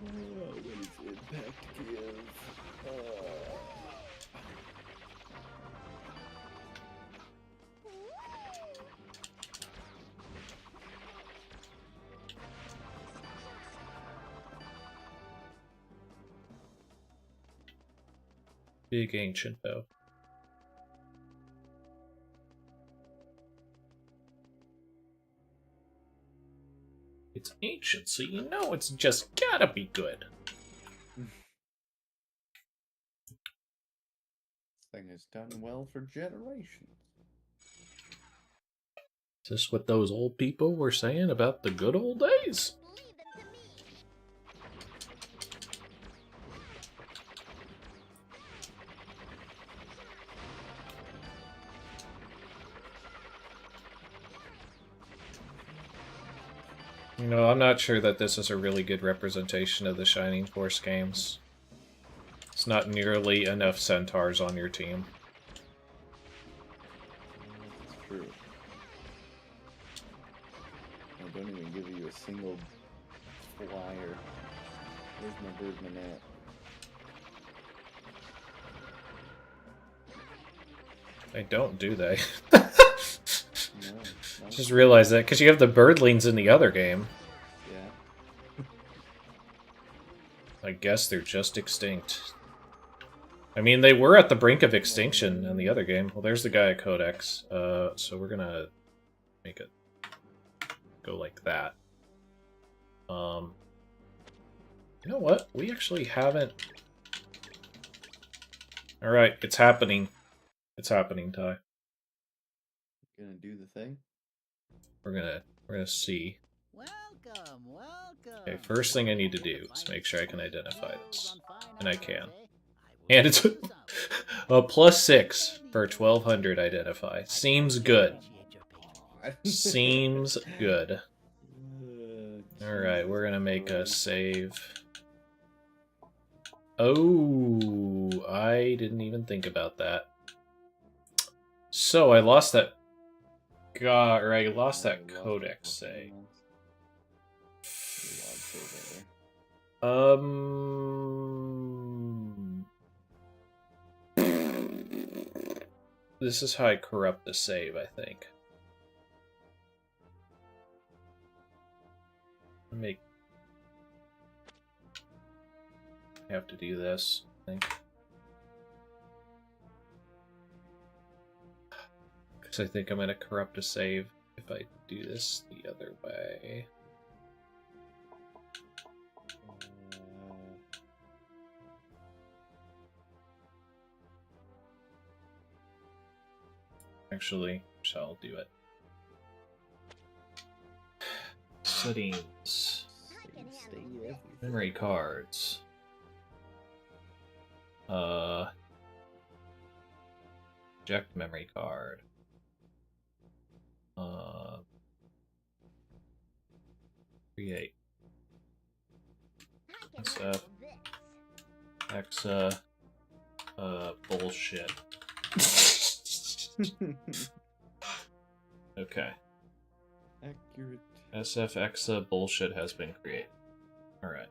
What does impact give? Big ancient though. It's ancient, so you know it's just gotta be good. This thing has done well for generations. Is this what those old people were saying about the good old days? Leave them to me. You know, I'm not sure that this is a really good representation of the Shining Force games. It's not nearly enough centaurs on your team. It's true. I don't even give you a single flyer. Where's my birdman at? They don't, do they? No, Just realized that, because you have the birdlings in the other game. Yeah. I guess they're just extinct. I mean, they were at the brink of extinction in the other game. Well, there's the guy at Codex. So we're gonna make it go like that. You know what? We actually haven't... Alright, it's happening. It's happening, Ty. Gonna do the thing. We're gonna see. Welcome, welcome. Okay, first thing I need to do is make sure I can identify this. And I can. And And it's a +6 for 1200 identify. Seems good. Seems good. Alright, we're gonna make a save. Oh, I didn't even think about that. So I lost that... God, or I lost that codex save. This is how I corrupt the save, I think. I have to do this, I think. Because I think I'm going to corrupt a save if I do this the other way. Actually, I'll do it. Settings. Memory cards. Eject memory card. Create. SF. EXA. Bullshit. Okay. Accurate. SF EXA bullshit has been created. Alright.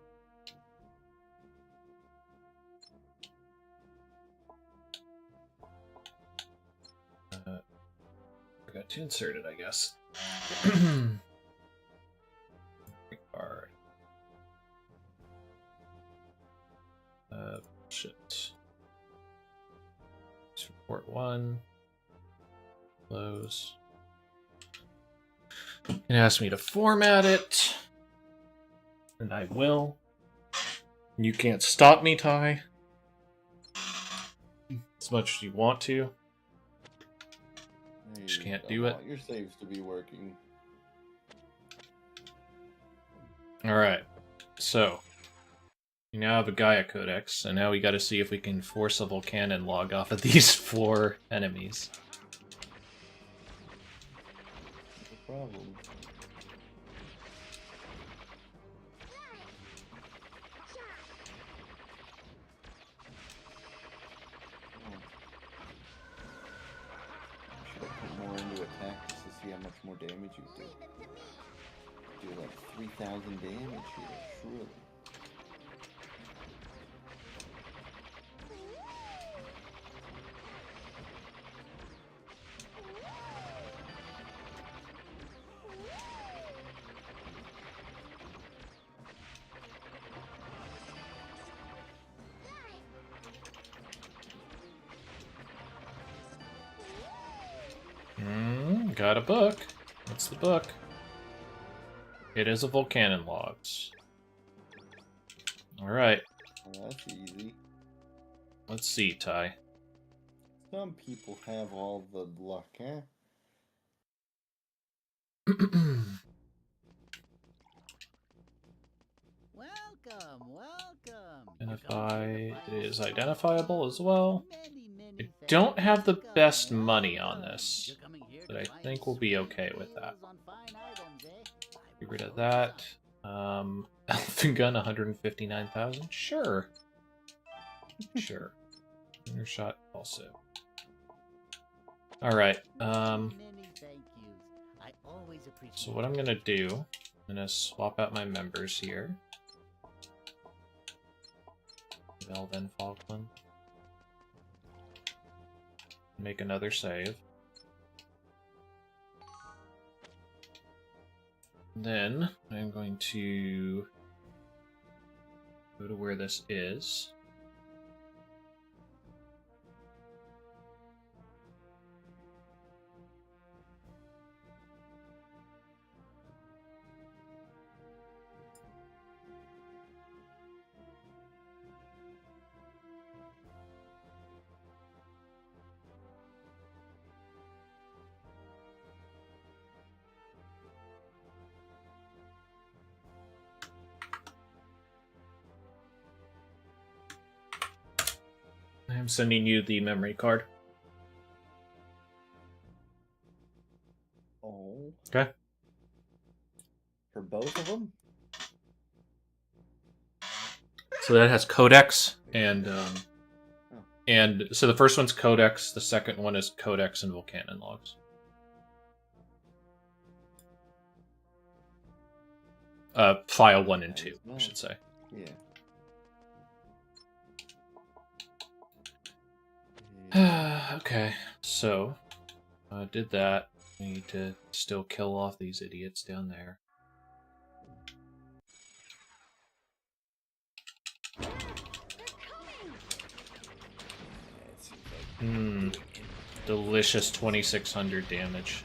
Forgot to insert it, I guess. Card. Shit. Report 1. Close. It asks me to format it. And I will. You can't stop me, Ty. As much as you want to. Just can't do it. I want your saves to be working. Alright. So. You now have a Gaia Codex, and now we gotta see if we can force a Volcanon log off of these 4 enemies. No problem. Should I put more into attack just to see how much more damage you do? Do like 3,000 damage here, surely. Got a book. What's the book? It is a Volcanon logs. Alright. Well, that's easy. Let's see, Ty. Some people have all the luck, eh? Welcome, welcome. Identify. It is identifiable as well. I don't have the best money on this, but I think we'll be okay with that. Get rid of that. Elephant gun, 159,000. Sure. Sure. Shot also. Alright, so what I'm gonna do, I'm gonna swap out my members here. Melvin Falkland. Make another save. Then I'm going to go to where this is. I'm sending you the memory card. Oh. Okay. For both of them? So that has codex and so the first one's codex, the second one is codex and Volcanon logs. File 1 and 2, I should say. Yeah. Okay, so did that. We need to still kill off these idiots down there. Delicious 2600 damage.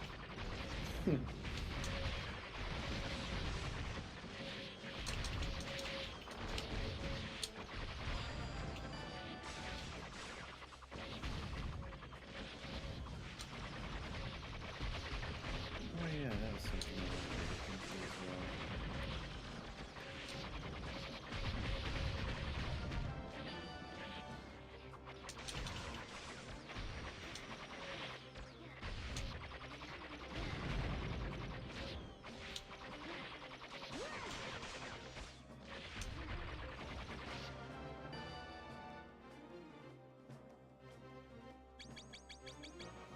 Oh yeah, that was something I wanted to look into as well.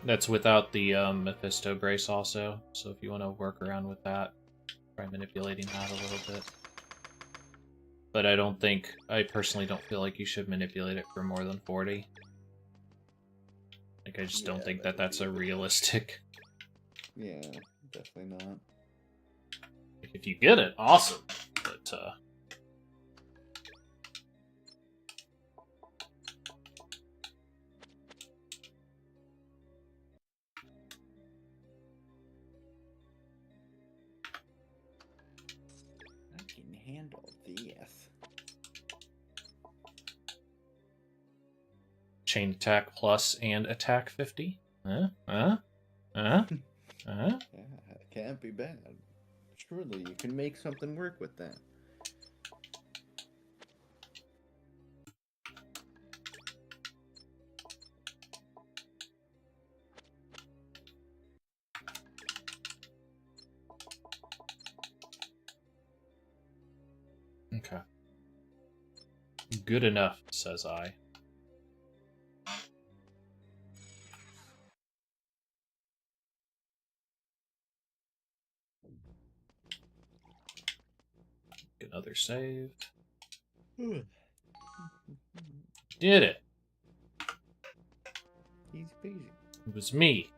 That's without the Mephisto brace also, so if you want to work around with that, try manipulating that a little bit. But I personally don't feel like you should manipulate it for more than 40. Like, I just don't think that that's a realistic... Yeah, definitely not. Like, if you get it, awesome, but I can handle this. chain attack plus and attack 50? Yeah, it can't be bad. Surely you can make something work with that. Okay. Good enough, says I. Another save. Did it. Easy peasy. It was me.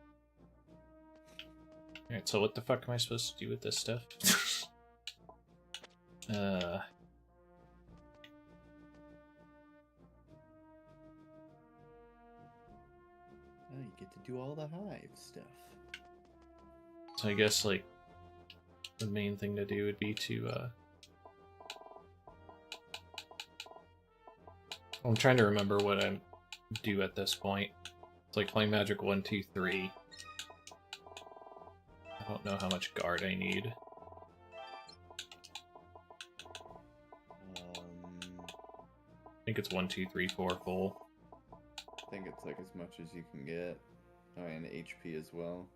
Alright, so what the fuck am I supposed to do with this stuff? Oh, you get to do all the hive stuff. so I guess, like, the main thing to do would be to, I'm trying to remember what I do at this point. It's like playing Magic 1, 2, 3. I don't know how much guard I need. I think it's 1, 2, 3, 4 full. I think it's like as much as you can get. Oh, and HP as well.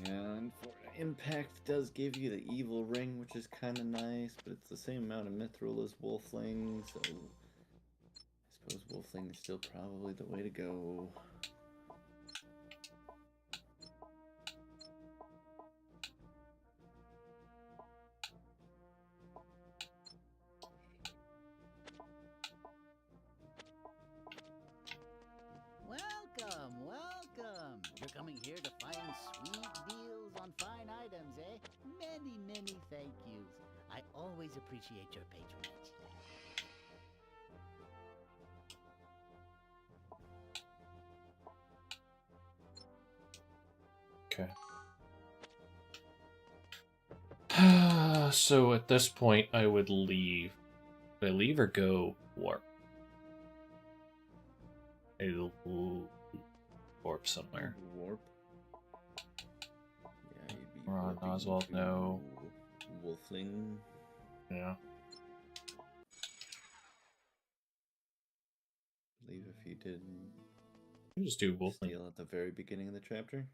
And Impact does give you the evil ring, which is kind of nice, but it's the same amount of mithril as Wolfling, so I suppose Wolfling is still probably the way to go. Welcome, welcome. You're coming here to find sweet deals on fine items, eh? Many, many thank yous. I always appreciate your patronage. Okay. So at this point, I would leave. Would I leave or go warp? I'll warp somewhere. Warp. Yeah, you'd be Ron warping Oswald, to no. Wolfling. Yeah. Leave if you did You just do Wolfling. steal at the very beginning of the chapter.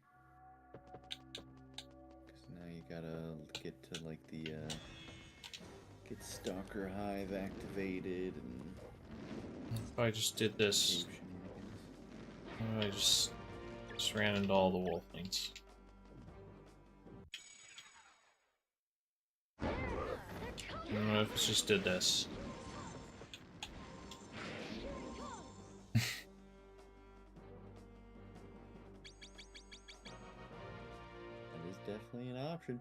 Because now you gotta get to like the get Stalker Hive activated and If I just did this, cave shenanigans. I just ran into all the Wolflings. If I just did this. That is definitely an option.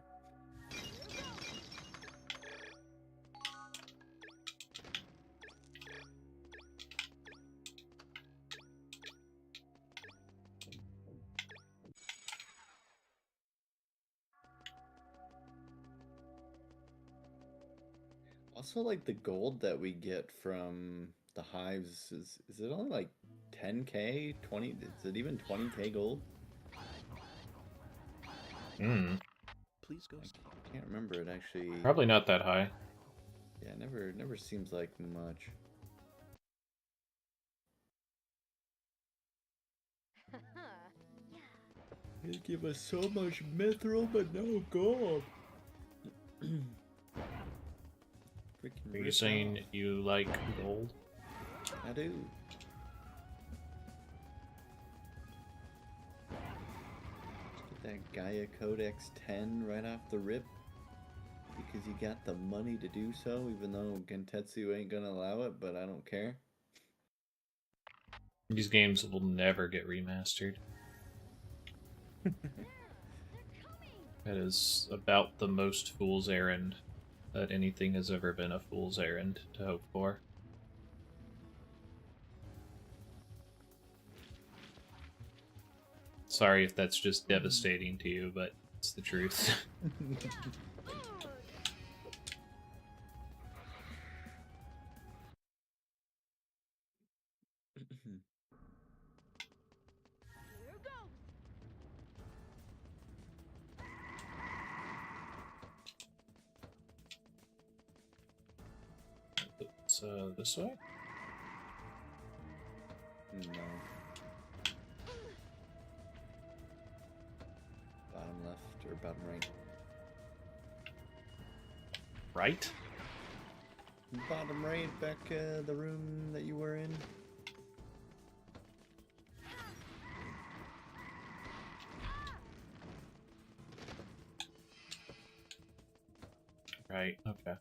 Also, like the gold that we get from the hives is it only like 10k, 20? Is it even 20k gold? Hmm. Please go. I can't remember it actually. Probably not that high. Yeah, never seems like much. They give us so much mithril, but no gold. Freaking Are you rip saying off. you like gold? I do. Get that Gaia Codex 10 right off the rip. Because you got the money to do so, even though Gentetsu ain't gonna allow it, but I don't care. These games will never get remastered. That is about the most fool's errand that anything has ever been a fool's errand to hope for. Sorry if that's just devastating to you, but it's the truth. It's this way? No. Bottom left or bottom right? Right? Bottom right, back the room that you were in. Right, okay.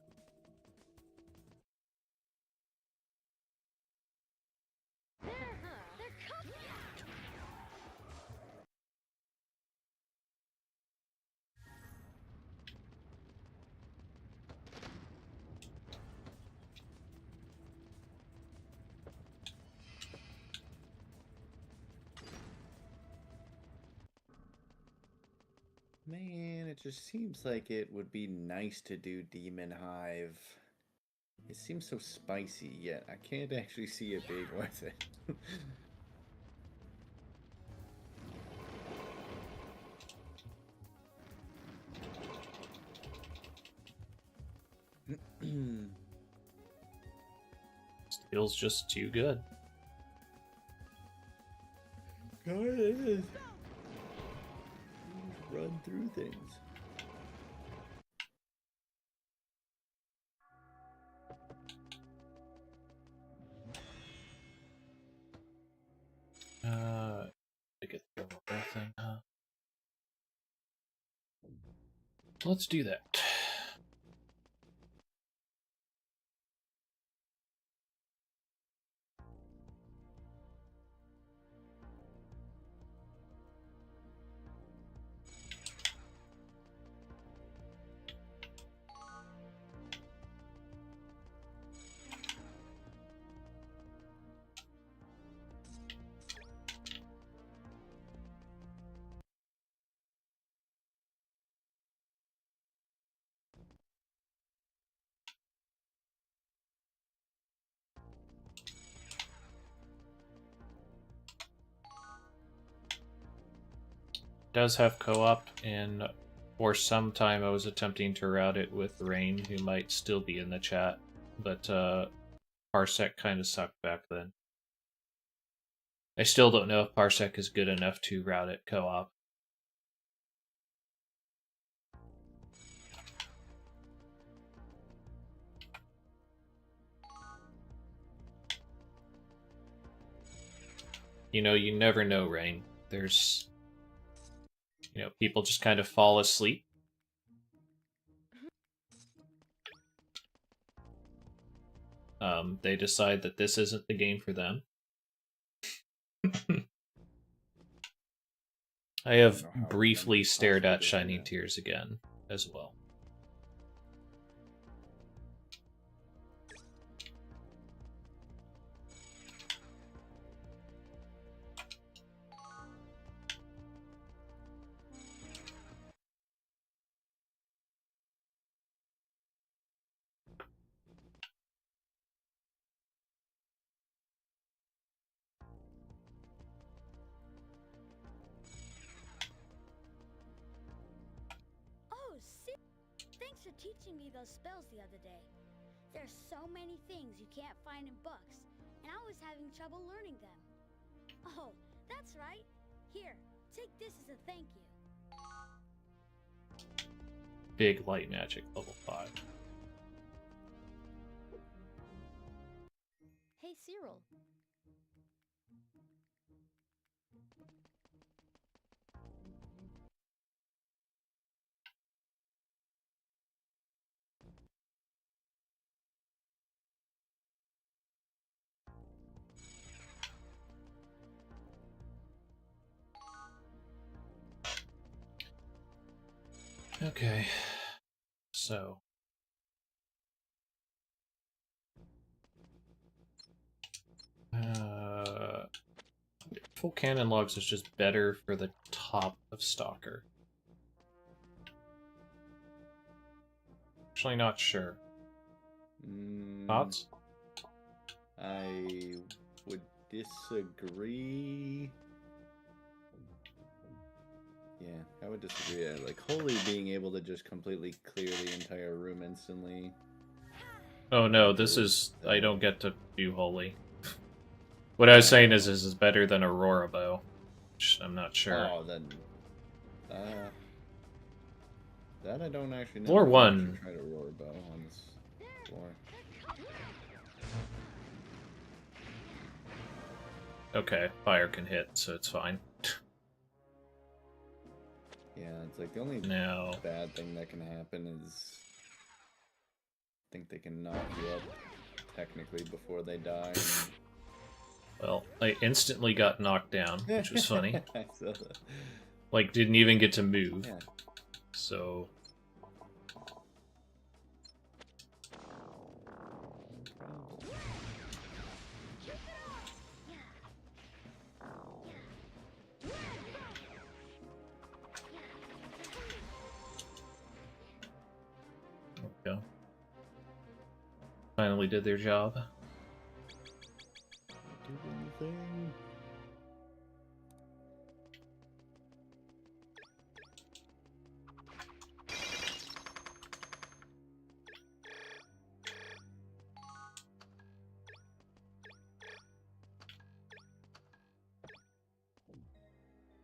Man, it just seems like it would be nice to do Demon Hive. It seems so spicy, yet I can't actually see it being worth it. Feels just too good. God, it is. Just run through things. Let's do that. Does have co-op, and for some time I was attempting to route it with Rain, who might still be in the chat, but Parsec kind of sucked back then. I still don't know if Parsec is good enough to route it co-op. You know, you never know, Rain. There's... You know, people just kind of fall asleep. They decide that this isn't the game for them. I have briefly stared at Shining Tears again, as well. Thanks for teaching me those spells the other day. There's so many things you can't find in books, and I was having trouble learning them. Oh, that's right. Here, take this as a thank you. Big light magic, level 5. Hey, Cyril. Okay, so... Full cannon logs is just better for the top of Stalker. Actually not sure. Thoughts? I would disagree. Yeah, I would disagree. Like, Holy being able to just completely clear the entire room instantly. Oh no, this is... I don't get to do Holy. What I was saying is this is better than Aurora Bow. Which I'm not sure. Oh, then... that I don't actually know. Floor 1. I tried Aurora Bow on this floor. Okay, fire can hit, so it's fine. Yeah, it's like the only bad thing that can happen is... I think they can knock you up, technically, before they die. And... Well, I instantly got knocked down, which was funny. I saw that. Like, didn't even get to move. Yeah. So... There we go. Finally did their job.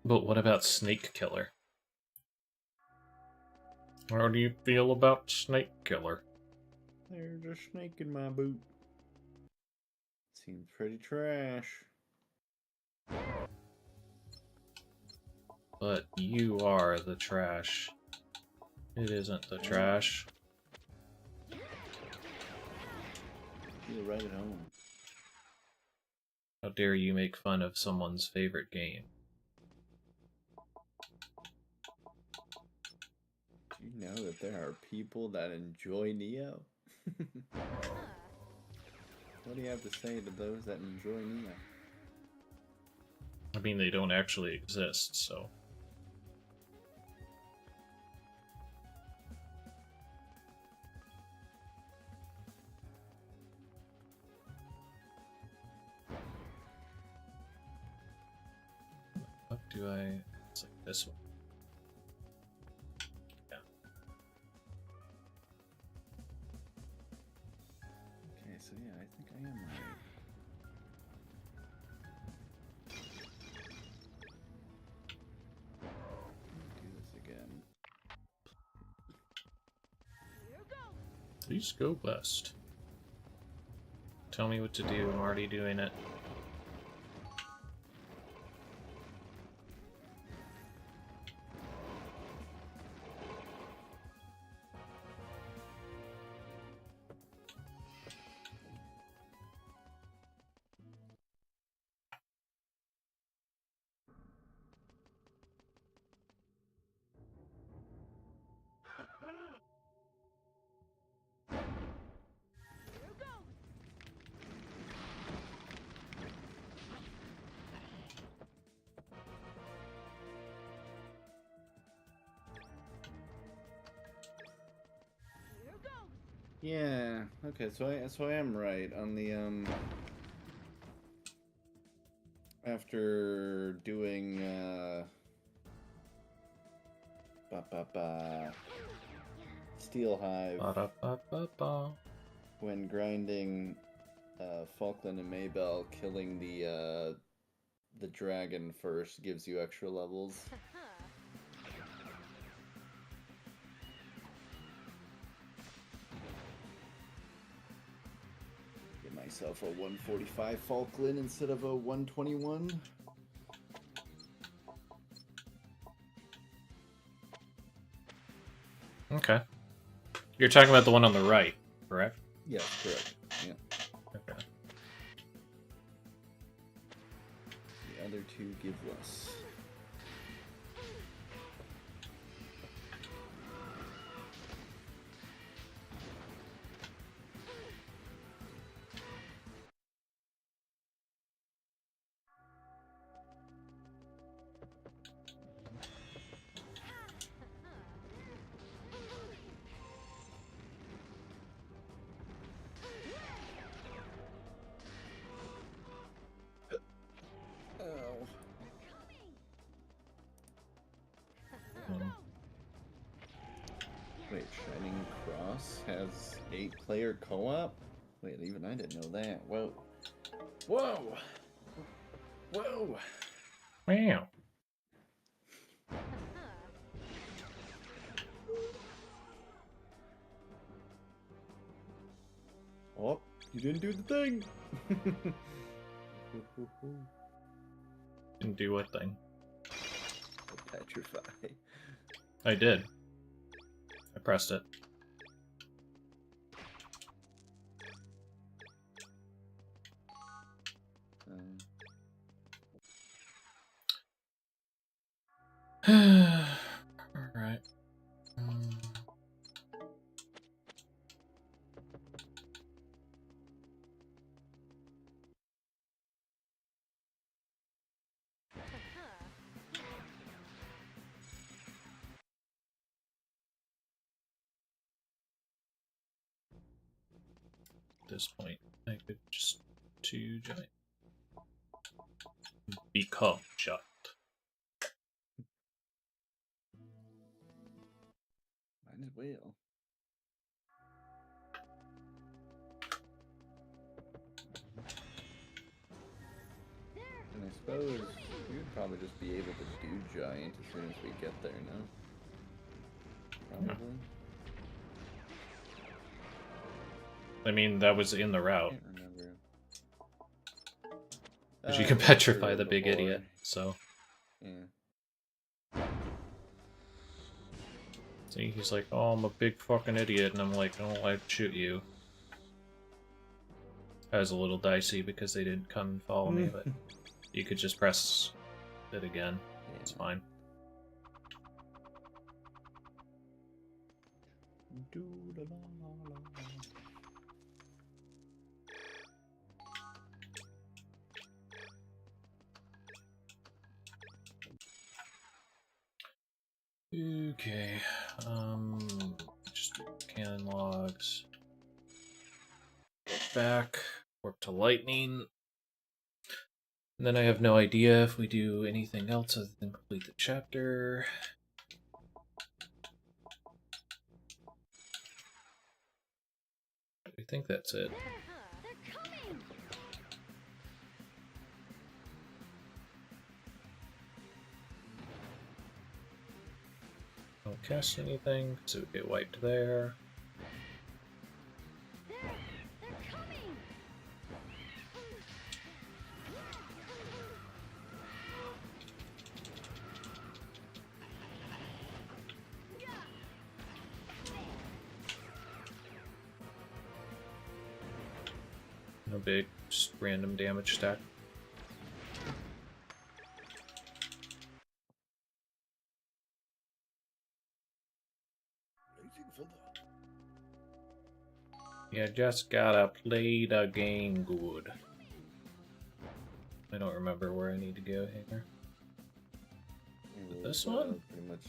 But what about Snake Killer? How do you feel about Snake Killer? There's a snake in my boot. Seems pretty trash. But you are the trash. It isn't the trash. Feel right at home. How dare you make fun of someone's favorite game? Do you know that there are people that enjoy Neo? What do you have to say to those that enjoy Neo? I mean, they don't actually exist, so... What do I... It's like this one. Yeah. Okay, so yeah, I think I am right. Do this again. Please go west. Tell me what to do, I'm already doing it. Yeah. Okay, so I am right on the after doing Steel Hive Ba-da-ba-ba-ba. when grinding Falkland and Maybell, killing the dragon first gives you extra levels. Get myself a 145 Falkland instead of a 121. Okay. You're talking about the one on the right, correct? Yeah, correct. Yeah. Okay. The other two give less. Oh. Wait, Shining Cross has 8-player co-op? Wait, even I didn't know that. Whoa. Whoa! Whoa! Wow. Oh, you didn't do the thing! Didn't do what thing? Petrify. I did. I pressed it. Alright. At this point, I could just do giant. Become giant. Might as well. And I suppose we would probably just be able to do giant as soon as we get there, no? Probably. I mean, that was in the I route. can't remember. Because you can yeah, petrify true, the big before. idiot, so. Yeah. See, he's like, oh, I'm a big fucking idiot, and I'm like, oh, I'd shoot you. That was a little dicey because they didn't come and follow me, but you could just press it again. It's fine. Okay, just cannon logs. Back, warp to lightning. And then I have no idea if we do anything else other than complete the chapter. I think that's it. They're coming! Don't cast anything, so we get wiped there. They're coming! No big, just random damage stack. You just gotta play the game good. I don't remember where I need to go here. This one? Pretty much,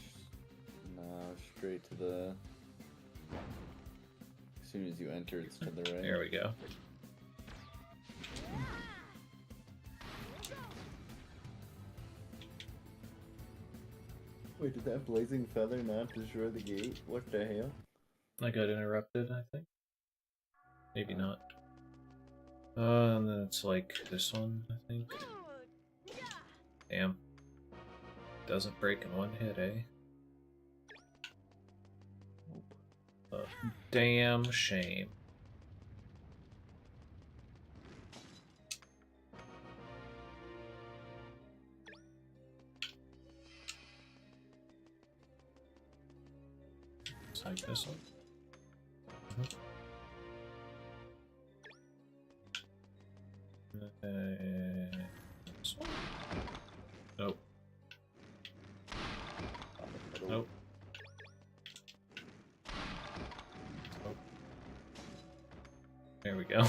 straight to the... As soon as you enter, it's to the right. There we go. Wait, did that blazing feather not destroy the gate? What the hell? I got interrupted, I think. Maybe not. And then it's like this one, I think. Damn. Doesn't break in one hit, eh? A damn shame. It's like this one. This one? Nope. Nope. Nope. There we go.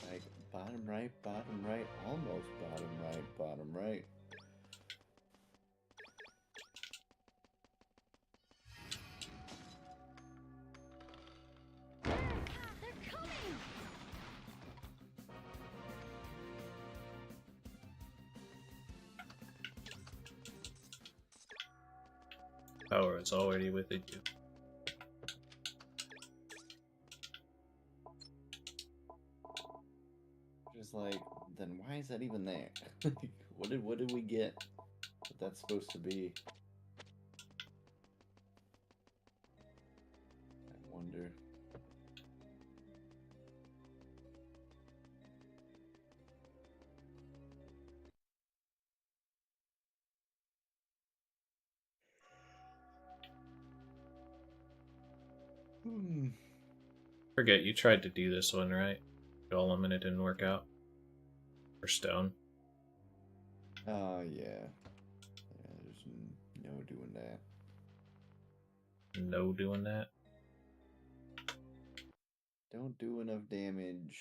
Like, bottom right, almost bottom right. Power is already within you. Just like, then why is that even there? what did we get? What that's supposed to be? I wonder. Forget, you tried to do this one, right? Golem and it didn't work out. Or stone. Oh, yeah. There's no doing that. No doing that. Don't do enough damage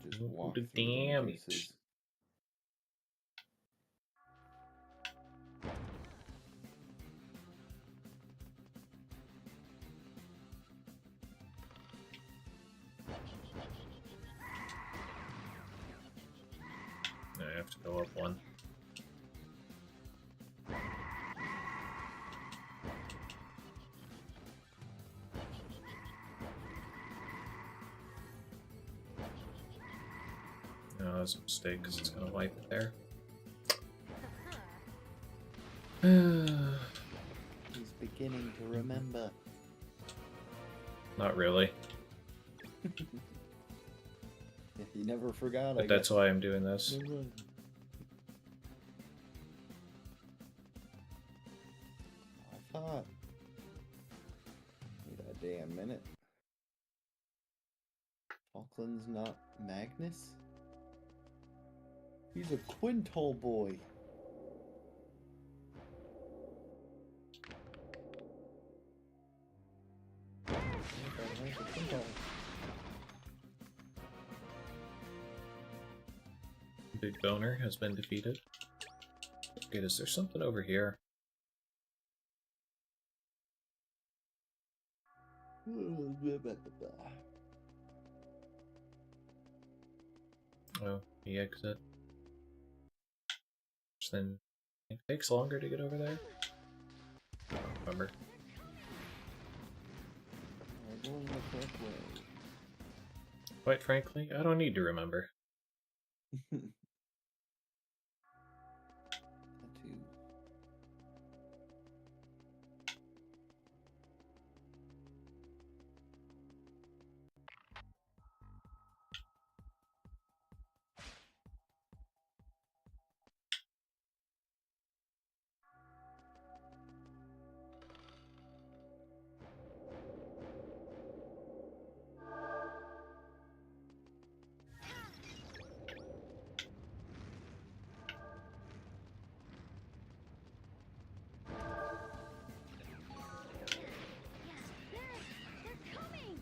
to just Don't walk do through the damage. Medusas. I have to go up one. No, that was a mistake because it's gonna wipe it there. He's beginning to remember. Not really. He never forgot. But that's why I'm doing this. I thought. Wait a damn minute. Falkland's not Magnus? He's a Quintal boy. Big Boner has been defeated. Good, is there something over here? Oh, the exit. Which then it takes longer to get over there. I don't remember. We're going the correct way. Quite frankly, I don't need to remember. Tattoo. They're coming!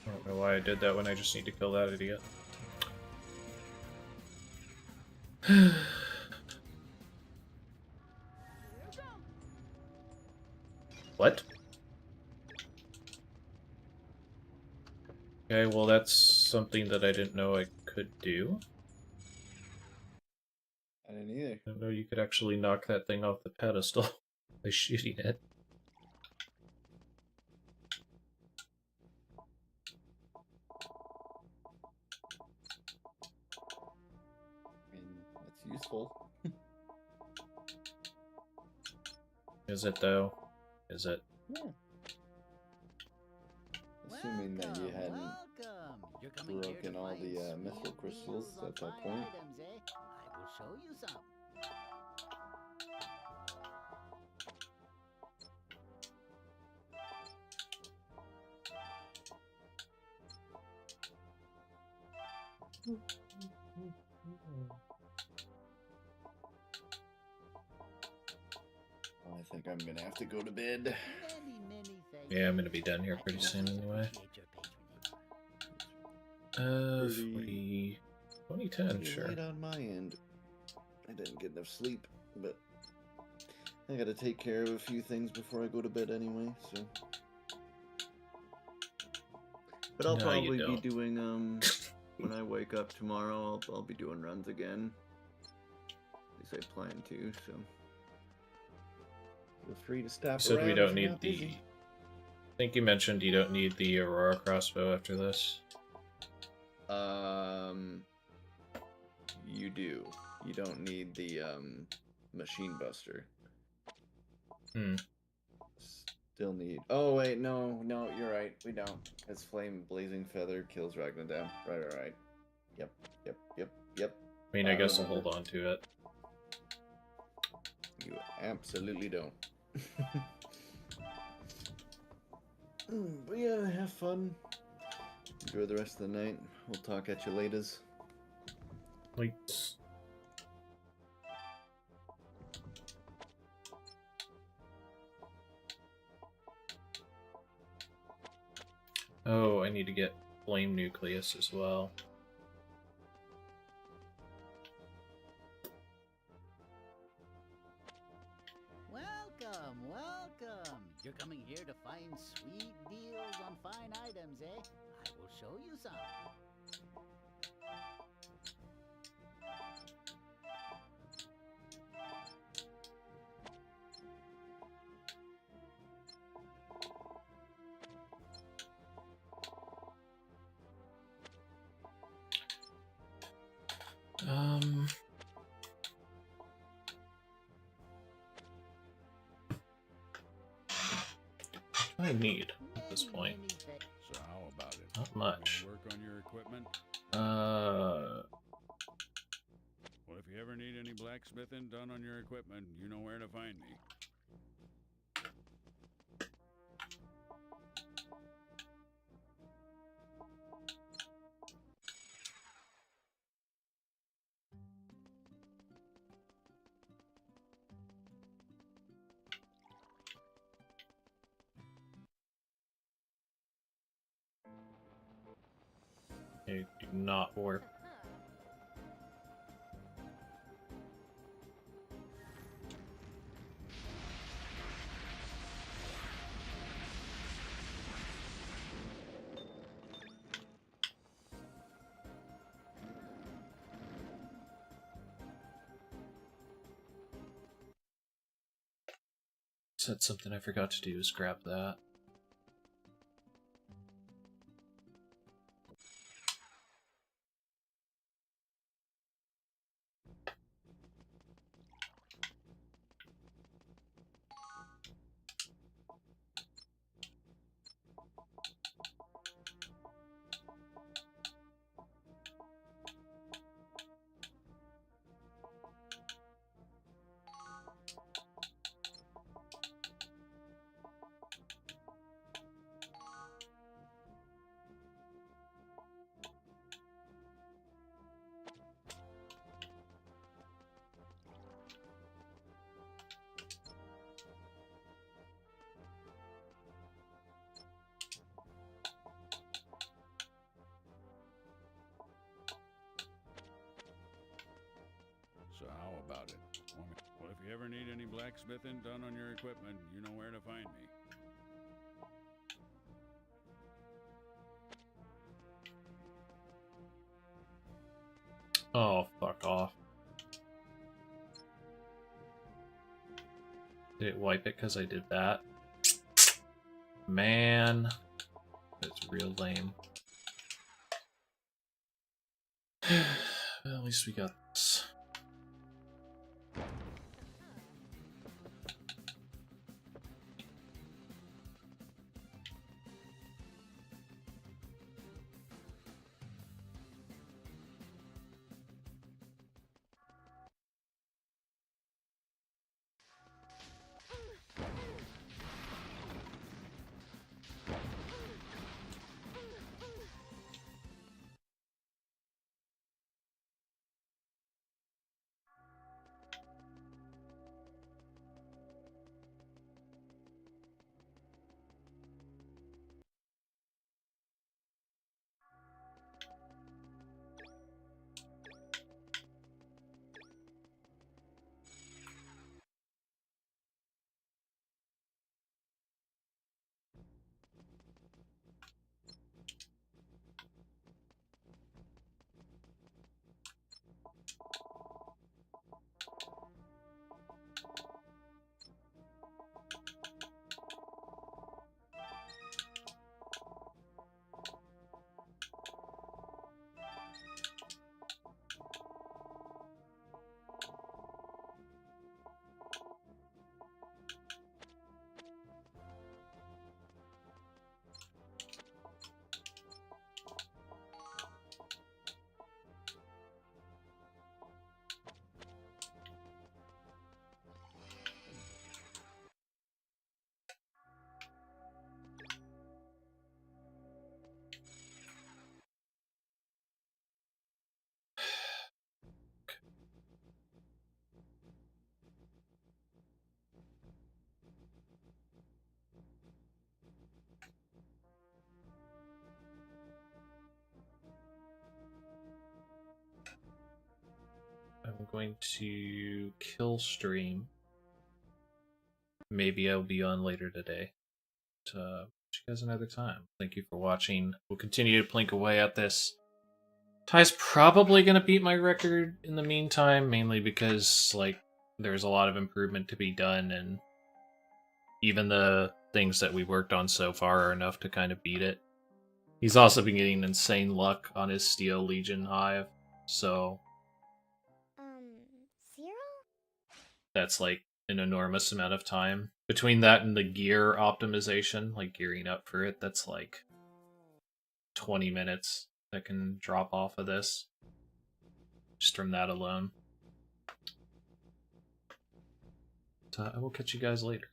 I don't know why I did that when I just need to kill that idiot. What? Okay, well that's something that I didn't know I could do. I didn't either. I didn't know you could actually knock that thing off the pedestal by shooting it. I mean, that's useful. Is it though? Is it? Yeah. Assuming that you hadn't welcome. You're coming here broken to all find the sweet mithril crystals deals on at that fine point. items, eh? I will show you some. I think I'm gonna have to go to bed. Many thanks. Yeah, I'm gonna be done here pretty soon anyway. Appreciate your patronage. 40... 2010, Pretty sure. late on my end. I didn't get enough sleep, but I gotta take care of a few things before I go to bed anyway, so. But I'll No, you probably be don't. doing, when I wake up tomorrow, I'll be doing runs again. At least I plan to, so. Feel free to stop You said around we if don't you're need not the... busy. I think you mentioned you don't need the Aurora crossbow after this. You do. You don't need the, machine buster. Hmm. Still need... Oh, wait, no, you're right. We don't. Because Flame Blazing Feather kills Ragnadam. Right. Yep. I mean, I guess I'll remember. hold on to it. You absolutely don't. But yeah, have fun. Enjoy the rest of the night. We'll talk at you laters. Like... Oh, I need to get Flame Nucleus as well. Welcome. You're coming here to find sweet deals on fine items, eh? I will show you some. I need at this point. So how about it? Not Want me much. to work on your equipment? Well, if you ever need any blacksmithing done on your equipment, you know where to find me. Okay, do not warp. Said something I forgot to do is grab that. So how about it? Well, if you ever need any blacksmithing done on your equipment, you know where to find me. Oh, fuck off. Did it wipe it because I did that? Man. That's real lame. Well, at least we got this. I'm going to kill stream. Maybe I'll be on later today. But, catch you guys another time. Thank you for watching. We'll continue to plink away at this. Ty's probably going to beat my record in the meantime, mainly because, like, there's a lot of improvement to be done, and even the things that we worked on so far are enough to kind of beat it. He's also been getting insane luck on his Steel Legion Hive, so Zero? that's like an enormous amount of time. Between that and the gear optimization, like gearing up for it, that's like 20 minutes that can drop off of this. Just from that alone. So I will catch you guys later.